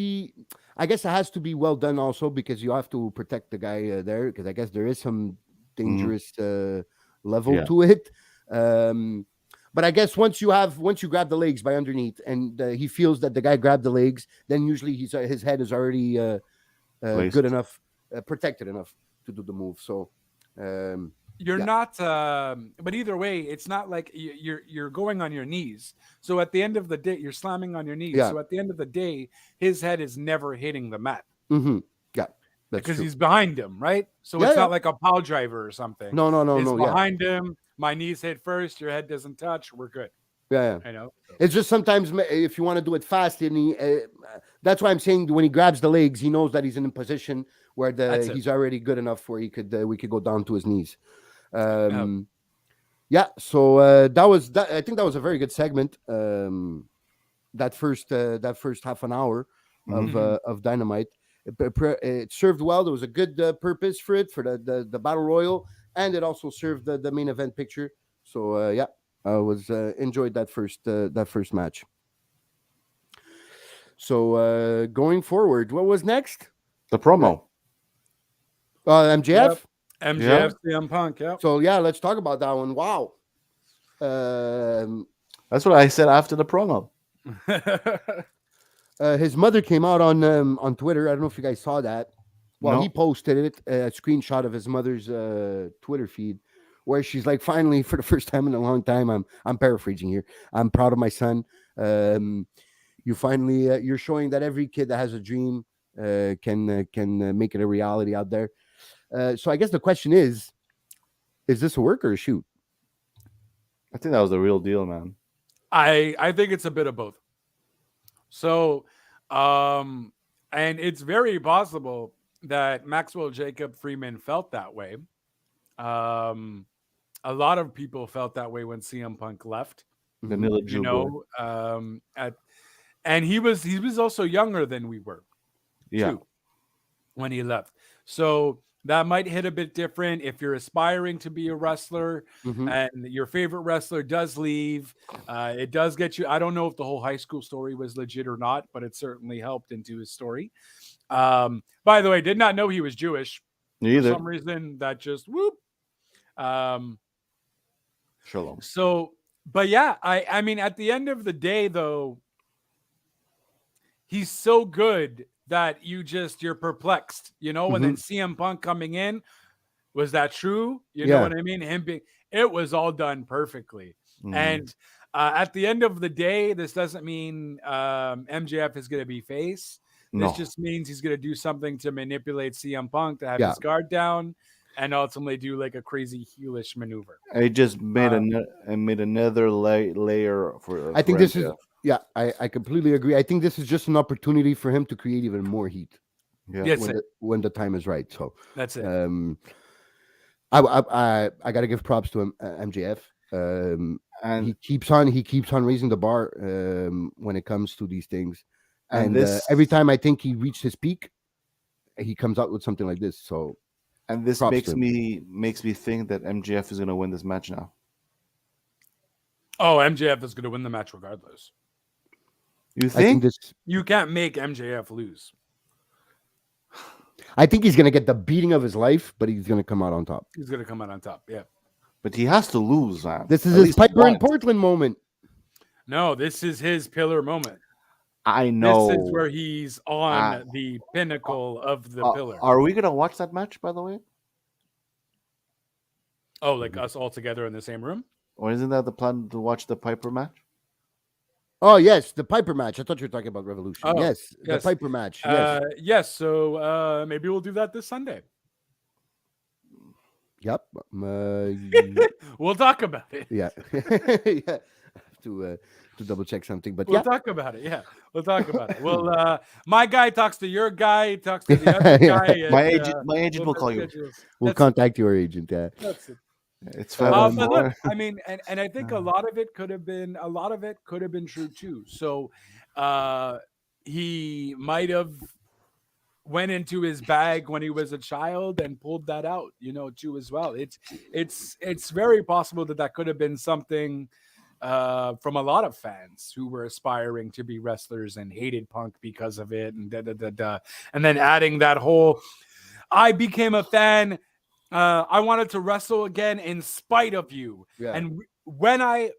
D: I guess it has to be well done also because you have to protect the guy there, because I guess there is some dangerous level
C: Yeah.
D: to it. But I guess once you grab the legs by underneath and he feels that the guy grabbed the legs, then usually his head is already
C: Placed.
D: good enough, protected enough to do the move. So
B: you're
D: Yeah.
B: not. But either way, it's not like you're going on your knees. So at the end of the day, you're slamming on your knees.
D: Yeah.
B: So at the end of the day, his head is never hitting the mat
D: yeah, that's
B: because
D: true.
B: he's behind him, right? So
D: Yeah,
B: it's
D: yeah.
B: not like a pile driver or something.
D: No,
B: It's
D: yeah.
B: behind him. My knees hit first. Your head doesn't touch. We're good.
D: Yeah.
B: I know.
D: It's just sometimes if you want to do it fast, and that's why I'm saying when he grabs the legs, he knows that he's in a position where
B: That's it.
D: he's already good enough where we could go down to his knees. Yeah. So that was that. I think that was a very good segment. That first half an hour of Dynamite, it served well. There was a good purpose for it for the battle royal, and it also served the main event picture. So yeah. I was enjoyed that first match. So going forward, what was next?
C: The promo.
D: MJF.
B: Yep. MJF, CM Punk. Yep.
D: So yeah, let's talk about that one. Wow.
C: That's what I said after the promo.
D: His mother came out on Twitter. I don't know if you guys saw that. Well,
C: No.
D: he posted it, a screenshot of his mother's Twitter feed, where she's like, finally, for the first time in a long time, I'm paraphrasing here. I'm proud of my son. You finally, you're showing that every kid that has a dream can make it a reality out there. So I guess the question is this a work or a shoot?
C: I think that was the real deal, man.
B: I think it's a bit of both. So, and it's very possible that Maxwell Jacob Freeman felt that way. A lot of people felt that way when CM Punk left.
C: Vanilla
B: You
C: Jew boy.
B: know, and he was also younger than we were.
C: Yeah.
B: Too, when he left. So that might hit a bit different if you're aspiring to be a wrestler and your favorite wrestler does leave. It does get you. I don't know if the whole high school story was legit or not, but it certainly helped into his story. By the way, did not know he was Jewish.
C: Me
B: For
C: either.
B: some reason that just whoop.
C: Shalom.
B: So, but yeah, I mean, at the end of the day, though, he's so good that you're perplexed, you know. And then CM Punk coming in, was that true? You know what I mean? It was all done perfectly. And at the end of the day, this doesn't mean MJF is going to be face.
C: No.
B: This just means he's going to do something to manipulate CM Punk to have
D: Yeah.
B: his guard down and ultimately do like a crazy heelish maneuver.
C: It just made another layer for.
D: I think
C: for
D: this is
C: MJF.
D: yeah, I completely agree. I think this is just an opportunity for him to create even more heat
C: Yeah.
B: Yes,
D: when the time is right. So
B: that's it.
D: I got to give props to him, MJF.
C: And
D: He keeps on raising the bar when it comes to these things,
C: And
D: and
C: this-
D: every time I think he reached his peak, he comes out with something like this. So
C: this
D: props
C: makes
D: to him.
C: me think that MJF is gonna win this match now.
B: Oh, MJF is going to win the match regardless.
C: You
D: I think
C: think?
D: this.
B: You can't make MJF lose.
D: I think he's gonna get the beating of his life, but he's gonna come out on top.
B: He's going to come out on top. Yeah.
C: But he has to lose, man.
D: This is
C: At
D: his
C: least
D: Piper in
C: once.
D: Portland moment.
B: No, this is his pillar moment.
C: I know.
B: This is where he's on the pinnacle of the pillar.
C: Are we gonna watch that match, by the way?
B: Oh, like us all together in the same room?
C: Or isn't that the plan to watch the Piper match?
D: Oh yes, the Piper match. I thought you were talking about Revolution.
B: Oh,
D: yes, the
B: yes.
D: Piper match. Yes.
B: Yes. So maybe we'll do that this Sunday.
D: Yep.
B: We'll talk about it.
D: Yeah. Yeah. I have to double check something, but
B: We'll
D: yeah.
B: talk about it. Yeah, we'll talk about it. Well, my guy talks to your guy, talks to the other
D: Yeah.
B: guy. And,
C: My agent will
B: we'll
C: call you.
B: schedule-
D: We'll
B: That's-
D: contact your agent. Yeah.
B: that's it.
C: It's
B: But
C: 504.
B: look, I mean, and I think a lot of it could have been true too. So he might have went into his bag when he was a child and pulled that out, too as well. It's very possible that could have been something from a lot of fans who were aspiring to be wrestlers and hated Punk because of it, and and then adding that whole I became a fan. I wanted to wrestle again in spite of you.
D: Yeah.
B: And when I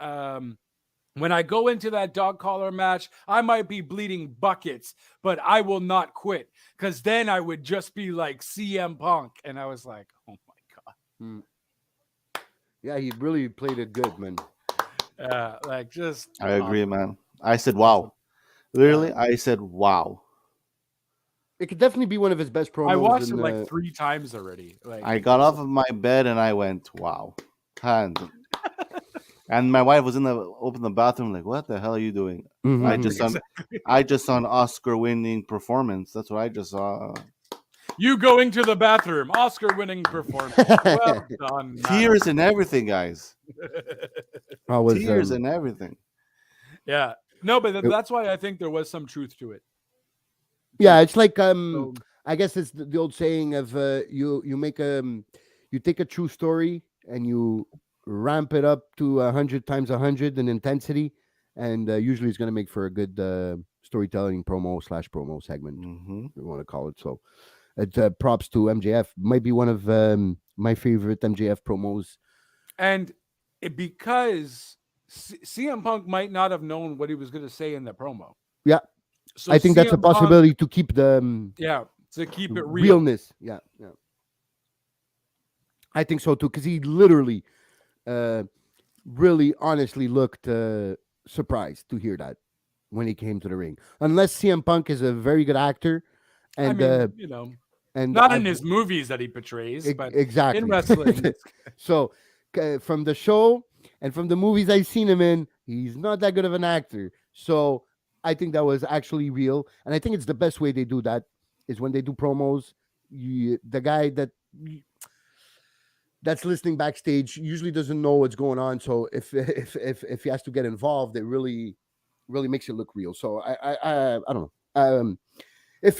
B: go into that dog collar match, I might be bleeding buckets, but I will not quit, because then I would just be like CM Punk. And I was like, oh my God.
D: Yeah, he really played it good, man.
C: I agree, man. I said, wow. Literally, I said, wow.
D: It could definitely be one of his best promos.
B: I watched
D: in,
B: it like 3 times already. Like
C: I got off of my bed and I went, wow. And my wife was open the bathroom, like, what the hell are you doing?
D: Mhm.
C: I just saw an Oscar-winning performance. That's what I just saw.
B: you going to the bathroom, Oscar-winning performance. Well done. man.
C: Tears and everything, guys.
D: I was,
C: Tears and everything.
B: Yeah. No, but that's why I think there was some truth to it.
D: yeah, it's like
B: So,
D: I guess it's the old saying of you take a true story and you ramp it up to 100 times 100 in intensity, and usually it's going to make for a good storytelling promo segment,
C: Mm-hmm.
D: we want to call it. So props to MJF. Might be one of my favorite MJF promos.
B: and because CM Punk might not have known what he was going to say in the promo.
D: Yeah.
B: So
D: I think that's a
B: CM Punk,
D: possibility to keep the
B: to keep it real.
D: realness. Yeah. I think so too, because he literally really honestly looked surprised to hear that when he came to the ring. Unless CM Punk is a very good actor, and
B: I mean,
D: and
B: not in
D: I've-
B: his movies that he portrays, but
D: exactly
B: in wrestling.
D: So from the show and from the movies I've seen him in, he's not that good of an actor. So I think that was actually real, and I think it's the best way they do that is when they do promos. The guy that's listening backstage usually doesn't know what's going on. So if he has to get involved, it really makes it look real. So I don't know. If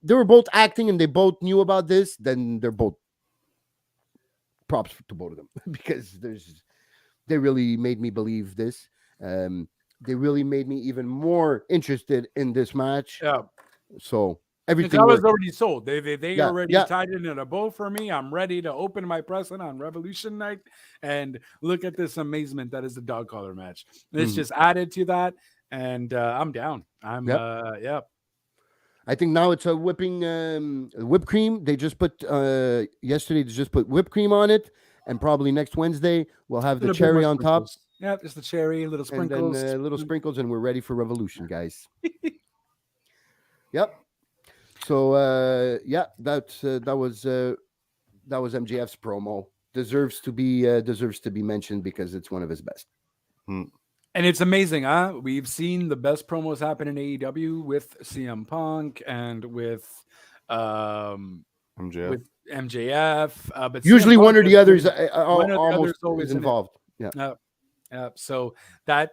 D: they were both acting and they both knew about this, then they're both props to both of them because they really made me believe this. They really made me even more interested in this match.
B: Yeah.
D: So
B: Because
D: everything
B: I was
D: worked.
B: already sold. They
D: Yeah,
B: already
D: yeah.
B: tied it in a bow for me. I'm ready to open my present on Revolution Night and look at this amazement that is the dog collar match. It's
D: Mhm.
B: just added to that, and I'm down. I'm yeah.
D: I think now it's a whipping whipped cream. They just put yesterday. They just put whipped cream on it, and probably next Wednesday we'll have the
B: Little bit
D: cherry
B: more
D: on top,
B: sprinkles. Yeah, just the cherry, little
D: and then
B: sprinkles.
D: little sprinkles, and we're ready for Revolution, guys. Yep. So yeah, that was MJF's promo. Deserves to be mentioned because it's one of his best.
B: And it's amazing, huh? We've seen the best promos happen in AEW with CM Punk and with MJF. But
D: Usually
B: CM
D: one
B: Punk
D: or the
B: has
D: others
B: been- one or the
D: almost
B: others always
D: is
B: in it.
D: involved. Yeah.
B: So that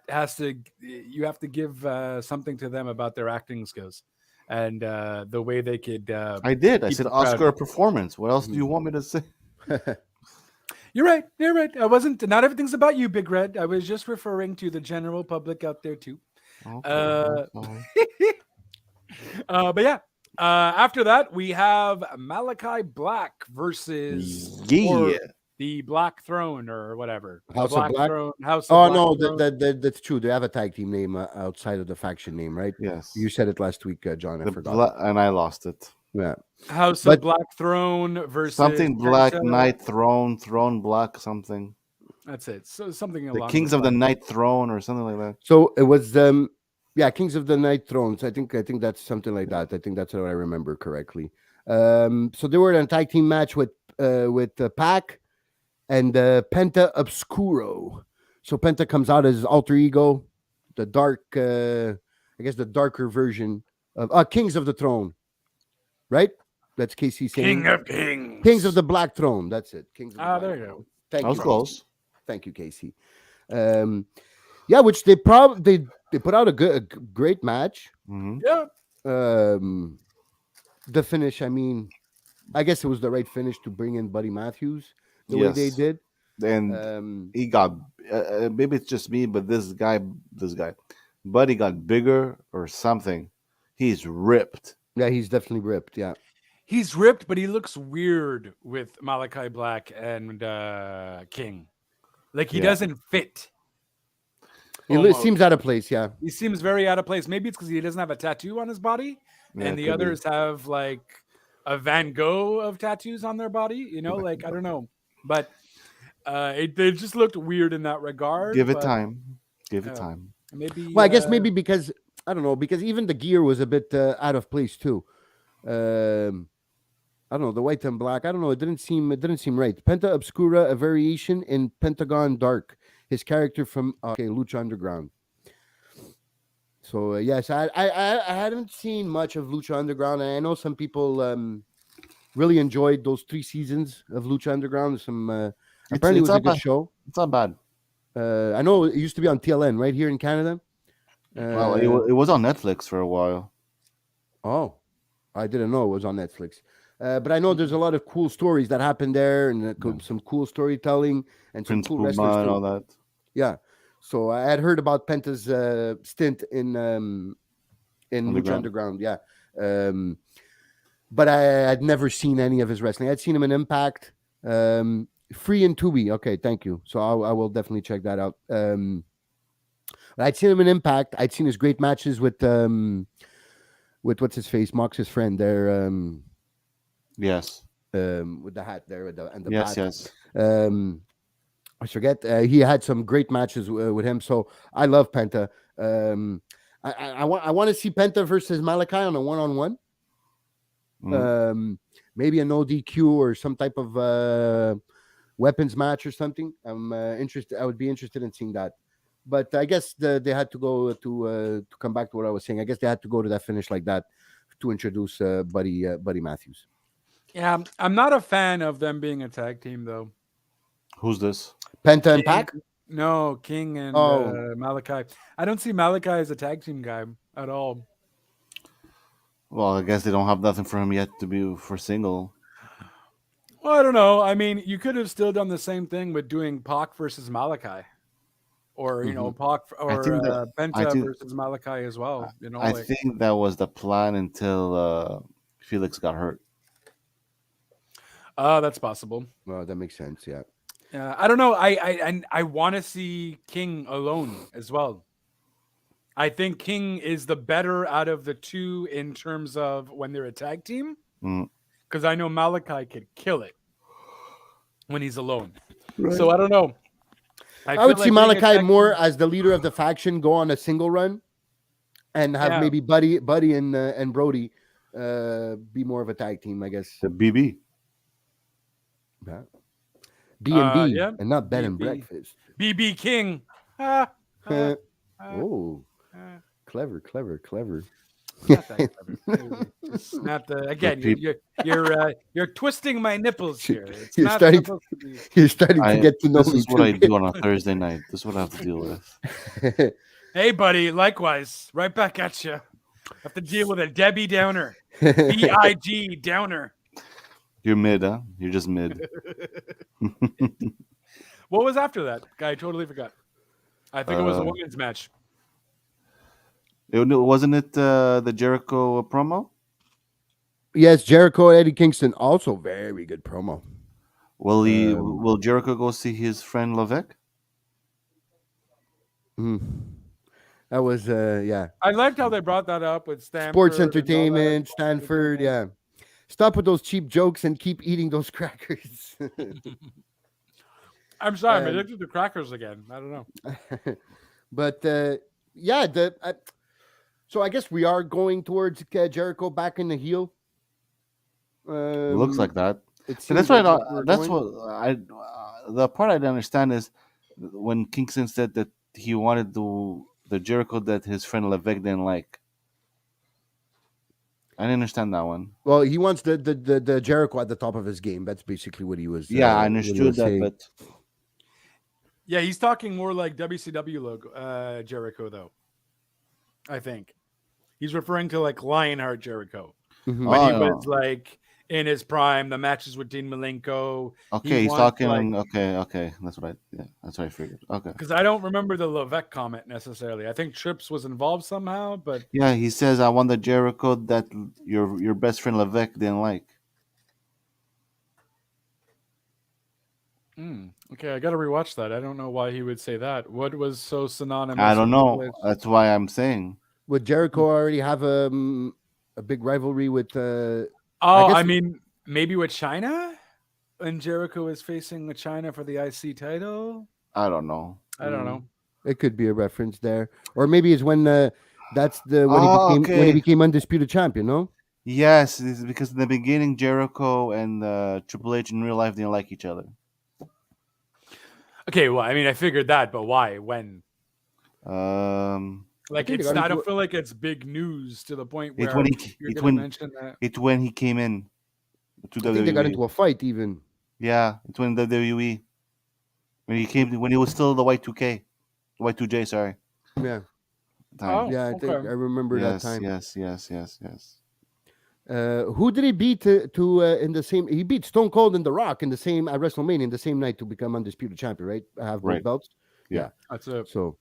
B: you have to give something to them about their acting skills and the way they could.
C: I did. I
B: keep
C: said
B: the crowd.
C: Oscar performance. What else do you want me to say?
B: You're right. You're right. I wasn't. Not everything's about you, Big Red. I was just referring to the general public out there too.
C: Okay,
B: But yeah. After that, we have Malachi Black versus or the Black Throne or whatever.
D: House
B: Black
D: of Black.
B: Throne, House
D: Oh
B: of
D: no,
B: Black Throne.
D: that's true. They have a tag team name outside of the faction name, right?
C: Yes.
D: You said it last week, John. I forgot.
C: And I lost it.
D: Yeah.
B: House of Black Throne versus
C: something Black
B: Penta.
C: Knight Throne Black something.
B: That's it. So something
C: The
B: along
C: Kings
B: those
C: of the
B: lines.
C: Night Throne or something like that.
D: So it was Kings of the Night Thrones. I think that's something like that. I think that's what I remember correctly. So they were in a tag team match with Pac and Penta Obscuro. So Penta comes out as his alter ego, the dark, I guess the darker version of Kings of the Throne, right? That's KC saying.
B: King of Kings.
D: Kings of the Black Throne. That's it. Kings of the Black
B: There you
D: Throne.
B: go.
D: Thank
C: I was
D: you.
C: close.
D: Thank you, Casey. Yeah, which they put out a great match.
C: Mm-hmm.
B: Yeah.
D: The finish, I mean, I guess it was the right finish to bring in Buddy Matthews the way they did.
C: And he got maybe it's just me, but this guy, Buddy got bigger or something. He's ripped.
D: Yeah, he's definitely ripped. Yeah.
B: He's ripped, but he looks weird with Malachi Black and King. Like he doesn't fit.
D: It seems out of place, yeah.
B: He seems very out of place. Maybe it's because he doesn't have a tattoo on his body, and the others have like a Van Gogh of tattoos on their body. You know, like I don't know, but they just looked weird in that regard.
C: Give it time. Give it time.
B: Maybe.
D: Well, I guess maybe because I don't know, because even the gear was a bit out of place too. I don't know, the white and black. I don't know. It didn't seem right. Penta Obscura, a variation in Pentagon Dark. His character from Lucha Underground. So yes, I hadn't seen much of Lucha Underground, and I know some people really enjoyed those 3 seasons of Lucha Underground. Apparently it was a good show.
C: It's not bad.
D: I know it used to be on TLN right here in Canada.
C: Well, it was on Netflix for a while.
D: Oh, I didn't know it was on Netflix. But I know there's a lot of cool stories that happened there, and some cool storytelling and some
C: Prince
D: cool
C: Puma
D: wrestlers
C: and
D: too.
C: all that.
D: Yeah. So I had heard about Penta's stint in Lucha Underground. Yeah. But I had never seen any of his wrestling. I'd seen him in Impact. Free and Tubi. Okay, thank you. So I will definitely check that out. I'd seen him in Impact. I'd seen his great matches with what's his face, Mox's friend there.
C: Yes.
D: With the hat there and the
C: yes,
D: bat.
C: yes.
D: I forget. He had some great matches with him. So I love Penta. I want to see Penta versus Malachi on a 1-on-1. Maybe a no DQ or some type of weapons match or something. I'm interested. I would be interested in seeing that. But I guess they had to go to come back to what I was saying. I guess they had to go to that finish like that to introduce Buddy Matthews.
B: Yeah, I'm not a fan of them being a tag team though.
C: Who's this?
D: Penta and Pac?
B: No, King and Malachi. I don't see Malachi as a tag team guy at all.
C: Well, I guess they don't have nothing for him yet to be for single.
B: Well, I don't know. I mean, you could have still done the same thing with doing Pac versus Malachi, or you know, Pac or Penta versus Malachi as well. You know,
C: I think that was the plan until Felix got hurt.
B: That's possible.
D: Well, that makes sense. Yeah.
B: I don't know. I want to see King alone as well. I think King is the better out of the two in terms of when they're a tag team. Because I know Malachi could kill it when he's alone. Right. So I don't know.
D: I would see Malachi more as the leader of the faction go on a single run. and have
B: Yeah.
D: maybe Buddy and Brody be more of a tag team, I guess.
C: The BB.
D: Yeah. B&B
B: Yeah.
D: and not bed and
B: BB.
D: breakfast.
B: BB King. Ah, ah, ah,
D: Oh,
B: ah.
D: clever.
B: Not that clever. It's not the again.
C: peop-
B: You're twisting my nipples here. It's
D: You're
B: not
D: starting
B: supposed to be.
D: You're starting to get to know
C: This
D: me.
C: is what I
D: too.
C: do on a Thursday night. This is what I have to deal with.
B: Hey, buddy. Likewise. Right back at you. Have to deal with a Debbie Downer. BIG Downer.
C: You're mid, huh? You're just mid.
B: What was after that? I totally forgot. I think it was a
C: Uh,
B: women's match.
C: Wasn't it the Jericho promo?
D: Yes, Jericho and Eddie Kingston also very good promo.
C: Will Jericho go see his friend Levesque?
D: That was yeah.
B: I liked how they brought that up with Stanford.
D: Sports
B: and all that.
D: entertainment, Stanford, yeah. Stop with those cheap jokes and keep eating those crackers.
B: I'm sorry, I'm addicted to crackers again. I don't know.
D: But yeah, so I guess we are going towards Jericho back in the heel.
C: It looks like that.
D: It
C: So that's
D: seems
C: why
D: like we're
C: that's
D: going.
C: what I the part I didn't understand is when Kingston said that he wanted the Jericho that his friend Levesque didn't like. I didn't understand that one.
D: Well, he wants the Jericho at the top of his game. That's basically what he was.
C: Yeah, I
D: what he
C: understood
D: was
C: that,
D: saying.
C: but
B: Yeah, he's talking more like WCW logo Jericho, though. I think he's referring to like Lionheart Jericho
D: Mhm.
B: when he
C: Oh,
B: was like in his prime. The matches with Dean Malenko.
C: okay, he's
B: wants,
C: talking.
B: like-
C: Okay, that's what I figured. Okay,
B: Because I don't remember the Levesque comment necessarily. I think Trips was involved somehow, but
C: yeah, he says I want the Jericho that your best friend Levesque didn't like.
B: okay, I got to rewatch that. I don't know why he would say that. What was so synonymous?
C: I don't know.
B: with-
C: That's why I'm saying.
D: Would Jericho already have a big rivalry with?
B: Oh,
D: guess-
B: I mean, maybe with China, and Jericho is facing with China for the IC title.
C: I don't know.
B: I don't know.
D: It could be a reference there, or maybe it's when that's the when
C: Oh,
D: he
C: okay.
D: became undisputed champion. No,
C: Yes, it's because in the beginning Jericho and Triple H in real life didn't like each other.
B: Okay, well, I mean, I figured that, but why? When? Like,
D: think
B: it's
D: they got
B: I don't
D: into
B: feel like it's big news to the point
C: It's
B: where
C: when
B: you're
C: it's
B: going to
C: when
B: mention that.
C: it's when he came in to
D: I think they got
C: WWE.
D: into a fight even.
C: Yeah, it's when WWE when he was still the Y2K, Y2J. Sorry.
D: Yeah,
C: Time.
B: Oh,
D: yeah. I think
B: okay.
D: I remember that time.
C: Yes.
D: Who did he beat to in the same? He beat Stone Cold and The Rock in the same at WrestleMania in the same night to become undisputed champion, right? Have both
C: Right.
D: belts.
B: That's it.
D: So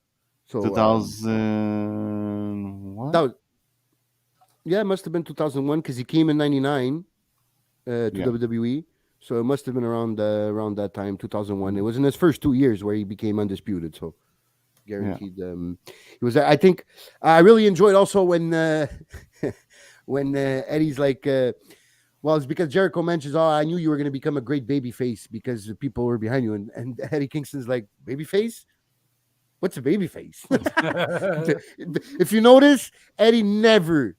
C: 2001.
D: that was, yeah, it must have been 2001 because he came in '99 to
C: Yeah.
D: WWE. So it must have been around that time, 2001. It was in his first 2 years where he became undisputed. So guaranteed. He was. I think I really enjoyed also when when Eddie's like, well, it's because Jericho mentions, "Oh, I knew you were going to become a great baby face because the people were behind you," and Eddie Kingston's like, "Baby face? What's a baby face?" If you notice, Eddie never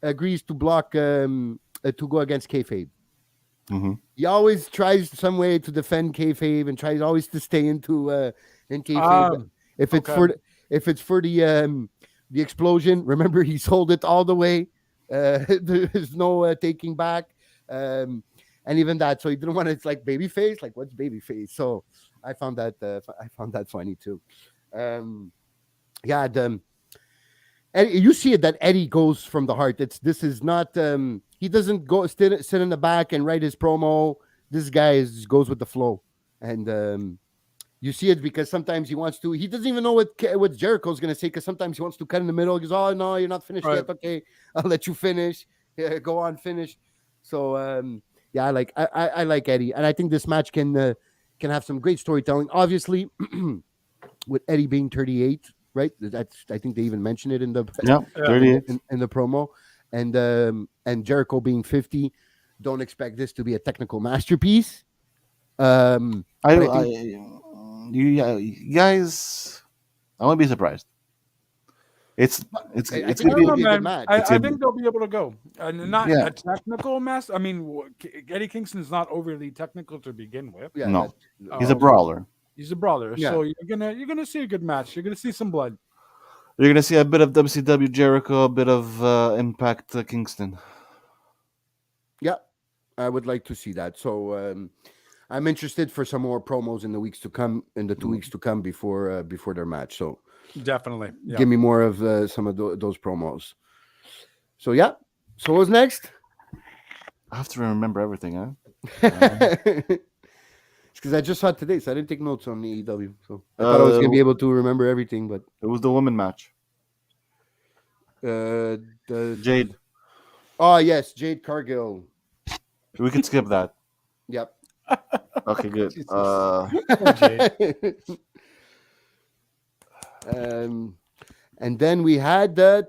D: agrees to block to go against kayfabe.
C: Mhm.
D: He always tries some way to defend kayfabe and tries always to stay into in kayfabe. If it's
B: okay.
D: for the explosion, remember he sold it all the way. There's no taking back, and even that. So he didn't want to. It's like babyface. Like what's babyface? So I found that funny too. Yeah, Eddie, you see it that Eddie goes from the heart. This is not. He doesn't go sit in the back and write his promo. This guy goes with the flow, and you see it because sometimes he wants to. He doesn't even know what Jericho's going to say because sometimes he wants to cut in the middle. He goes, "Oh no, you're not finished
B: Right.
D: yet. Okay, I'll let you finish. Yeah, go on, finish." So yeah, I like Eddie, and I think this match can have some great storytelling. Obviously, with Eddie being 38, right? I think they even mention it in the
C: Yeah, 38.
D: in the promo, and Jericho being 50. Don't expect this to be a technical masterpiece.
C: You guys, I won't be surprised. It's
D: I
C: it's
D: think
C: gonna
D: it
C: be
D: would be a good
B: man.
D: match.
C: It's
B: I
C: gonna
B: think they'll be able to go. Not
C: Yeah.
B: a technical mess. I mean, Eddie Kingston's not overly technical to begin with.
D: Yeah,
C: No.
D: that-
C: He's a
B: Um,
C: brawler.
B: He's a brawler,
D: Yeah.
B: so you're gonna see a good match. You're gonna see some blood.
C: You're gonna see a bit of WCW Jericho, a bit of Impact Kingston.
D: yeah, I would like to see that. So I'm interested for some more promos in the weeks to come, in the 2 weeks to come before their match. So
B: Definitely. Yeah.
D: give me more of some of those promos. So yeah. So what's next?
C: I have to remember everything, huh?
D: It's because I just saw it today, so I didn't take notes on the AEW. So I thought I was gonna be able to remember everything, but
C: It was the woman match.
D: the
C: Jade.
D: oh yes, Jade Cargill.
C: We can skip that.
D: Yep.
C: Okay, good.
D: And then we had the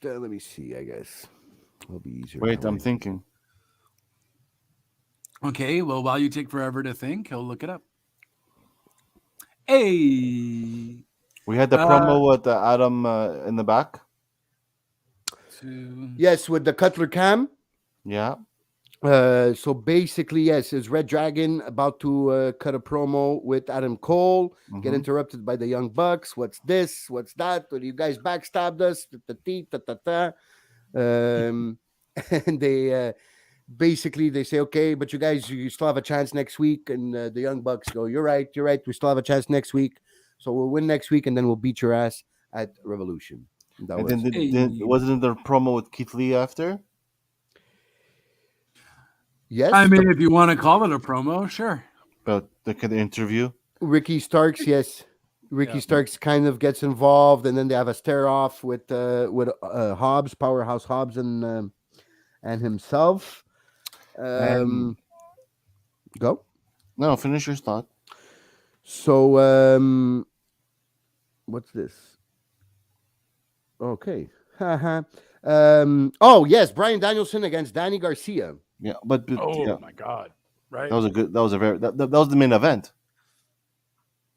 D: let me see, I guess it'll be easier.
C: Wait,
D: that
C: I'm
D: way.
C: thinking.
B: Okay. Well, while you take forever to think, he'll look it up. Hey.
C: We had the promo with Adam in the back.
D: Yes, with the Cutler Cam.
C: Yeah.
D: So basically, yes, is Red Dragon about to cut a promo with Adam Cole, get
C: Mhm.
D: interrupted by the Young Bucks. What's this? What's that? What, you guys backstabbed us? And they basically they say, okay, but you guys, you still have a chance next week. And the Young Bucks go, you're right. We still have a chance next week. So we'll win next week, and then we'll beat your ass at Revolution. That
C: And
D: was
C: then wasn't there a promo with Keith Lee after?
D: yes.
B: I mean, if you want to call it a promo, sure.
C: About the interview.
D: Ricky Starks, yes. Ricky
B: Yeah.
D: Starks kind of gets involved, and then they have a stare off with Hobbs, Powerhouse Hobbs, and himself. Go.
C: No, finish your thought.
D: So what's this? Okay. Oh yes, Brian Danielson against Danny Garcia.
C: Yeah, but
B: Oh
C: yeah,
B: my god! Right?
C: that was a good. That was a very. That was the main event.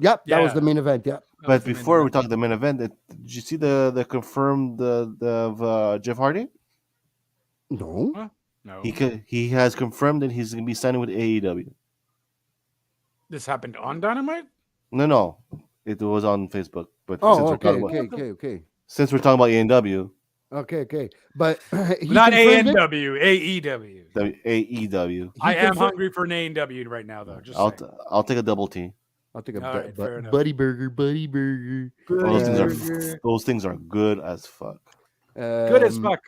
D: Yep, that was
B: Yeah.
D: the main event. Yeah.
B: That was
C: But
B: the main
C: before we
B: event.
C: talk the main event, did you see the confirmed the Jeff Hardy?
D: No.
B: No,
C: He has confirmed that he's gonna be signing with AEW.
B: this happened on Dynamite.
C: No, it was on Facebook. But
D: Oh, okay,
C: we're talking about AEW,
D: okay. But he
B: Not
D: confirmed it?
B: ANW, AEW.
C: AEW.
B: I am
D: confirmed-
B: hungry for an AEW right now, though. Just saying.
C: I'll take a double T.
D: I'll take a
B: All right, fair enough.
D: buddy burger.
C: Those things are good as fuck.
B: Good as fuck.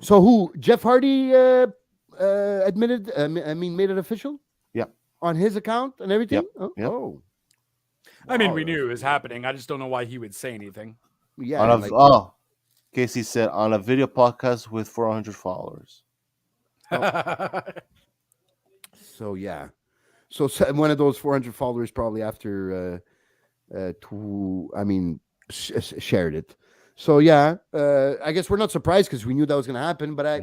D: So who? Jeff Hardy admitted? Made it official.
C: Yeah.
D: On his account and everything.
C: Yep.
D: Oh.
B: I mean,
D: Wow.
B: we knew it was happening. I just don't know why he would say anything.
D: Yeah.
C: Casey said on a video podcast with 400 followers.
D: So yeah. So one of those 400 followers probably after shared it. So yeah, I guess we're not surprised because we knew that was going to happen. But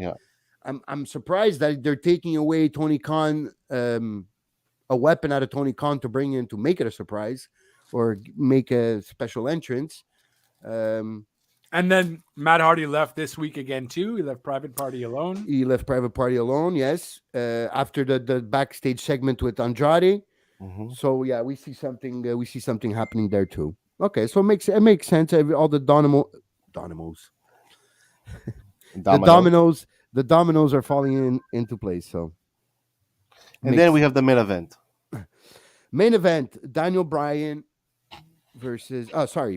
D: I'm surprised that they're taking away Tony Khan, a weapon out of Tony Khan to bring in to make it a surprise or make a special entrance.
B: And then Matt Hardy left this week again too. He left Private Party alone.
D: He left Private Party alone. Yes, after the backstage segment with Andrade.
C: Mhm.
D: So yeah, we see something. We see something happening there too. Okay, so it makes sense. All the dominoes, the dominoes are falling into place. So,
C: And then we have the main event.
D: main event: Daniel Bryan versus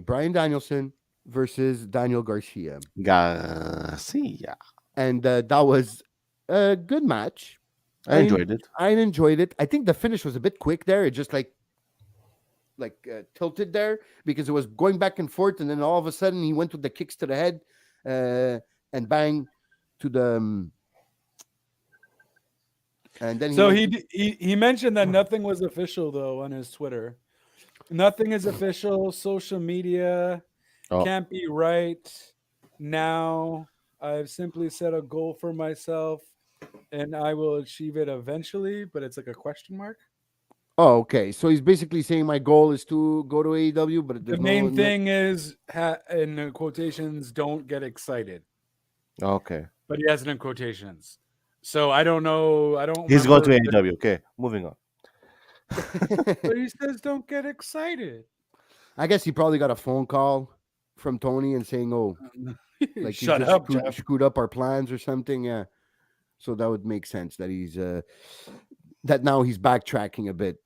D: Bryan Danielson versus Daniel Garcia,
C: Garcia.
D: and that was a good match.
C: I enjoyed it.
D: I enjoyed it. I think the finish was a bit quick there. It just tilted there because it was going back and forth, and then all of a sudden he went with the kicks to the head, and bang to the. And then
B: So he mentioned that nothing was official though on his Twitter. Nothing is official. Social media can't be right now. I've simply set a goal for myself, and I will achieve it eventually. But it's like a question mark.
D: Oh, okay. So he's basically saying my goal is to go to AEW, but
B: The
D: there's
B: main thing is, in quotations, don't get excited.
C: Okay.
B: But he has it in quotations. So I don't know. I don't
C: He's going
B: remember.
C: to AEW. Okay, moving on.
B: But he says, don't get excited.
D: I guess he probably got a phone call from Tony and saying, "Oh, like you
B: Shut
D: just
B: up, Jeff.
D: screwed up our plans or something." Yeah. So that would make sense that he's that now he's backtracking a bit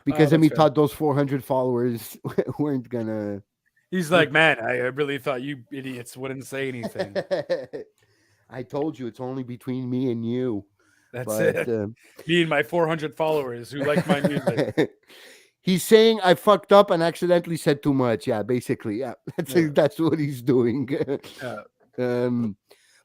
D: because
B: that's
D: he
B: fair.
D: thought those 400 followers weren't gonna.
B: He's like, man, I really thought you idiots wouldn't say anything.
D: I told you it's only between me and you.
B: That's
D: But
B: it. Me and my 400 followers who like my music.
D: he's saying I fucked up and accidentally said too much. Yeah, basically. Yeah, that's what he's doing.
B: Yeah.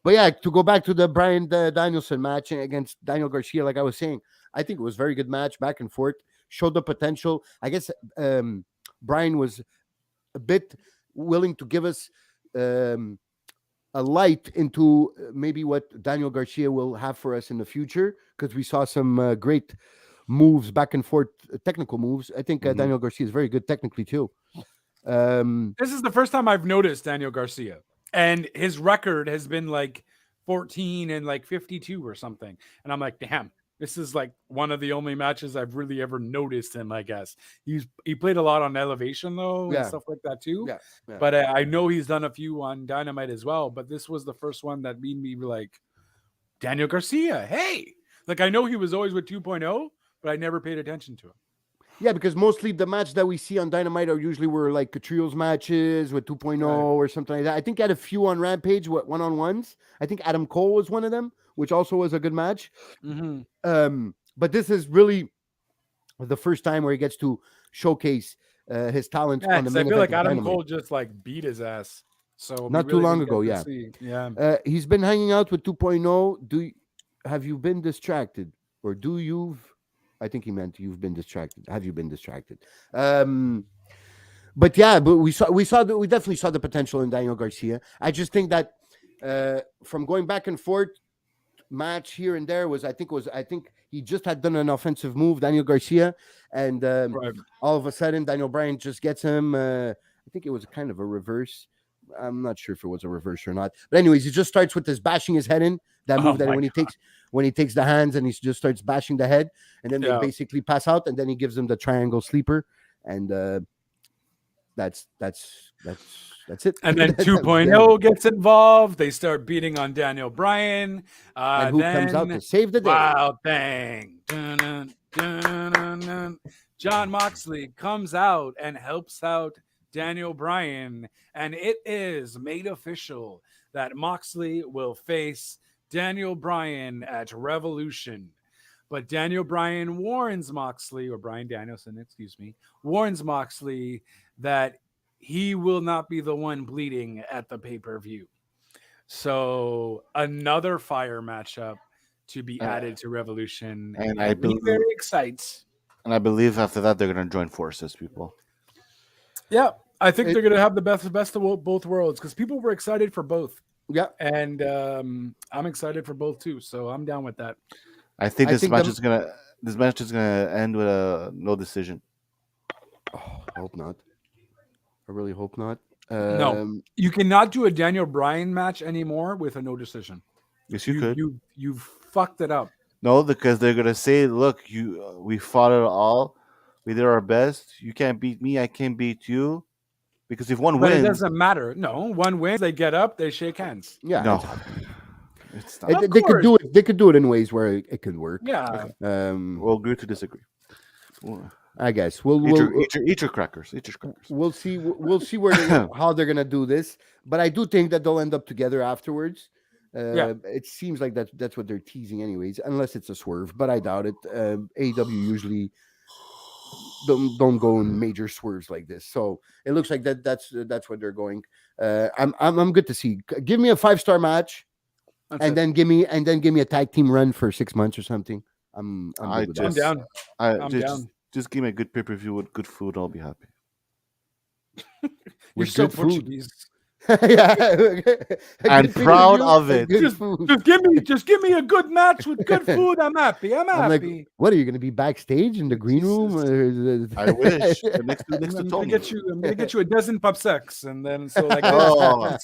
D: But yeah, to go back to the Brian Danielson match against Daniel Garcia, like I was saying, I think it was a very good match, back and forth, showed the potential. I guess Brian was a bit willing to give us a light into maybe what Daniel Garcia will have for us in the future, because we saw some great moves back and forth, technical moves. I think Daniel Garcia is very good technically too.
B: This is the first time I've noticed Daniel Garcia, and his record has been like 14 and like 52 or something. And I'm like, damn, this is like one of the only matches I've really ever noticed him, I guess. He played a lot on Elevation though, and stuff like that too.
D: Yeah.
B: But I know he's done a few on Dynamite as well. But this was the first one that made me like, Daniel Garcia, hey. Like, I know he was always with 2.0, but I never paid attention to him.
D: Yeah, because mostly the match that we see on Dynamite are usually were like trios matches with 2.0 or something like that. I think he had a few on Rampage, one-on-ones. I think Adam Cole was one of them, which also was a good match. But this is really the first time where he gets to showcase his talent on the main
B: I feel like
D: event of
B: Adam
D: Dynamite.
B: Cole just like beat his ass. So
D: Not too long ago, yeah.
B: Yeah.
D: He's been hanging out with 2.0. Have you been distracted? Or do you... I think he meant you've been distracted. Have you been distracted? But yeah, but we definitely saw the potential in Daniel Garcia. I just think that from going back and forth match here and there I think he just had done an offensive move, Daniel Garcia, and all of a sudden Daniel Bryan just gets him. I think it was kind of a reverse. I'm not sure if it was a reverse or not. But anyways, he just starts with this bashing his head in. That move when he takes the hands and he just starts bashing the head, and then they basically pass out, and then he gives them the triangle sleeper, and that's it.
B: And then 2.0 gets involved. They start beating on Daniel Bryan.
D: And who comes out to save the day?
B: Wow, bang. Dun, dun, dun, dun, dun. John Moxley comes out and helps out Daniel Bryan, and it is made official that Moxley will face Daniel Bryan at Revolution. But Daniel Bryan warns Moxley, or Bryan Danielson, warns Moxley that he will not be the one bleeding at the pay-per-view. So another fire matchup to be added to Revolution.
C: And I believe
B: very excites.
C: And I believe after that they're going to join forces, people.
B: Yeah, I think they're going to have the best of both worlds, because people were excited for both.
D: Yeah,
B: and I'm excited for both too, so I'm down with that.
C: I think this match is gonna end with a no decision.
D: Oh, I hope not. I really hope not.
B: No, you cannot do a Daniel Bryan match anymore with a no decision.
C: Yes, you could.
B: You fucked it up.
C: No, because they're gonna say, "Look, we fought it all. We did our best. You can't beat me. I can't beat you." Because if one wins,
B: it doesn't matter. No, one wins. They get up. They shake hands.
D: Yeah,
C: no,
D: it's not. They could do it. They could do it in ways where it could work.
B: Yeah.
C: We'll agree to disagree.
D: I guess
C: eat your crackers. Eat your crackers.
D: We'll see. We'll see where how they're gonna do this. But I do think that they'll end up together afterwards. It seems like that's what they're teasing, anyways, unless it's a swerve. But I doubt it. AEW usually don't go in major swerves like this, so it looks like that's what they're going. I'm good to see. Give me a 5-star match, then give me a tag team run for 6 months or something. I'm
B: down.
C: Just give me a good pay-per-view with good food. I'll be happy.
B: You're so Portuguese.
D: Yeah, a
C: And
D: good
C: proud
D: pay-per-view
C: of
D: and
C: it.
D: good food.
B: Just give me a good match with good food. I'm happy. I'm
D: I'm like,
B: happy.
D: what are you going to be backstage in the green room?
C: I wish. Next to
B: I'm
C: Tony.
B: gonna get you a dozen pop sex, and then so like
C: Oh,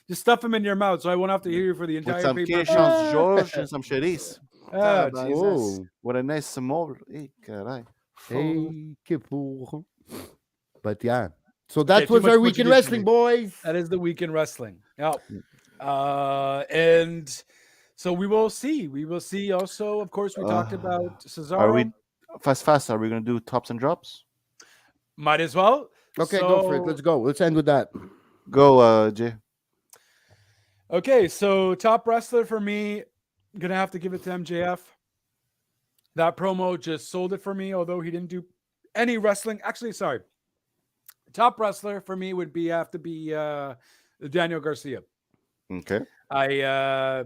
B: just stuff them in your mouth, so I won't have to hear you for the
C: with
B: entire
C: some
B: pay-per-view.
C: queijos George and some chorizo.
B: Oh,
C: Tá,
B: Jesus.
D: Oh,
C: What a nice small. Hey, carai.
D: hey, que porra. But yeah, so
B: Okay,
D: that
B: too
D: was
B: much
D: our week in
B: Portuguese for
D: wrestling,
B: me.
D: boys.
B: That is the week in wrestling. Yeah. And so we will see. We will see. Also, of course, we talked about Cesaro.
C: Are we fast? Are we gonna do tops and drops?
B: Might as well.
D: Okay, go for it.
B: So-
D: Let's go. Let's end with that.
C: Go, Jay.
B: Okay, so top wrestler for me, gonna have to give it to MJF. That promo just sold it for me, although he didn't do any wrestling. Actually, sorry. Top wrestler for me would have to be Daniel Garcia.
C: Okay.
B: I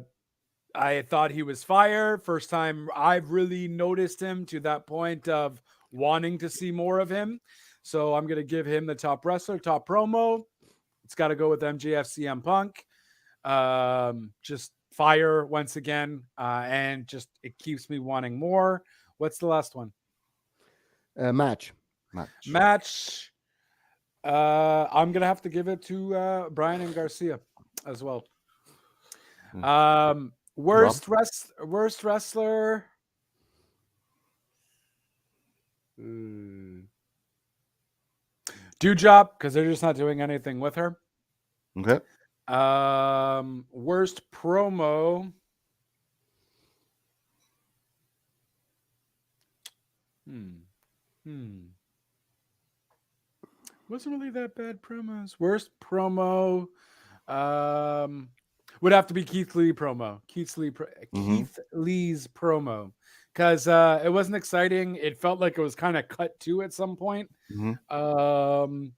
B: thought he was fire. First time I've really noticed him to that point of wanting to see more of him. So I'm gonna give him the top wrestler, top promo. It's got to go with MJF CM Punk. Just fire once again, and just it keeps me wanting more. What's the last one?
D: Match.
B: Match. I'm gonna have to give it to Brian and Garcia as well. Worst wrestler. Doudrop, because they're just not doing anything with her.
C: Okay.
B: Worst promo. Wasn't really that bad promos. Worst promo. Would have to be Keith Lee promo. Keith Lee's promo. Because it wasn't exciting. It felt like it was kind of cut to at some point.
C: Mhm.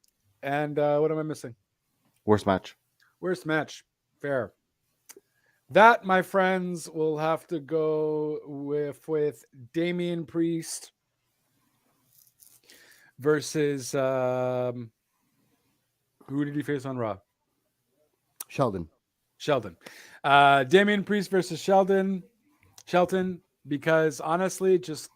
B: And what am I missing?
C: Worst match.
B: Worst match. Fair. That, my friends, will have to go with Damian Priest versus who did he face on Raw?
D: Sheldon.
B: Damian Priest versus Shelton, because honestly, just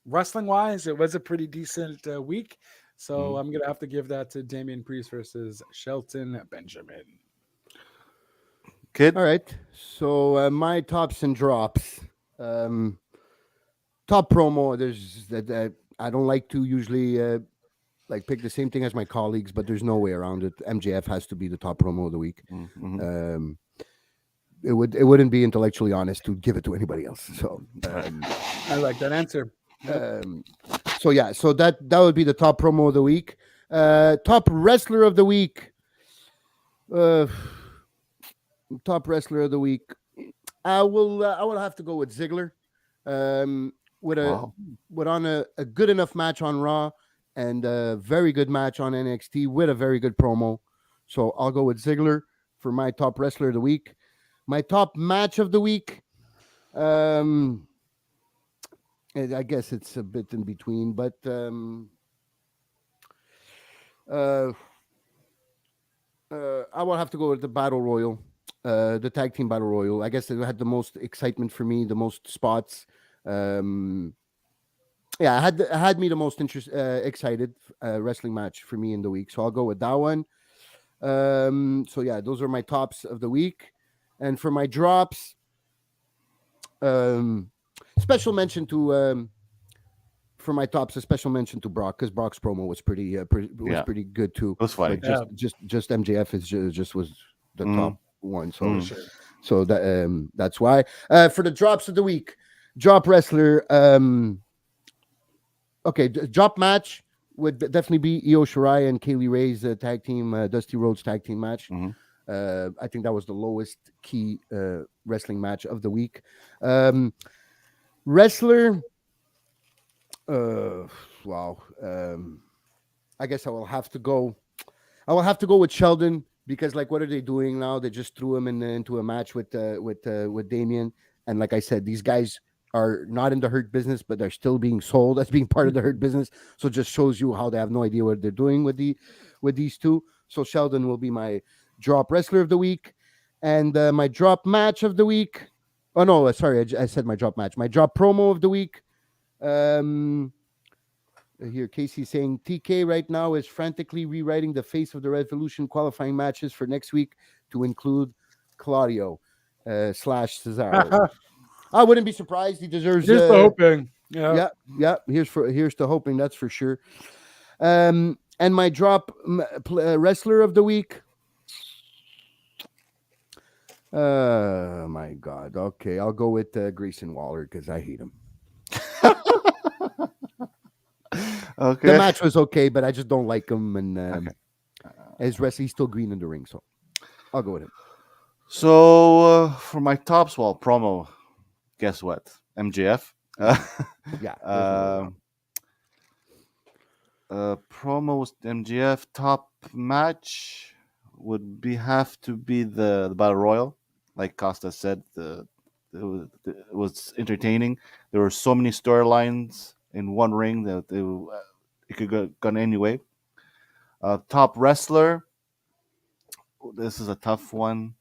B: wrestling wise, it was a pretty decent week. So I'm gonna have to give that to Damian Priest versus Shelton Benjamin.
C: Kid.
D: All right. So my tops and drops. Top promo. There's that. I don't like to usually like pick the same thing as my colleagues, but there's no way around it. MJF has to be the top promo of the week.
C: Mm-hmm.
D: It wouldn't be intellectually honest to give it to anybody else. So
B: I like that answer.
D: so yeah, so that would be the top promo of the week. Top wrestler of the week. Top wrestler of the week. I will have to go with Ziggler. With a good enough match on Raw and a very good match on NXT with a very good promo. So I'll go with Ziggler for my top wrestler of the week. My top match of the week. I guess it's a bit in between, but I will have to go with the Battle Royal, the Tag Team Battle Royal. I guess it had the most excitement for me, the most spots. Yeah, it had me the most excited wrestling match for me in the week. So I'll go with that one. So yeah, those are my tops of the week. And for my drops, special mention to for my tops, a special mention to Brock, because Brock's promo was pretty good too.
C: It was funny.
D: But just MJF is just was the top one. So that's why. For the drops of the week, drop wrestler. Okay, drop match would definitely be Io Shirai and Kaylee Ray's tag team, Dusty Rhodes tag team match. I think that was the lowest key wrestling match of the week. Wrestler, wow. I guess I will have to go with Sheldon, because like, what are they doing now? They just threw him into a match with Damian, and like I said, these guys are not in the Hurt Business, but they're still being sold as being part of the Hurt Business. So it just shows you how they have no idea what they're doing with these two. So Sheldon will be my drop wrestler of the week, and my drop match of the week. Oh no, sorry, I said my drop match. My drop promo of the week. Here, Casey's saying TK right now is frantically rewriting the face of the Revolution qualifying matches for next week to include Claudio / Cesaro. I wouldn't be surprised. He deserves.
B: Just hoping.
D: Yeah. Here's to hoping. That's for sure. And my drop wrestler of the week. My God. Okay, I'll go with Grayson Waller because I hate him.
C: Okay.
D: The match was okay, but I just don't like him, and his wrestling, he's still green in the ring, so I'll go with him.
C: So for my tops, well, promo. Guess what? MJF.
D: Yeah.
C: Promo was MJF. Top match would have to be the Battle Royal. Like Costa said, it was entertaining. There were so many storylines in one ring that it could go gone anyway. Top wrestler. This is a tough one,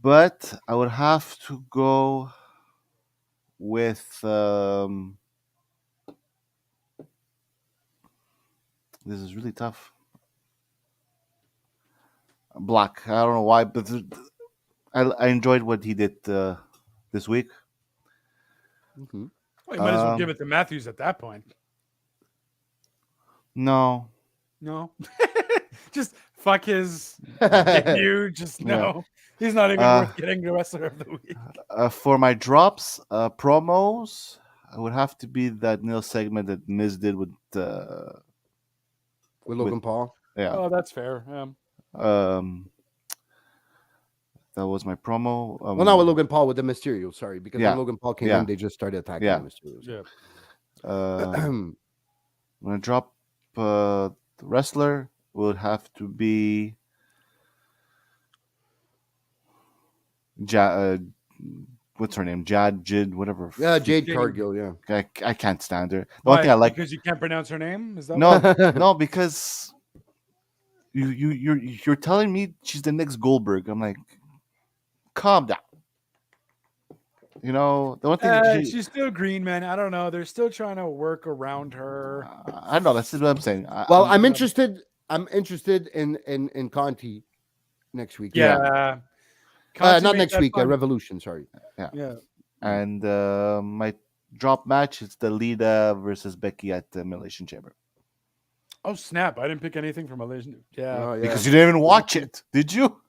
C: but I would have to go with. This is really tough. Black. I don't know why, but I enjoyed what he did this week.
D: Mm-hmm.
B: Well, you might as well give it to Matthews at that point.
C: No.
B: Just fuck his debut. Just no. He's not even worth getting the wrestler of the week.
C: For my drops, promos, I would have to be that Neil segment that Miz did with
D: Logan Paul.
C: Yeah.
B: Oh, that's fair.
C: That was my promo.
D: Well, not with Logan Paul, with the Mysterio. Sorry, because when Logan Paul came in, they just started attacking the Mysterios.
B: Yeah.
C: When I drop the wrestler, would have to be what's her name? Jid, whatever.
D: Yeah, Jade Cargill. Yeah,
C: I can't stand her. The only thing I like
B: because you can't pronounce her name. Is that
C: no, because you're telling me she's the next Goldberg. I'm like, calm down. You know, the one thing
B: she's still green, man. I don't know. They're still trying to work around her.
C: I know that's what I'm saying.
D: I'm interested. I'm interested in Conti next week.
B: Yeah.
D: Not next week. Revolution. Sorry.
B: Yeah.
C: And my drop match is the Lita versus Becky at the Elimination Chamber.
B: Oh snap! I didn't pick anything from Elimination. Yeah.
C: Because you didn't even watch it, did you?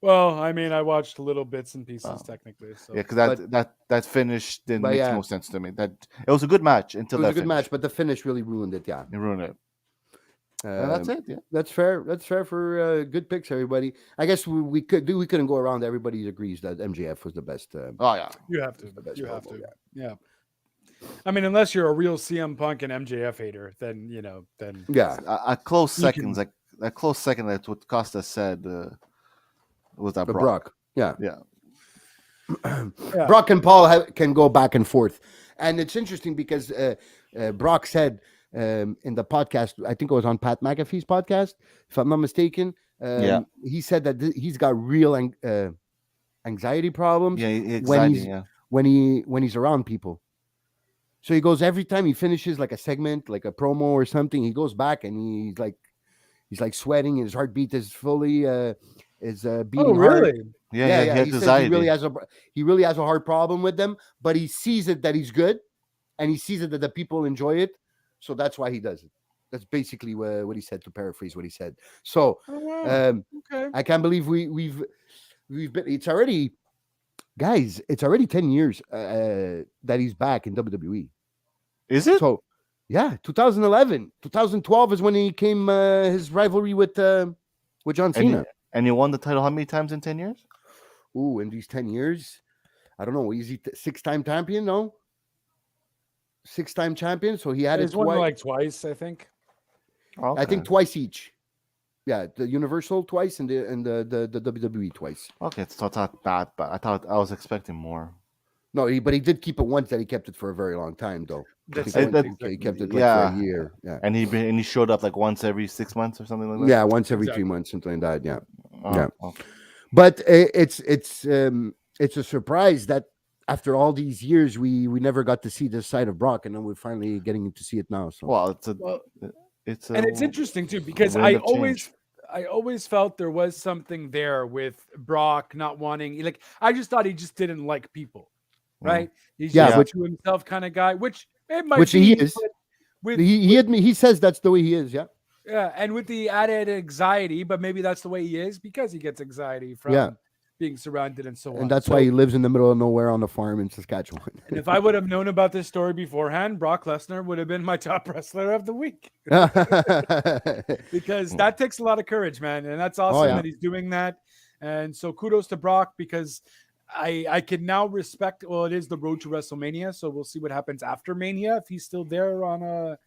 B: Well, I mean, I watched little bits and pieces technically. So.
C: Yeah, because that finish didn't make no sense to me. That it was a good match until that. It was a good match,
D: but the finish really ruined it. Yeah,
C: it ruined it. That's it. Yeah,
D: that's fair. That's fair for good picks, everybody. I guess we couldn't go around. Everybody agrees that MJF was the best.
B: You have to. You have to. Yeah. I mean, unless you're a real CM Punk and MJF hater, then
C: a close second. Like a close second. That's what Costa said. Was that Brock?
D: Yeah. Brock and Paul can go back and forth, and it's interesting because Brock said in the podcast, I think it was on Pat McAfee's podcast, if I'm not mistaken. He said that he's got real anxiety problems. When he's around people. So he goes every time he finishes like a segment, like a promo or something, he goes back and he's like sweating. His heartbeat is fully beating hard.
C: Yeah.
D: He says he really has a hard problem with them, but he sees it that he's good, and he sees it that the people enjoy it, so that's why he does it. That's basically what he said, to paraphrase what he said. So I can't believe we've been. It's already 10 years that he's back in WWE.
C: Is it?
D: So 2011, 2012 is when he came his rivalry with John Cena.
C: And he won the title how many times in 10 years?
D: Ooh, in these 10 years, I don't know. Is he 6-time champion? No, 6-time champion. So he had it
B: won like twice, I think.
C: Okay.
D: I think twice each. Yeah, the Universal twice and the WWE twice.
C: Okay, it's not bad, but I was expecting more.
D: No, but he did keep it once. That he kept it for a very long time, though. He kept it for a year. Yeah,
C: and he showed up like once every 6 months or something like that.
D: Yeah, once every 3 months, something like that. Yeah. Yeah.
C: Okay.
D: But it's a surprise that after all these years we never got to see this side of Brock, and then we're finally getting to see it now. So
C: Well,
B: Well,
C: it's
B: and it's interesting too because
C: wind of change.
B: I always felt there was something there with Brock not wanting, like, I just thought he just didn't like people, right? He's
D: Yeah,
B: just
C: which-
B: to himself kind of guy, which it might
D: which
B: be,
D: he is.
B: but with
D: he says that's the way he is. Yeah.
B: yeah, and with the added anxiety, but maybe that's the way he is because he gets anxiety from
D: Yeah.
B: being surrounded and so on.
D: And that's
B: So-
D: why he lives in the middle of nowhere on a farm in Saskatchewan.
B: And if I would have known about this story beforehand, Brock Lesnar would have been my top wrestler of the week. Because that takes a lot of courage, man, and that's awesome
D: yeah.
B: that he's doing that. And so kudos to Brock, because I can now respect. Well, it is the road to WrestleMania, so we'll see what happens after Mania if he's still there on a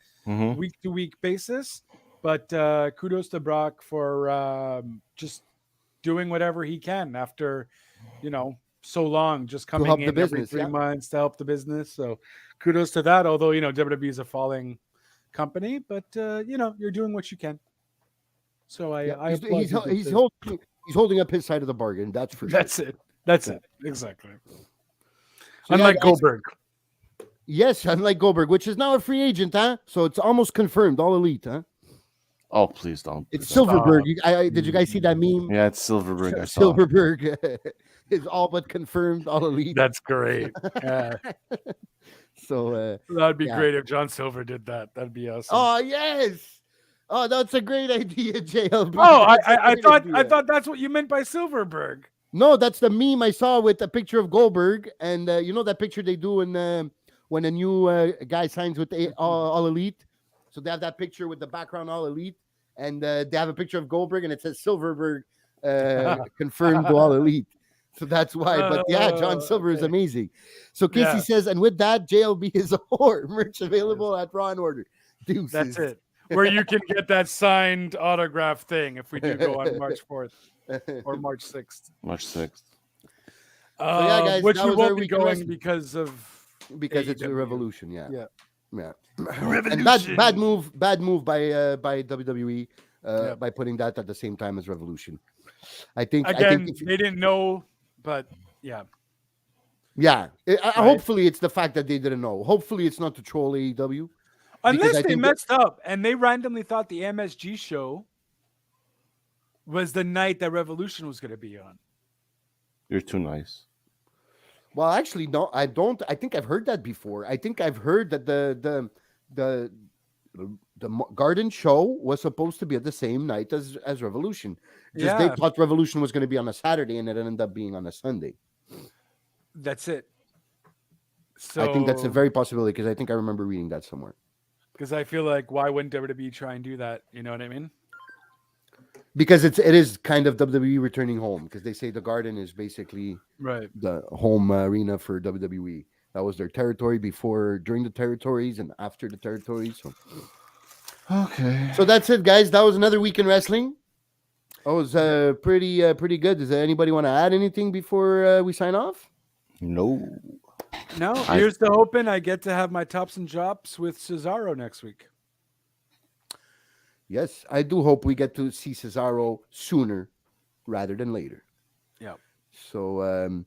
B: week-to-week basis. But kudos to Brock for just doing whatever he can after, so long, just coming
D: help
B: in
D: the
B: every
D: business,
B: 3
D: yeah.
B: months to help the business. So kudos to that. Although WWE is a falling company, but you're doing what you can. So I applaud
D: he's,
B: you
D: he's,
B: for-
D: holding, he's holding up his side of the bargain. That's for sure.
B: That's it. That's it. Exactly.
D: So, yeah,
B: Unlike
D: guys,
B: Goldberg.
D: Yes, unlike Goldberg, which is now a free agent, huh? So it's almost confirmed, all elite, huh?
C: Oh, please don't.
D: It's
C: do that.
D: Silverberg. Did you guys see that meme?
C: Yeah, it's Silverberg. I saw.
D: Silverberg is all but confirmed, all elite.
B: That's great. Yeah.
D: So,
B: That'd be
D: Yeah.
B: great if John Silver did that. That'd be awesome.
D: oh yes, oh that's a great idea, JLB.
B: Oh,
D: That's a
B: I
D: great
B: thought
D: idea.
B: that's what you meant by Silverberg.
D: No, that's the meme I saw with a picture of Goldberg, and you know that picture they do in when a new guy signs with all elite. So they have that picture with the background all elite, and they have a picture of Goldberg, and it says Silverberg confirmed to all elite. So that's why. But yeah, John Silver is
B: okay.
D: amazing. So Casey
B: Yeah.
D: says, and with that, JLB is a whore. Merch available at Raw and Order. Deuces.
B: That's it. Where you can get that signed autograph thing if we do go on March 4th or March 6th.
C: March 6th.
D: yeah, guys,
B: which
D: that
B: we
D: was our
B: won't be
D: week in
B: going
D: wrestling.
B: because of
D: Because it's a
B: AEW.
D: revolution. Yeah.
B: Yeah.
D: Yeah.
B: Revolution.
D: And bad move by WWE
B: Yeah.
D: by putting that at the same time as Revolution. I think
B: Again,
D: if,
B: they didn't know, but yeah.
D: yeah.
B: Right.
D: Hopefully it's the fact that they didn't know. Hopefully it's not to troll AEW.
B: Unless
D: I
B: they
D: think that-
B: messed up and they randomly thought the MSG show was the night that Revolution was going to be on.
C: You're too nice.
D: Well, actually, no, I don't. I think I've heard that before. I think I've heard that the Garden show was supposed to be at the same night as Revolution. Just they
B: Yeah.
D: thought Revolution was going to be on a Saturday, and it ended up being on a Sunday.
B: That's it. So
D: I think that's a very possibility because I think I remember reading that somewhere.
B: because I feel like why wouldn't WWE try and do that? You know what I mean?
D: Because it is kind of WWE returning home because they say the Garden is basically
B: Right.
D: the home arena for WWE. That was their territory before, during the territories, and after the territories.
C: Okay.
D: So that's it, guys. That was another week in wrestling. That was pretty good. Does anybody want to add anything before we sign off?
C: No.
B: No, here's to hoping I get to have my tops and drops with Cesaro next week.
D: Yes, I do hope we get to see Cesaro sooner rather than later.
B: Yeah.
D: So,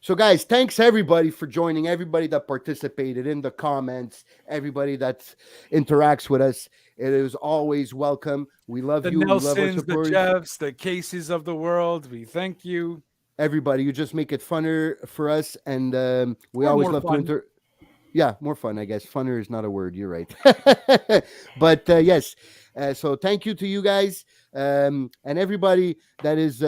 D: so guys, thanks everybody for joining. Everybody that participated in the comments, everybody that interacts with us. It is always welcome. We love
B: The
D: you. We love our
B: Nelsons, the
D: supporters.
B: Jeffs, the Caseys of the world. We thank you.
D: Everybody, you just make it funner for us, and we
B: Or
D: always
B: more
D: love
B: fun.
D: to yeah, more fun, I guess. Funner is not a word. You're right. But yes, so thank you to you guys and everybody that is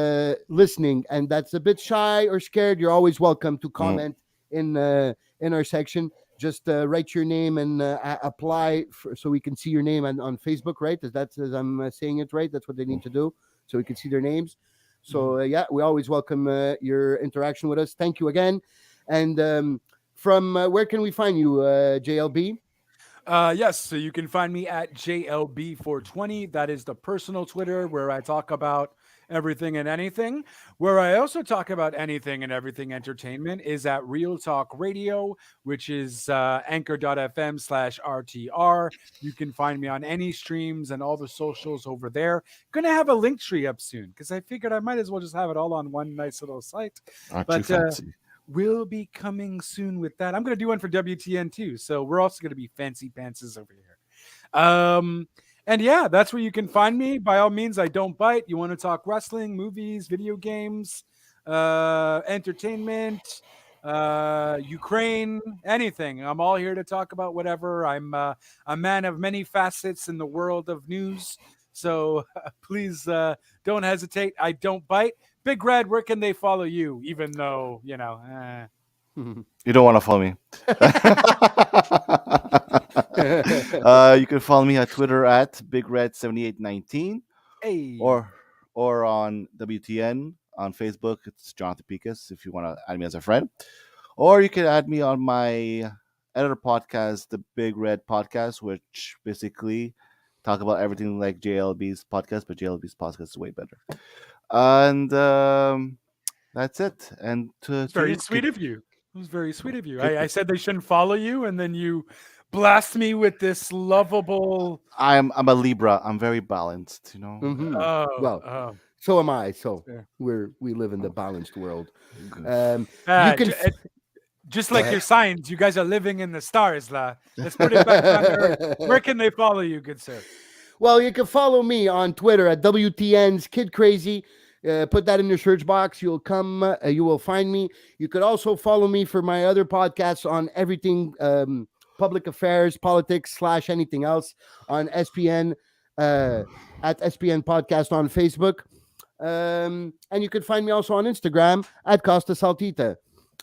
D: listening and that's a bit shy or scared. You're always welcome to comment in our section. Just write your name and apply so we can see your name on Facebook, right? As I'm saying it right. That's what they need to do so we can see their names. So yeah, we always welcome your interaction with us. Thank you again. And from where can we find you, JLB?
B: Yes, so you can find me at JLB420. That is the personal Twitter where I talk about Everything and Anything. Where I also talk about anything and everything entertainment is at Real Talk Radio, which is anchor.fm/RTR. You can find me on any streams and all the socials over there. Gonna have a link tree up soon because I figured I might as well just have it all on one nice little site.
C: Aren't
B: But
C: you fancy?
B: we'll be coming soon with that. I'm gonna do one for WTN too, so we're also gonna be fancy pantses over here. And yeah, that's where you can find me. By all means, I don't bite. You want to talk wrestling, movies, video games, entertainment, Ukraine, anything. I'm all here to talk about whatever. I'm a man of many facets in the world of news. So please don't hesitate. I don't bite. Big Red, where can they follow you? Even though, you know.
C: You don't want to follow me. You can follow me on Twitter at BigRed7819
B: Hey.
C: or on WTN on Facebook. It's Jonathan Picas if you want to add me as a friend. Or you can add me on my editor podcast, the Big Red Podcast, which basically talk about everything like JLB's podcast, but JLB's podcast is way better. And that's it. And
B: It's very sweet of you. It was very sweet of you. I said they shouldn't follow you, and then you blast me with this lovable.
C: I'm a Libra. I'm very balanced, you know.
D: Mhm.
B: Oh,
D: Well, so am I. So
B: Yeah.
D: we live in the balanced world.
C: Good.
D: You can
B: just like your signs, you guys are living in the stars, la. Let's put it back on Earth. Where can they follow you, good sir?
D: Well, you can follow me on Twitter at WTN's Kid Crazy. Put that in your search box. You will find me. You could also follow me for my other podcasts on everything public affairs, politics / anything else on SPN at SPN Podcast on Facebook. And you can find me also on Instagram at Costa Saltita.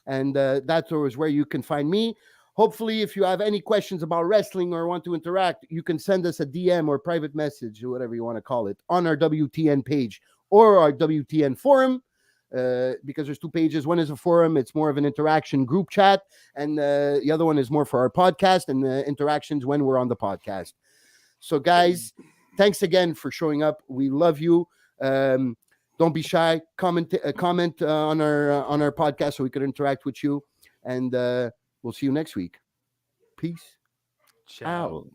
D: And that's always where you can find me. Hopefully, if you have any questions about wrestling or want to interact, you can send us a DM or private message or whatever you want to call it on our WTN page or our WTN forum, because there's two pages. One is a forum. It's more of an interaction group chat. And the other one is more for our podcast and interactions when we're on the podcast. So, guys, thanks again for showing up. We love you. Don't be shy. Comment on our podcast so we could interact with you. And we'll see you next week. Peace.
B: Ciao.
C: Oh.